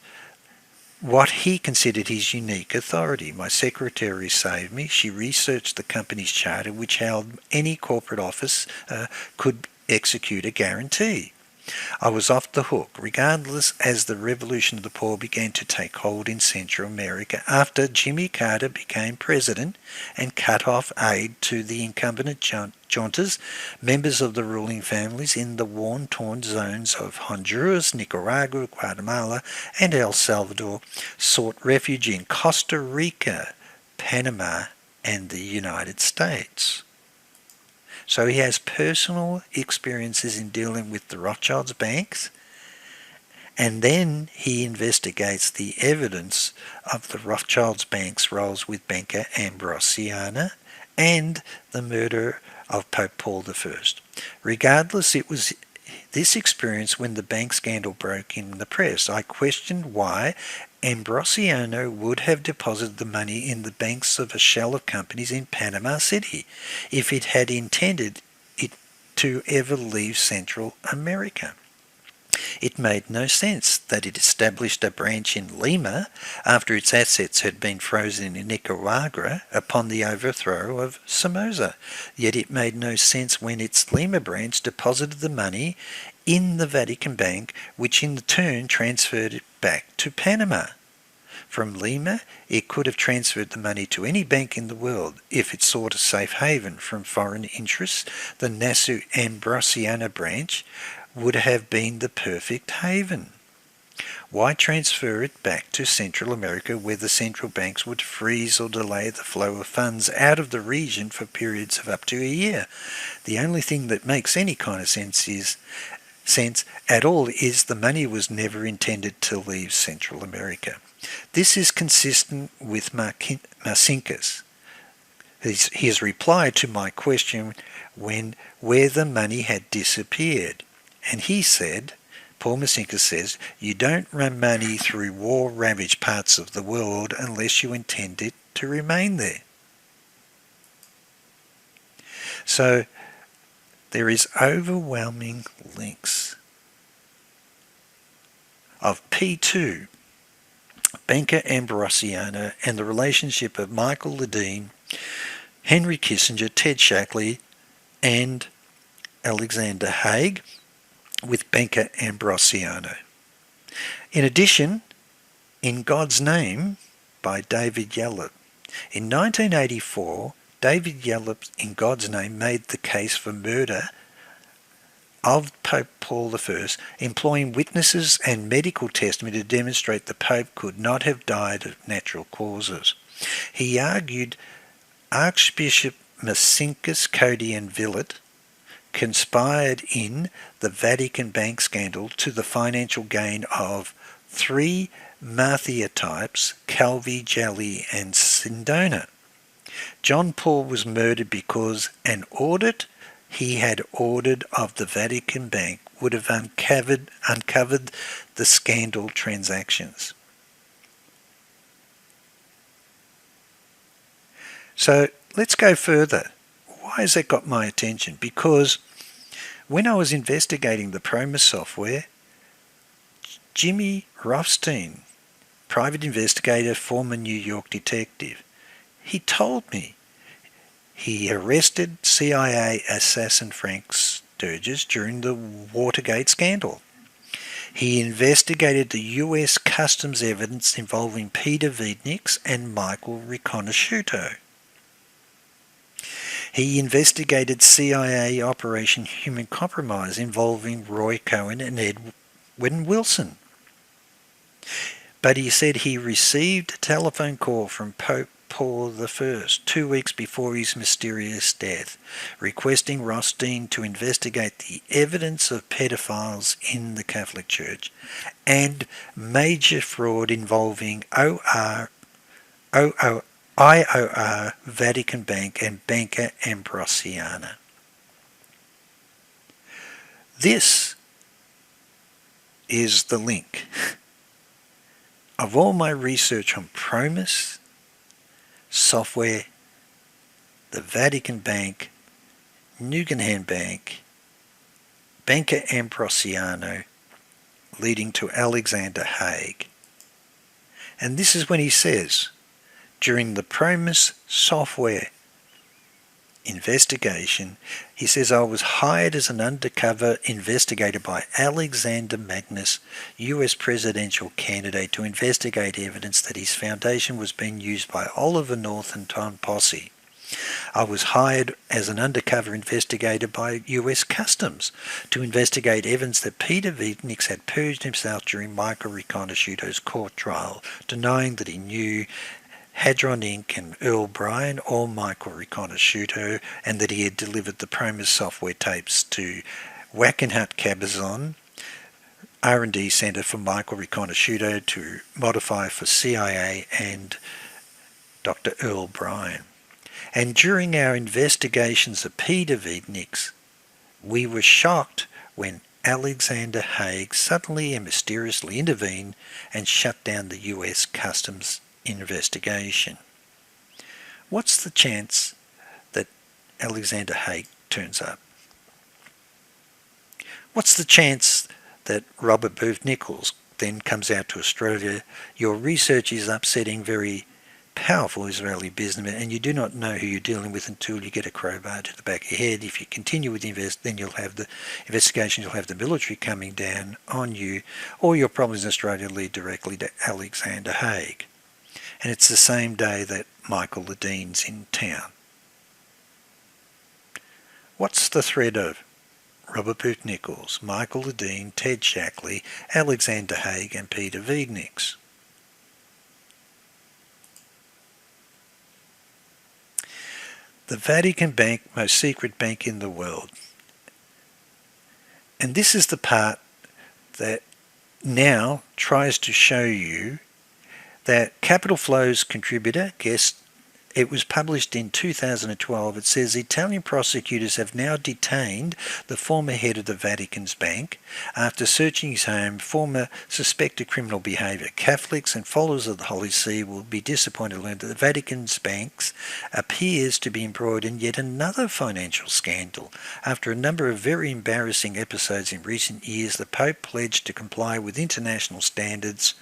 what he considered his unique authority. My secretary saved me. She researched the company's charter, which held any corporate office could execute a guarantee. I was off the hook, regardless, as the revolution of the poor began to take hold in Central America after Jimmy Carter became president and cut off aid to the incumbent juntas, members of the ruling families in the war-torn zones of Honduras, Nicaragua, Guatemala, and El Salvador, sought refuge in Costa Rica, Panama, and the United States. So he has personal experiences in dealing with the Rothschild's banks, and then he investigates the evidence of the Rothschild's bank's roles with banker Ambrosiana and the murder of Pope Paul I. Regardless, it was this experience when the bank scandal broke in the press. I questioned why Ambrosiano would have deposited the money in the banks of a shell of companies in Panama City if it had intended it to ever leave Central America. It made no sense that it established a branch in Lima after its assets had been frozen in Nicaragua upon the overthrow of Somoza. Yet it made no sense when its Lima branch deposited the money in the Vatican Bank, which in turn transferred it back to Panama. From Lima, it could have transferred the money to any bank in the world if it sought a safe haven from foreign interests. The Nassau Ambrosiana branch would have been the perfect haven. Why transfer it back to Central America, where the central banks would freeze or delay the flow of funds out of the region for periods of up to a year? The only thing that makes any kind of sense at all is the money was never intended to leave Central America. This is consistent with Marcinkus. His reply to my question where the money had disappeared. And he said, Paul Marcinkus says, you don't run money through war-ravaged parts of the world unless you intend it to remain there. So there is overwhelming links of P2, banker Ambrosiano, and the relationship of Michael Ledeen, Henry Kissinger, Ted Shackley, and Alexander Haig with banker Ambrosiano. In addition, In God's Name by David Yallop. In 1984, David Yallop, in God's Name, made the case for murder of Pope Paul I, employing witnesses and medical testimony to demonstrate the Pope could not have died of natural causes. He argued Archbishop Marcinkus, Cody and Villett conspired in the Vatican bank scandal to the financial gain of 3 mafia types, Calvi, Gelli and Sindona. John Paul was murdered because an audit he had ordered of the Vatican Bank would have uncovered the scandal transactions. So let's go further. Why has that got my attention? Because when I was investigating the PROMIS software, Jimmy Rothstein, private investigator, former New York detective, he told me he arrested CIA assassin Frank Sturgis during the Watergate scandal. He investigated the US customs evidence involving Peter Wiedniks and Michael Riconosciuto. He investigated CIA Operation Human Compromise involving Roy Cohen and Edwin Wilson. But he said he received a telephone call from Pope Paul I 2 weeks before his mysterious death, requesting Rothstein to investigate the evidence of pedophiles in the Catholic Church and major fraud involving IOR, Vatican Bank and Banca Ambrosiana. This is the link. Of all my research on PROMIS, software, the Vatican Bank, Nugenhan Bank, Banca Ambrosiano, leading to Alexander Haig. And this is when he says, during the PROMIS software investigation, he says, I was hired as an undercover investigator by Alexander Magnus, US presidential candidate, to investigate evidence that his foundation was being used by Oliver North and Tom Posse. I was hired as an undercover investigator by US Customs to investigate evidence that Peter Wiedniks had purged himself during Michael Riconosciuto's court trial, denying that he knew Hadron Inc. and Earl Bryan or Michael Riconosciuto, and that he had delivered the PROMIS software tapes to Wackenhut Cabazon, R&D Centre for Michael Riconosciuto, to modify for CIA and Dr. Earl Bryan. And during our investigations of Peter Wiedniks, we were shocked when Alexander Haig suddenly and mysteriously intervened and shut down the US Customs investigation. What's the chance that Alexander Haig turns up? What's the chance that Robert Booth Nichols then comes out to Australia? Your research is upsetting very powerful Israeli businessmen, and you do not know who you're dealing with until you get a crowbar to the back of your head. If you continue with then you'll have the investigations, you'll have the military coming down on you, or your problems in Australia lead directly to Alexander Haig. And it's the same day that Michael Ledine's in town. What's the thread of Robert Booth Nichols, Michael Ledine, Ted Shackley, Alexander Haig and Peter Wiedniks? The Vatican Bank, most secret bank in the world. And this is the part that now tries to show you that Capital Flow's contributor, guess it was published in 2012, it says Italian prosecutors have now detained the former head of the Vatican's bank after searching his home, former suspected criminal behaviour. Catholics and followers of the Holy See will be disappointed to learn that the Vatican's banks appears to be embroiled in yet another financial scandal. After a number of very embarrassing episodes in recent years, the Pope pledged to comply with international standards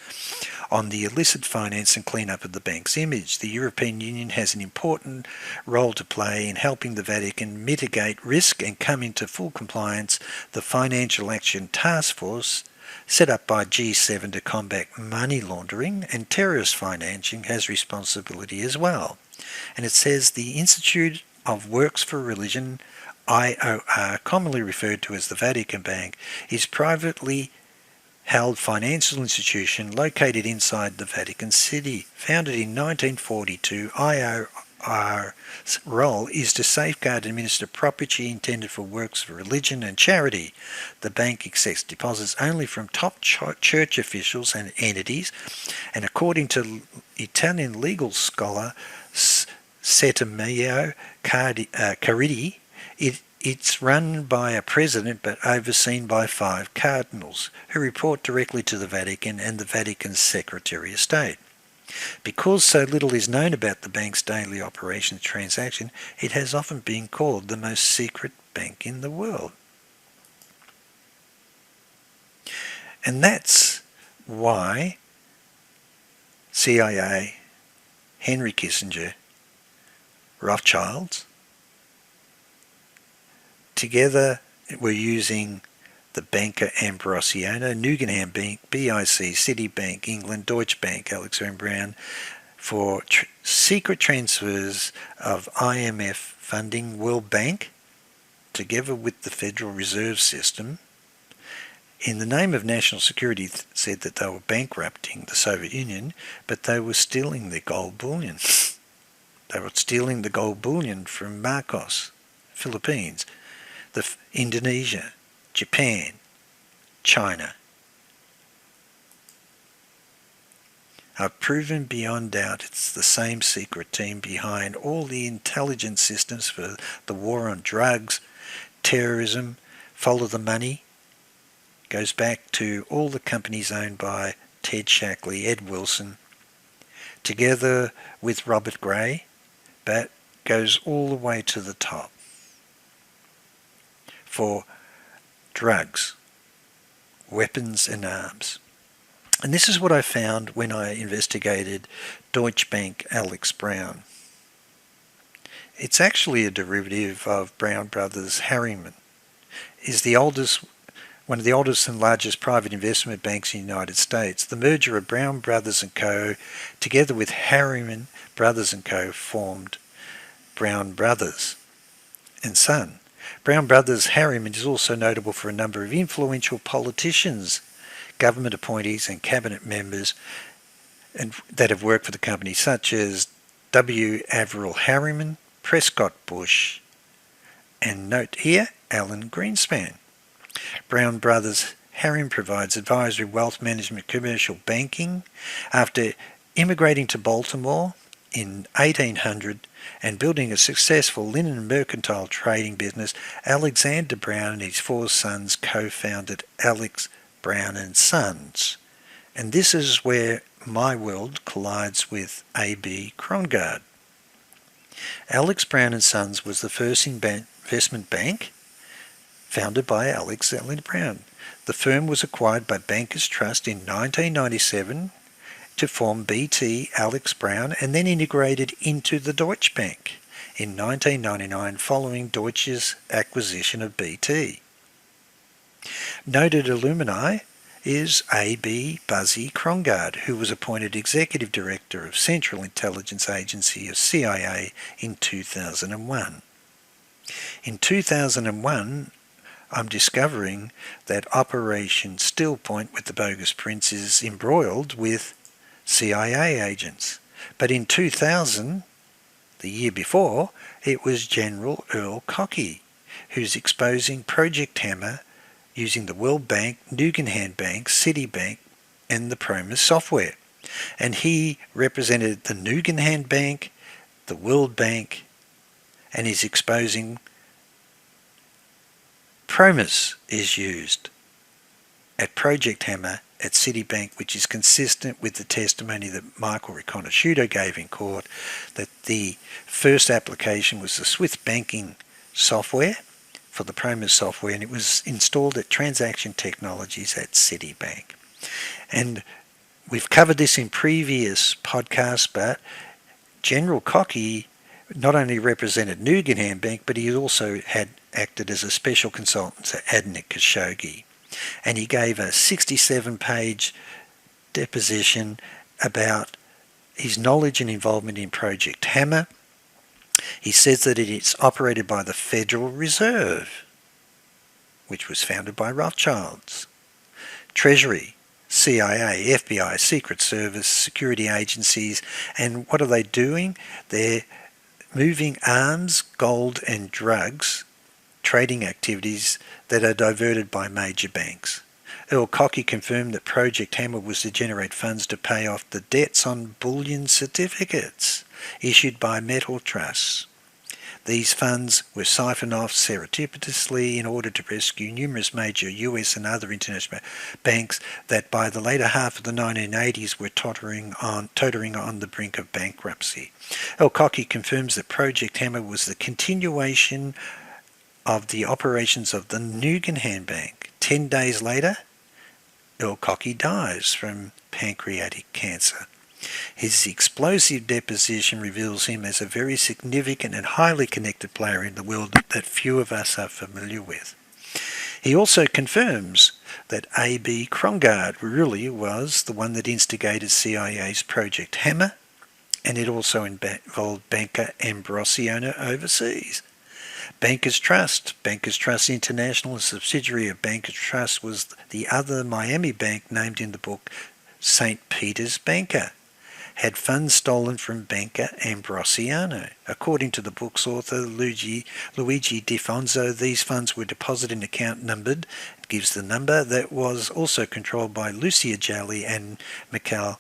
on the illicit finance and clean-up of the bank's image. The European Union has an important role to play in helping the Vatican mitigate risk and come into full compliance. The Financial Action Task Force, set up by G7 to combat money laundering and terrorist financing, has responsibility as well. And it says the Institute of Works for Religion, IOR, commonly referred to as the Vatican Bank, is privately held financial institution located inside the Vatican City. Founded in 1942, our role is to safeguard and administer property intended for works of religion and charity. The bank accepts deposits only from top church officials and entities, and according to Italian legal scholar Settimio Caridi, it's run by a president but overseen by 5 cardinals, who report directly to the Vatican and the Vatican's Secretary of State. Because so little is known about the bank's daily operations transaction, it has often been called the most secret bank in the world. And that's why CIA, Henry Kissinger, Rothschilds, together were using the Banca Ambrosiana, Guggenheim Bank, BIC, Citibank, England, Deutsche Bank, Alex Brown, for secret transfers of IMF funding, World Bank, together with the Federal Reserve System, in the name of national security, said that they were bankrupting the Soviet Union, but they were stealing their gold bullion. They were stealing the gold bullion from Marcos, Philippines, Indonesia, Japan, China. I've proven beyond doubt it's the same secret team behind all the intelligence systems for the war on drugs, terrorism, follow the money. Goes back to all the companies owned by Ted Shackley, Ed Wilson, together with Robert Gray, but goes all the way to the top for drugs, weapons and arms. And this is what I found when I investigated Deutsche Bank Alex Brown. It's actually a derivative of Brown Brothers Harriman. Is one of the oldest and largest private investment banks in the United States. The merger of Brown Brothers & Co. together with Harriman Brothers & Co. formed Brown Brothers and Son. Brown Brothers Harriman is also notable for a number of influential politicians, government appointees and cabinet members that have worked for the company, such as W. Averill Harriman, Prescott Bush, and note here, Alan Greenspan. Brown Brothers Harriman provides advisory, wealth management, commercial banking. After immigrating to Baltimore in 1800 and building a successful linen and mercantile trading business, Alexander Brown and his 4 sons co-founded Alex Brown and Sons. And this is where my world collides with A.B. Krongard. Alex Brown and Sons was the first investment bank founded by Alexander Brown. The firm was acquired by Bankers Trust in 1997 to form BT Alex Brown and then integrated into the Deutsche Bank in 1999 following Deutsche's acquisition of BT. Noted alumni is A.B. Buzzy Krongard, who was appointed Executive Director of Central Intelligence Agency of CIA in 2001. In 2001, I'm discovering that Operation Still Point with the bogus prince is embroiled with CIA agents. But in 2000, the year before, it was General Earl Cockey, who's exposing Project Hammer using the World Bank, Guggenheim Bank, Citibank, and the PROMIS software. And he represented the Guggenheim Bank, the World Bank, and is exposing PROMIS is used at Project Hammer at Citibank, which is consistent with the testimony that Michael Riconosciuto gave in court, that the first application was the Swift banking software for the PROMIS software, and it was installed at Transaction Technologies at Citibank. And we've covered this in previous podcasts, but General Cockey not only represented Guggenheim Bank, but he also had acted as a special consultant to Adnan Khashoggi. And he gave a 67-page deposition about his knowledge and involvement in Project Hammer. He says that it is operated by the Federal Reserve, which was founded by Rothschilds, Treasury, CIA, FBI, Secret Service, security agencies, and what are they doing? They're moving arms, gold and drugs trading activities that are diverted by major banks. Earl Cockey confirmed that Project Hammer was to generate funds to pay off the debts on bullion certificates issued by metal trusts. These funds were siphoned off surreptitiously in order to rescue numerous major US and other international banks that by the later half of the 1980s were tottering on the brink of bankruptcy. Earl Cockey confirms that Project Hammer was the continuation of the operations of the Nugenham Bank. 10 days later, Earl Cockey dies from pancreatic cancer. His explosive deposition reveals him as a very significant and highly connected player in the world that few of us are familiar with. He also confirms that A.B. Krongard really was the one that instigated CIA's Project Hammer, and it also involved banker Ambrosiano overseas. Bankers Trust International, a subsidiary of Bankers Trust, was the other Miami bank named in the book St. Peter's Banker, had funds stolen from banker Ambrosiano. According to the book's author Luigi Defonso, these funds were deposited in an account numbered, it gives the number, that was also controlled by Lucia Jalli and Michele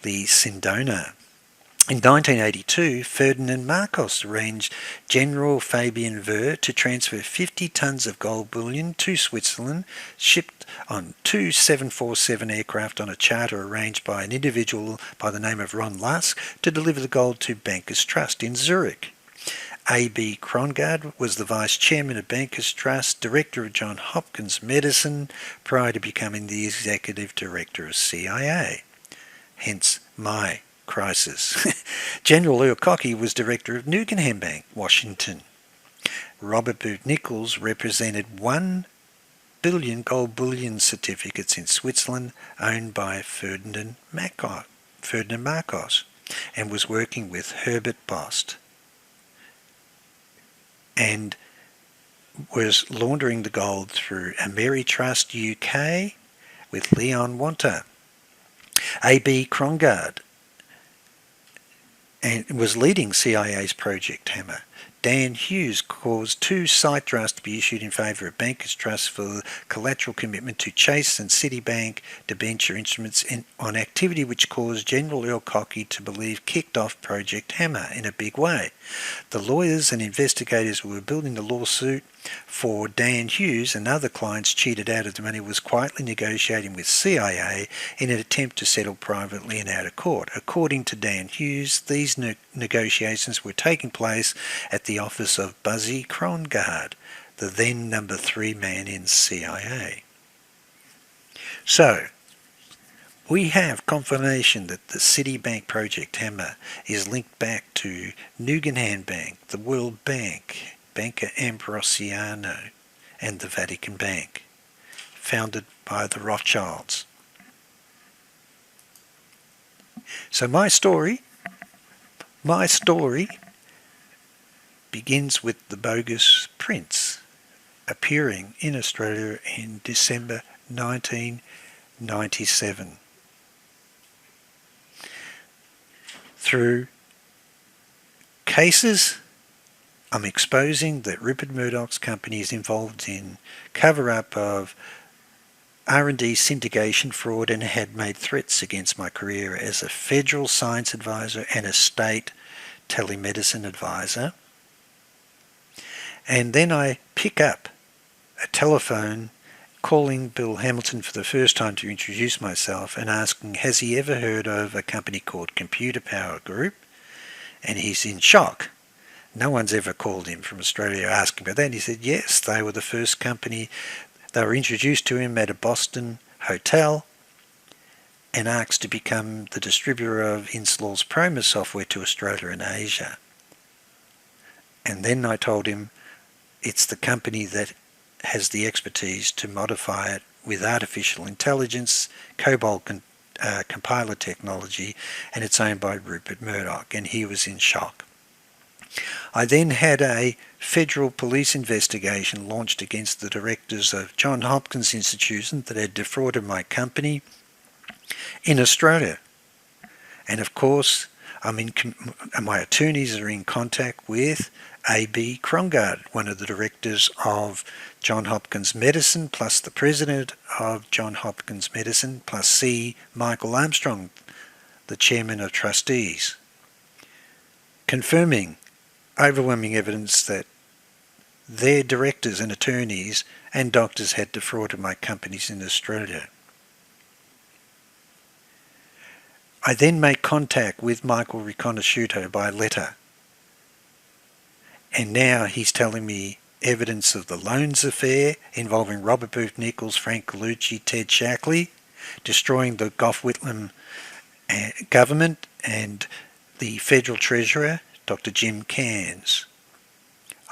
Sindona. In 1982, Ferdinand Marcos arranged General Fabian Ver to transfer 50 tons of gold bullion to Switzerland, shipped on two 747 aircraft on a charter arranged by an individual by the name of Ron Lusk to deliver the gold to Bankers Trust in Zurich. A.B. Krongard was the vice chairman of Bankers Trust, director of Johns Hopkins Medicine, prior to becoming the executive director of CIA. Hence my crisis. General Earl Cockey was director of Nugenham Bank, Washington. Robert Boot Nichols represented 1 billion gold bullion certificates in Switzerland owned by Ferdinand Marcos, and was working with Herbert Bost, and was laundering the gold through Ameritrust UK with Leon Wanta. A.B. Krongard and was leading CIA's Project Hammer. Dan Hughes caused 2 site drafts to be issued in favour of Bankers Trust for collateral commitment to Chase and Citibank debenture instruments on activity which caused General Earl Cockey to believe kicked off Project Hammer in a big way. The lawyers and investigators who were building the lawsuit for Dan Hughes and other clients cheated out of the money was quietly negotiating with CIA in an attempt to settle privately and out of court. According to Dan Hughes, these negotiations were taking place at the office of Buzzy Krongard, the then number 3 man in CIA. So, we have confirmation that the Citibank Project Hammer is linked back to Nugenham Bank, the World Bank, banker Ambrosiano, and the Vatican Bank, founded by the Rothschilds. So my story begins with the bogus prince appearing in Australia in December 1997. Through cases, I'm exposing that Rupert Murdoch's company is involved in cover-up of R&D syndication fraud and had made threats against my career as a federal science advisor and a state telemedicine advisor. And then I pick up a telephone calling Bill Hamilton for the first time to introduce myself and asking, has he ever heard of a company called Computer Power Group? And he's in shock. No one's ever called him from Australia asking about that. And he said, yes, they were the first company. They were introduced to him at a Boston hotel and asked to become the distributor of Inslaw's PROMIS software to Australia and Asia. And then I told him it's the company that has the expertise to modify it with artificial intelligence, COBOL compiler technology, and it's owned by Rupert Murdoch, and he was in shock. I then had a federal police investigation launched against the directors of Johns Hopkins Institution that had defrauded my company in Australia. And of course, My attorneys are in contact with A.B. Krongard, one of the directors of Johns Hopkins Medicine, plus the president of Johns Hopkins Medicine, plus C. Michael Armstrong, the chairman of trustees, confirming overwhelming evidence that their directors and attorneys and doctors had defrauded my companies in Australia. I then make contact with Michael Riconosciuto by letter, and now he's telling me evidence of the loans affair involving Robert Booth Nichols, Frank Gallucci, Ted Shackley, destroying the Gough Whitlam government and the federal treasurer, Dr. Jim Cairns.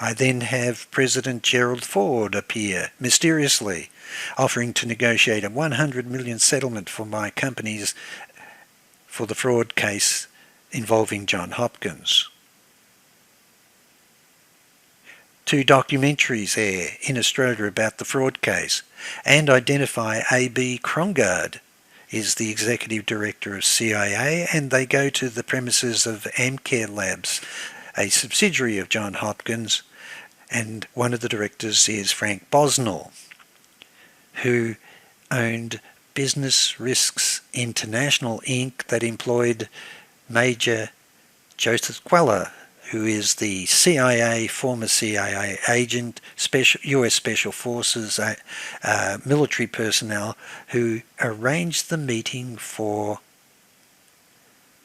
I then have President Gerald Ford appear mysteriously, offering to negotiate a $100 million settlement for my companies for the fraud case involving Johns Hopkins. 2 documentaries air in Australia about the fraud case and identify A.B. Krongard is the executive director of CIA, and they go to the premises of Amcare Labs, a subsidiary of Johns Hopkins, and one of the directors is Frank Bosnell, who owned Business Risks International Inc. that employed Major Joseph Queller, who is the former CIA agent, US Special Forces military personnel, who arranged the meeting for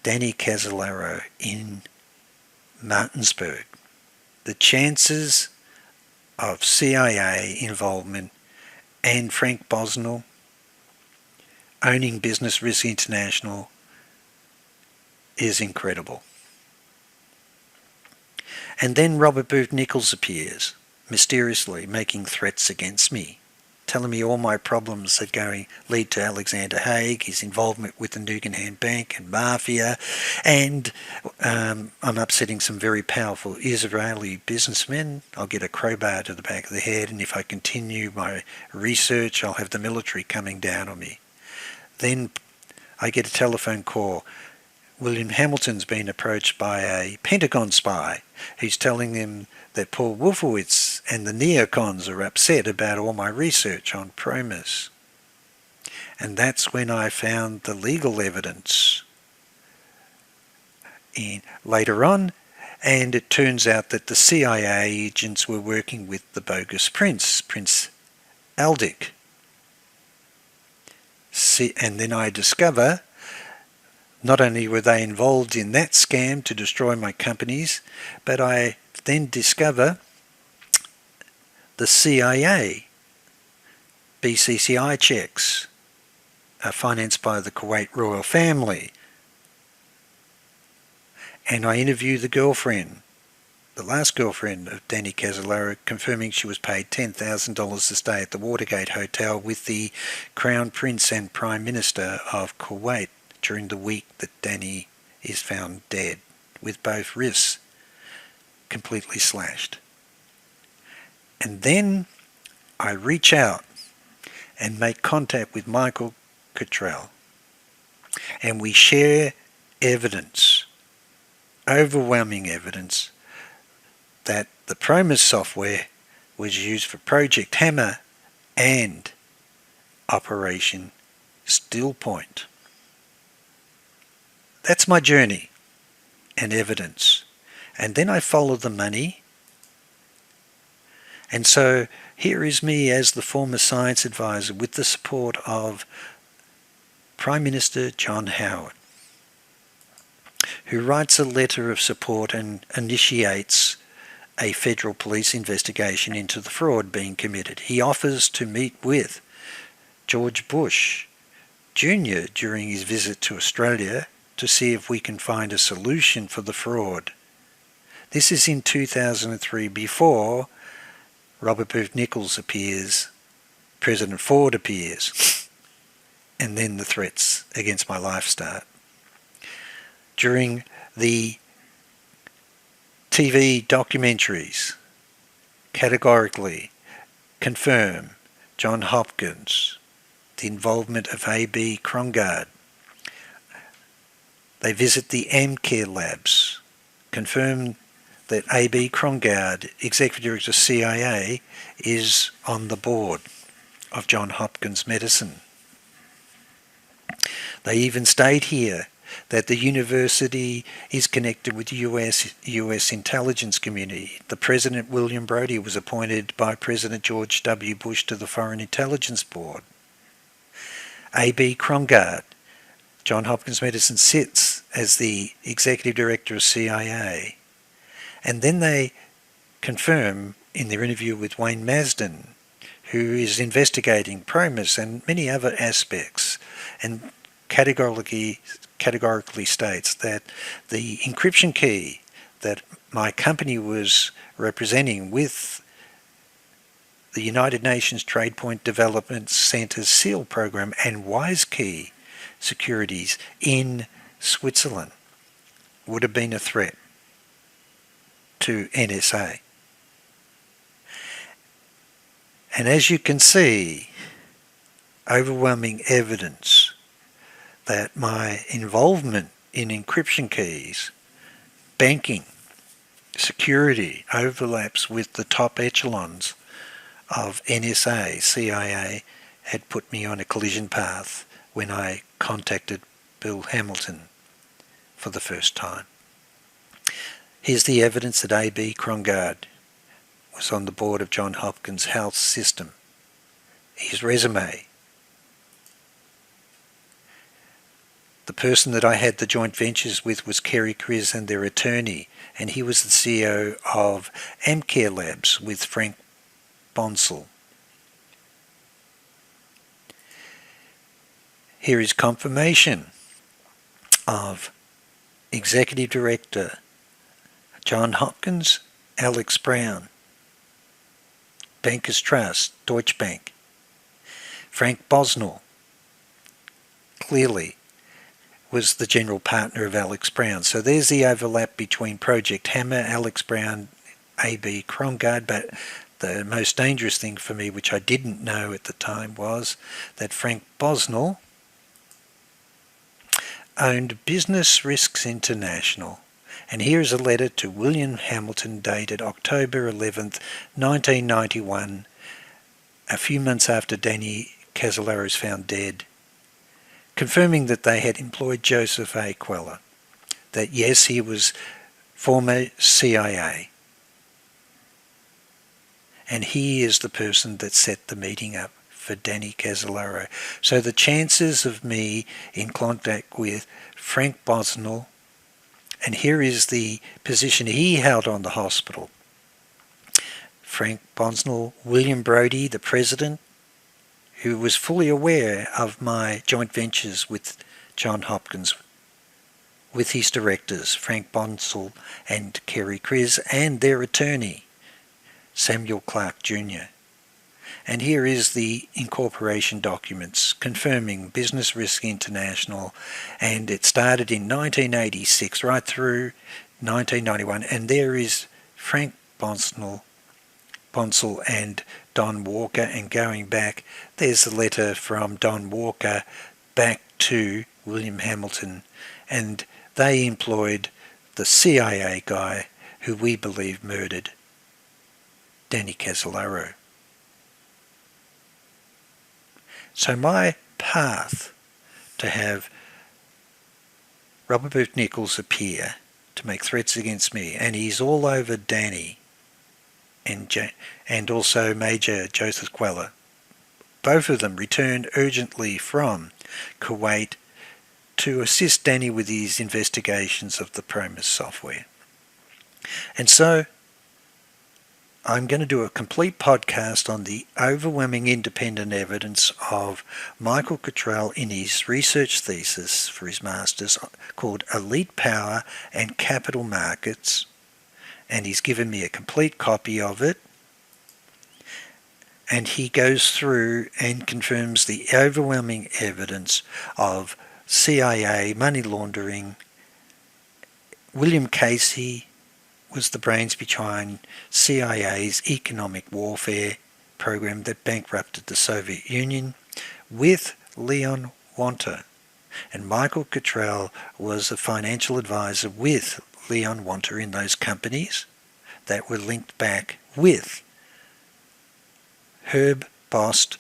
Danny Casolaro in Martinsburg. The chances of CIA involvement and Frank Bosnell owning Business Risk International is incredible. And then Robert Booth Nichols appears, mysteriously making threats against me, telling me all my problems are going to lead to Alexander Haig, his involvement with the Nugenham Bank and Mafia, and I'm upsetting some very powerful Israeli businessmen. I'll get a crowbar to the back of the head, and if I continue my research, I'll have the military coming down on me. Then I get a telephone call. William Hamilton's been approached by a Pentagon spy who's telling them that Paul Wolfowitz and the neocons are upset about all my research on PROMIS. And that's when I found the legal evidence later on, and it turns out that the CIA agents were working with the bogus prince, Prince Aldic. And then I discover not only were they involved in that scam to destroy my companies, but I then discover the CIA BCCI checks are financed by the Kuwait royal family. And I interview the girlfriend, the last girlfriend of Danny Casolaro, confirming she was paid $10,000 to stay at the Watergate Hotel with the Crown Prince and Prime Minister of Kuwait during the week that Danny is found dead, with both wrists completely slashed. And then I reach out and make contact with Michael Cottrell, and we share evidence, overwhelming evidence, that the PROMIS software was used for Project Hammer and Operation Still Point. That's my journey and evidence. And then I follow the money. And so here is me as the former science advisor with the support of Prime Minister John Howard, who writes a letter of support and initiates a federal police investigation into the fraud being committed. He offers to meet with George Bush Jr. during his visit to Australia to see if we can find a solution for the fraud. This is in 2003, before Robert Booth Nichols appears, President Ford appears, and then the threats against my life start. During the TV documentaries, categorically confirm Johns Hopkins, the involvement of A.B. Krongard, They visit the AMCARE labs, confirm that A.B. Krongard, Executive Director of CIA, is on the board of Johns Hopkins Medicine. They even state here that the university is connected with the US intelligence community. The President, William Brodie, was appointed by President George W. Bush to the Foreign Intelligence Board. A.B. Krongard, Johns Hopkins Medicine, sits as the Executive Director of CIA. And then they confirm in their interview with Wayne Masden, who is investigating PROMIS and many other aspects, and categorically states that the encryption key that my company was representing with the United Nations Trade Point Development Centre's SEAL program and WiseKey securities in Switzerland would have been a threat to NSA. And as you can see, overwhelming evidence that my involvement in encryption keys, banking, security overlaps with the top echelons of NSA, CIA, had put me on a collision path when I contacted Bill Hamilton for the first time. Here's the evidence that A.B. Krongard was on the board of Johns Hopkins Health System. His resume. The person that I had the joint ventures with was Kerry Kriz and their attorney, and he was the CEO of AMCARE Labs with Frank Bonsall. Here is confirmation of Executive Director Johns Hopkins, Alex Brown, Bankers Trust, Deutsche Bank, Frank Bosnell, clearly was the general partner of Alex Brown. So there's the overlap between Project Hammer, Alex Brown, A.B. Krongard, but the most dangerous thing for me, which I didn't know at the time, was that Frank Bosnell owned Business Risks International. And here is a letter to William Hamilton dated October 11th, 1991, a few months after Danny Casolaro was found dead, confirming that they had employed Joseph A. Queller, that yes, he was former CIA, and he is the person that set the meeting up for Danny Casolaro. So the chances of me in contact with Frank Bosnell, and here is the position he held on the hospital. Frank Bosnell, William Brodie, the president, who was fully aware of my joint ventures with Johns Hopkins, with his directors, Frank Bonsall and Kerry Kriz, and their attorney, Samuel Clark Jr. And here is the incorporation documents confirming Business Risk International, and it started in 1986 right through 1991, and there is Frank Bonsall and Don Walker, and going back, there's a letter from Don Walker back to William Hamilton, and they employed the CIA guy who we believe murdered Danny Casolaro. So my path to have Robert Booth Nichols appear to make threats against me, and he's all over Danny and also Major Joseph Queller. Both of them returned urgently from Kuwait to assist Danny with his investigations of the PROMIS software. And so I'm going to do a complete podcast on the overwhelming independent evidence of Michael Cottrell in his research thesis for his master's called Elite Power and Capital Markets, and he's given me a complete copy of it, and he goes through and confirms the overwhelming evidence of CIA money laundering. William Casey was the brains behind CIA's economic warfare program that bankrupted the Soviet Union, with Leon Wanter, And Michael Cottrell was a financial advisor with Leon Wanter in those companies that were linked back with Herb Bost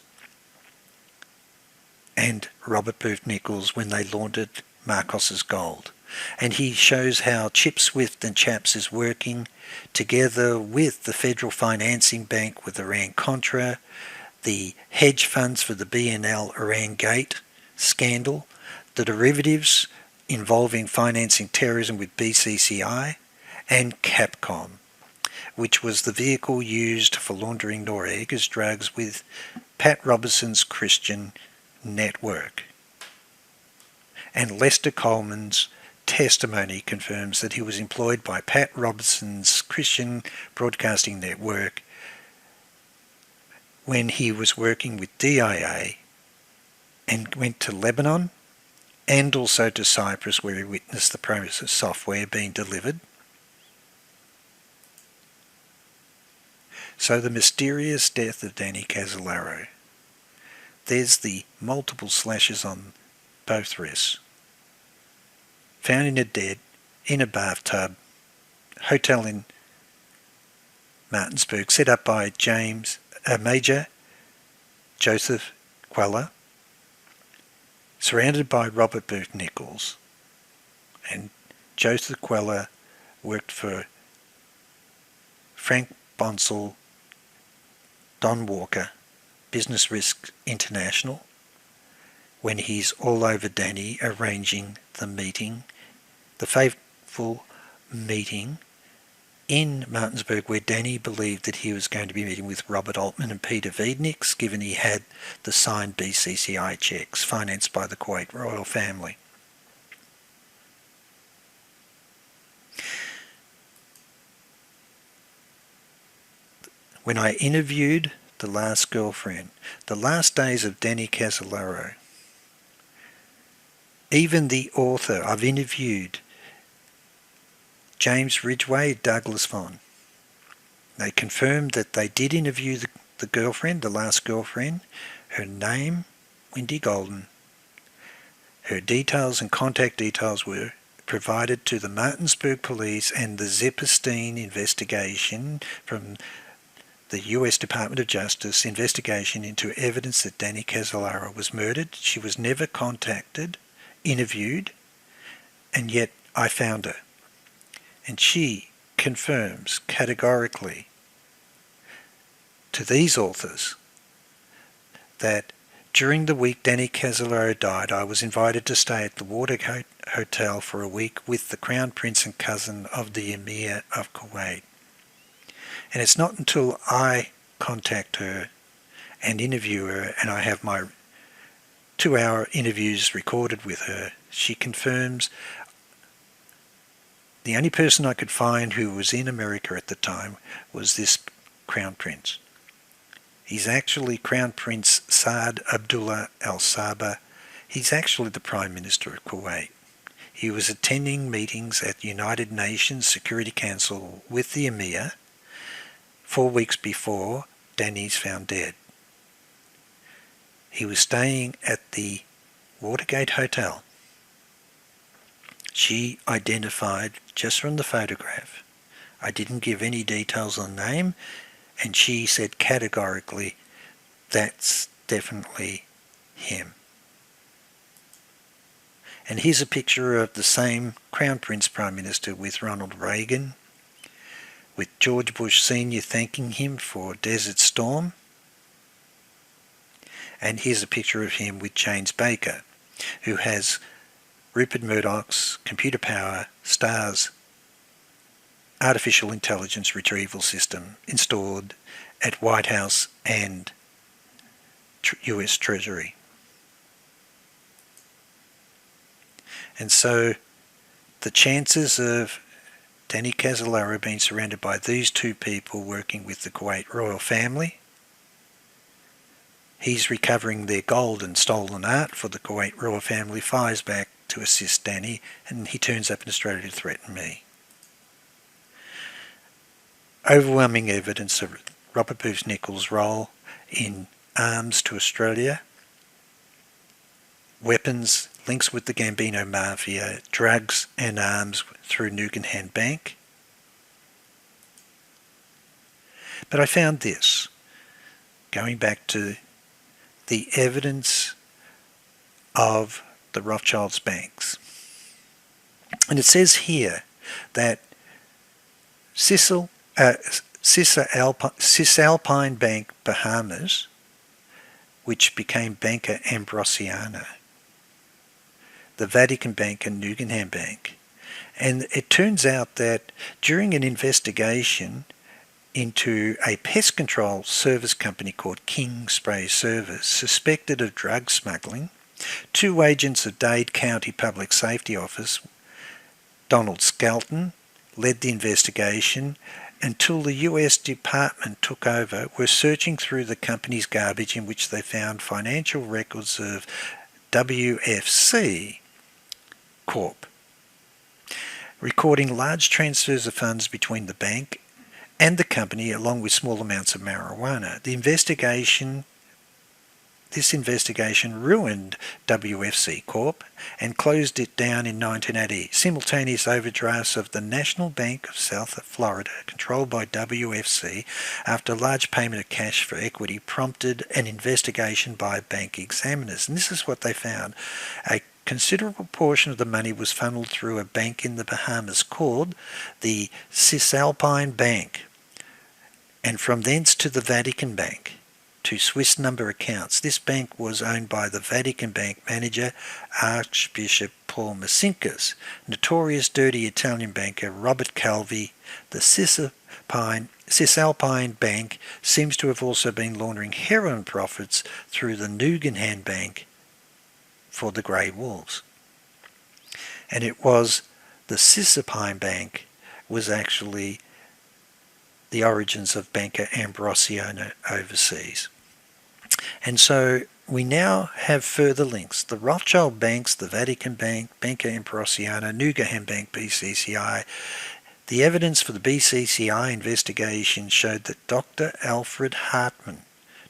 and Robert Booth Nichols when they laundered Marcos's gold. And he shows how Chip Swift and Chaps is working together with the Federal Financing Bank with Iran-Contra, the hedge funds for the BNL Iran Gate scandal, the derivatives involving financing terrorism with BCCI, and Capcom, which was the vehicle used for laundering Noriega's drugs with Pat Robertson's Christian network. And Lester Coleman's testimony confirms that he was employed by Pat Robertson's Christian Broadcasting Network when he was working with DIA and went to Lebanon and also to Cyprus, where he witnessed the PROMIS software being delivered. So the mysterious death of Danny Casolaro. There's the multiple slashes on both wrists. Found in a dead, in a bathtub, hotel in Martinsburg, set up by Major Joseph Queller, surrounded by Robert Booth Nichols. And Joseph Queller worked for Frank Bonsall, Don Walker, Business Risk International, when he's all over Danny arranging the meeting, the fateful meeting in Martinsburg, where Danny believed that he was going to be meeting with Robert Altman and Peter Wiedniks, given he had the signed BCCI checks financed by the Kuwait royal family. When I interviewed the last girlfriend, the last days of Danny Casolaro, even the author, I've interviewed James Ridgway, Douglas Vaughan. They confirmed that they did interview the girlfriend, the last girlfriend, her name, Wendy Golden. Her details and contact details were provided to the Martinsburg police and the Zipperstein investigation from the US Department of Justice investigation into evidence that Danny Casolaro was murdered. She was never contacted, interviewed, and yet I found her. And she confirms categorically to these authors that during the week Danny Casolaro died, I was invited to stay at the Watergate Hotel for a week with the Crown Prince and cousin of the Emir of Kuwait. And it's not until I contact her and interview her, and I have my 2-hour interviews recorded with her, she confirms the only person I could find who was in America at the time was this Crown Prince. He's actually Crown Prince Saad Abdullah Al Sabah. He's actually the Prime Minister of Kuwait. He was attending meetings at the United Nations Security Council with the Emir 4 weeks before Danny's found dead. He was staying at the Watergate Hotel. She identified just from the photograph. I didn't give any details on name, and she said categorically, that's definitely him. And here's a picture of the same Crown Prince Prime Minister with Ronald Reagan, with George Bush Sr. thanking him for Desert Storm. And here's a picture of him with James Baker, who has Rupert Murdoch's computer power STARS artificial intelligence retrieval system installed at White House and US Treasury. And so the chances of Danny Casolaro being surrounded by these two people working with the Kuwait royal family, he's recovering their gold and stolen art for the Kuwait royal family, flies back to assist Danny, and he turns up in Australia to threaten me. Overwhelming evidence of Robert Booth Nichols' role in arms to Australia weapons, links with the Gambino Mafia, drugs and arms through Nugan Bank. But I found this, going back to the evidence of the Rothschilds banks. And it says here that Cisalpine Bank, Bahamas, which became Banca Ambrosiana, the Vatican Bank and Nugan Bank. And it turns out that during an investigation into a pest control service company called King Spray Service, suspected of drug smuggling, 2 agents of Dade County Public Safety Office, Donald Skelton, led the investigation until the US Department took over, were searching through the company's garbage, in which they found financial records of WFC Corp, recording large transfers of funds between the bank and the company, along with small amounts of marijuana. This investigation ruined WFC Corp and closed it down in 1980. Simultaneous overdrafts of the National Bank of South Florida, controlled by WFC, after a large payment of cash for equity, prompted an investigation by bank examiners. And this is what they found. A considerable portion of the money was funneled through a bank in the Bahamas called the Cisalpine Bank, and from thence to the Vatican Bank, to Swiss number accounts. This bank was owned by the Vatican Bank manager, Archbishop Paul Masinkas, notorious dirty Italian banker Robert Calvi. The Cisalpine Bank seems to have also been laundering heroin profits through the Nugan Bank for the Grey Wolves. And it was the Cisalpine Bank was actually the origins of Banca Ambrosiana overseas. And so we now have further links. The Rothschild banks, the Vatican Bank, Banca Ambrosiana, Nugan Bank, BCCI. The evidence for the BCCI investigation showed that Dr. Alfred Hartmann,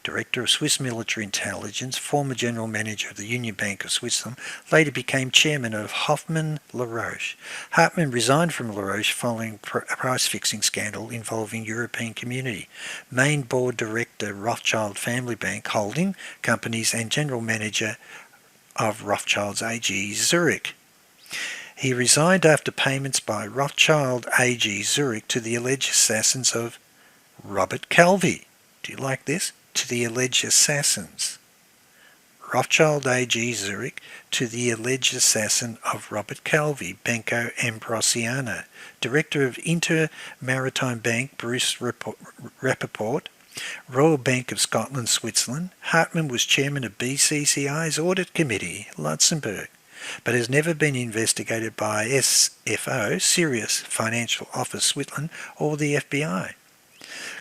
Director of Swiss Military Intelligence, former General Manager of the Union Bank of Switzerland, later became Chairman of Hoffmann La Roche. Hartmann resigned from La Roche following a price-fixing scandal involving European Community. Main Board Director, Rothschild Family Bank Holding Companies, and General Manager of Rothschild's AG Zurich. He resigned after payments by Rothschild AG Zurich to the alleged assassins of Robert Calvi. Do you like this? To the alleged assassins. Rothschild AG Zurich to the alleged assassin of Robert Calvi, Banco Ambrosiana. Director of Inter-Maritime Bank, Bruce Rappaport. Royal Bank of Scotland, Switzerland. Hartmann was chairman of BCCI's Audit Committee, Luxembourg, but has never been investigated by SFO, Serious Financial Office, Switzerland, or the FBI.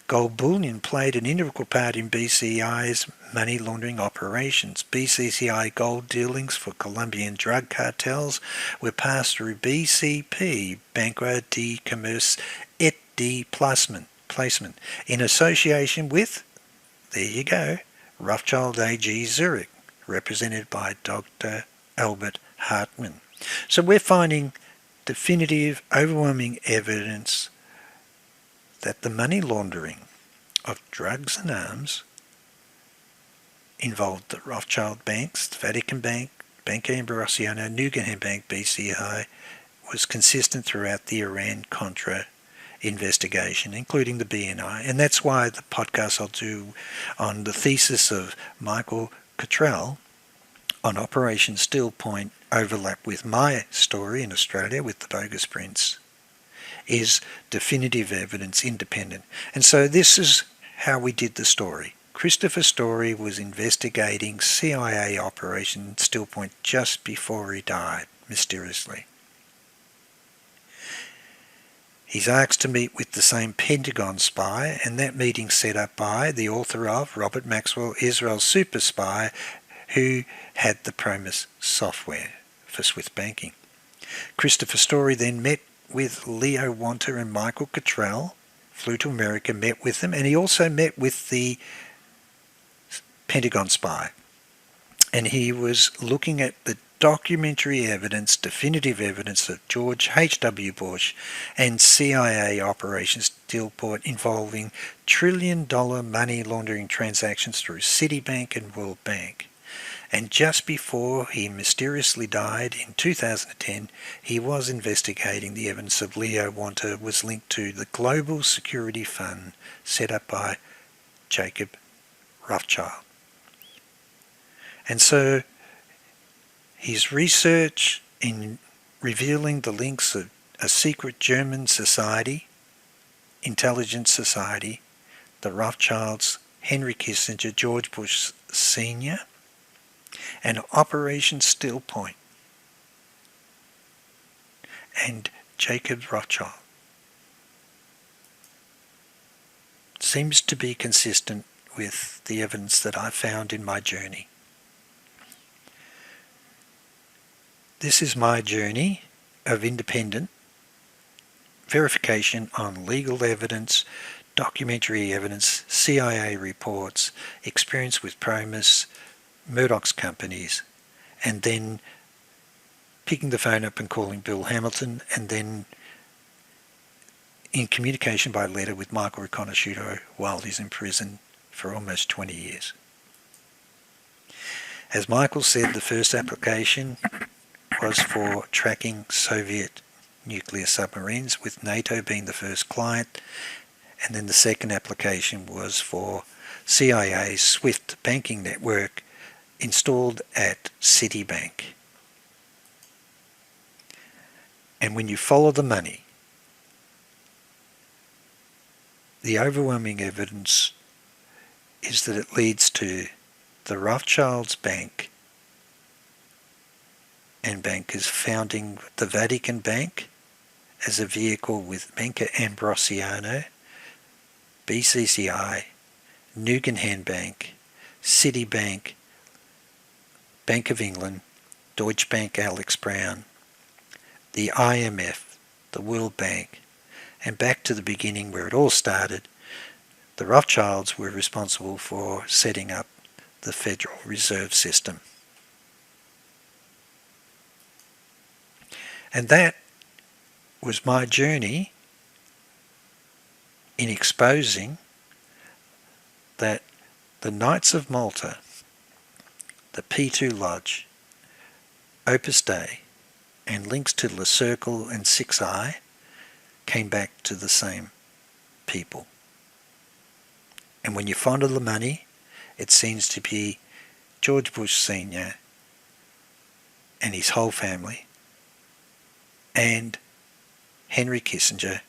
Gold bullion played an integral part in BCCI's money laundering operations. BCCI gold dealings for Colombian drug cartels were passed through BCP, Banco de Commerce et de Placement, in association with, there you go, Rothschild AG Zurich, represented by Dr. Albert Hartmann. So we're finding definitive, overwhelming evidence that the money laundering of drugs and arms involved the Rothschild banks, the Vatican Bank, Banca Ambrosiana, Nugan Bank, BCI, was consistent throughout the Iran-Contra investigation, including the BNI. And that's why the podcast I'll do on the thesis of Michael Cottrell on Operation Steel Point overlap with my story in Australia with the bogus prints is definitive evidence independent. And so this is how we did the story. Christopher Story was investigating CIA Operation Steel Point just before he died, mysteriously. He's asked to meet with the same Pentagon spy, and that meeting set up by the author of Robert Maxwell, Israel's super spy, who had the PROMIS software for Swiss banking. Christopher Story then met with Leo Wanter and Michael Cottrell, flew to America, met with them, and he also met with the Pentagon spy. and he was looking at the documentary evidence, definitive evidence of George H.W. Bush and CIA Operation Steelport involving trillion-dollar money laundering transactions through Citibank and World Bank. And just before he mysteriously died in 2010, he was investigating the evidence of Leo Wanta was linked to the Global Security Fund set up by Jacob Rothschild. And so his research in revealing the links of a secret German society, intelligence society, the Rothschilds, Henry Kissinger, George Bush Sr., and Operation Steelpoint, and Jacob Rothschild, seems to be consistent with the evidence that I found in my journey. This is my journey of independent verification on legal evidence, documentary evidence, CIA reports, experience with PROMIS, Murdoch's companies, and then picking the phone up and calling Bill Hamilton, and then in communication by letter with Michael Riconosciuto while he's in prison for almost 20 years. As Michael said, the first application was for tracking Soviet nuclear submarines, with NATO being the first client, and then the second application was for CIA's SWIFT banking network installed at Citibank. And when you follow the money, the overwhelming evidence is that it leads to the Rothschilds Bank and bankers founding the Vatican Bank as a vehicle with Banca Ambrosiano, BCCI, Nugenhen Bank, Citibank, Bank of England, Deutsche Bank Alex Brown, the IMF, the World Bank, and back to the beginning where it all started, the Rothschilds were responsible for setting up the Federal Reserve System. And that was my journey in exposing that the Knights of Malta, the P2 Lodge, Opus Dei, and links to the Cercle and 6i came back to the same people. And when you follow the money, it seems to be George Bush Sr. and his whole family, and Henry Kissinger,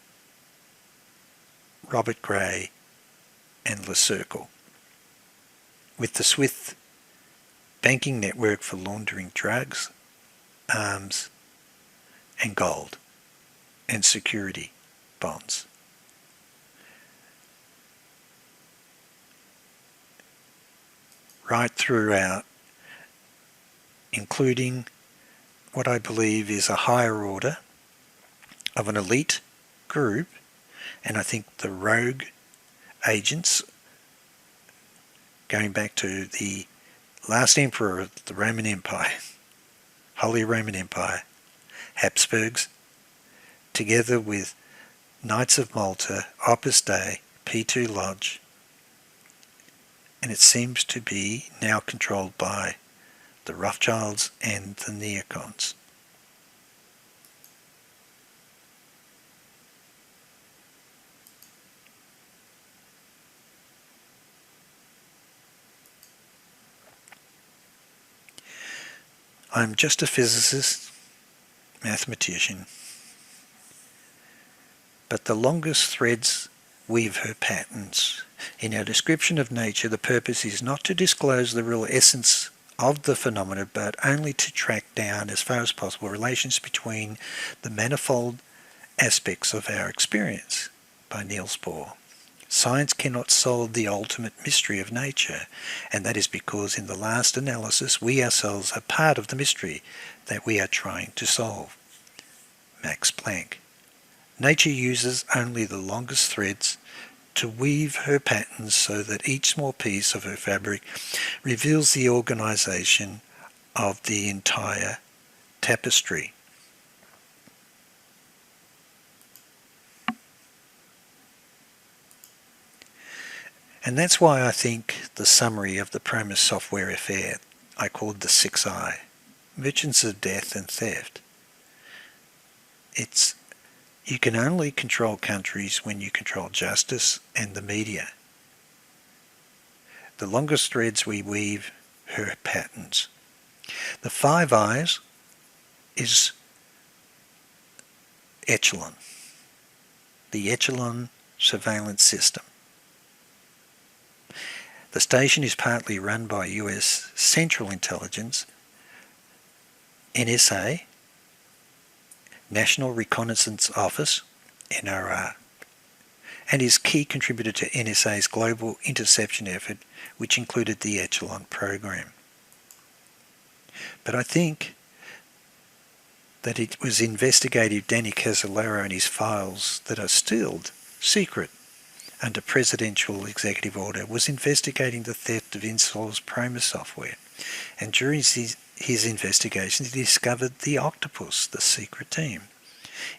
Robert Gray, and the Cercle, with the SWIFT banking network for laundering drugs, arms, and gold, and security bonds. Right throughout, including what I believe is a higher order of an elite group, and I think the rogue agents, going back to the last emperor of the Roman Empire, Holy Roman Empire, Habsburgs, together with Knights of Malta, Opus Dei, P2 Lodge, and it seems to be now controlled by the Rothschilds and the neocons. I'm just a physicist, mathematician, but the longest threads weave her patterns. In our description of nature, the purpose is not to disclose the real essence of the phenomena, but only to track down as far as possible relations between the manifold aspects of our experience, by Niels Bohr. Science cannot solve the ultimate mystery of nature, and that is because in the last analysis we ourselves are part of the mystery that we are trying to solve. Max Planck. Nature uses only the longest threads to weave her patterns so that each small piece of her fabric reveals the organization of the entire tapestry. And that's why I think the summary of the PROMIS software affair I called the 6I, Merchants of Death and Theft. You can only control countries when you control justice and the media. The longest threads we weave her patterns. The 5 I's is echelon, the echelon surveillance system. The station is partly run by US Central Intelligence, NSA, National Reconnaissance Office, NRR, and is key contributor to NSA's global interception effort, which included the Echelon program. But I think that it was investigative Danny CASOLARO and his files that are still secret under presidential executive order was investigating the theft of Insol's PROMIS software, and during his investigation he discovered the octopus, the secret team.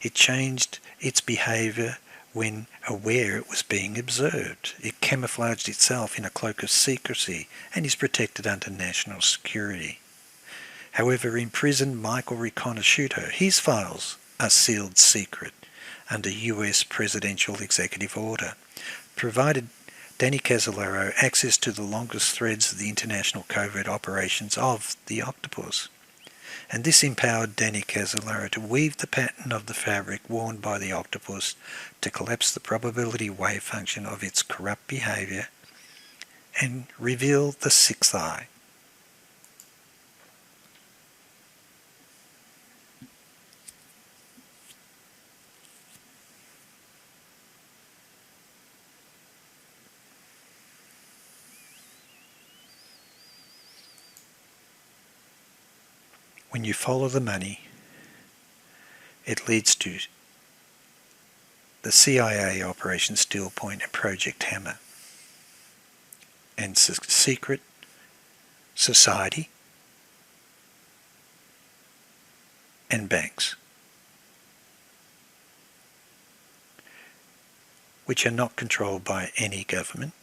It changed its behaviour when aware it was being observed. It camouflaged itself in a cloak of secrecy and is protected under national security. However, imprisoned Michael Riconosciuto, his files are sealed secret under US presidential executive order, provided Danny CASOLARO access to the longest threads of the international covert operations of the octopus. And this empowered Danny CASOLARO to weave the pattern of the fabric worn by the octopus to collapse the probability wave function of its corrupt behaviour and reveal the 6th eye. When you follow the money, it leads to the CIA Operation Steel Point and Project Hammer, and secret society and banks, which are not controlled by any government,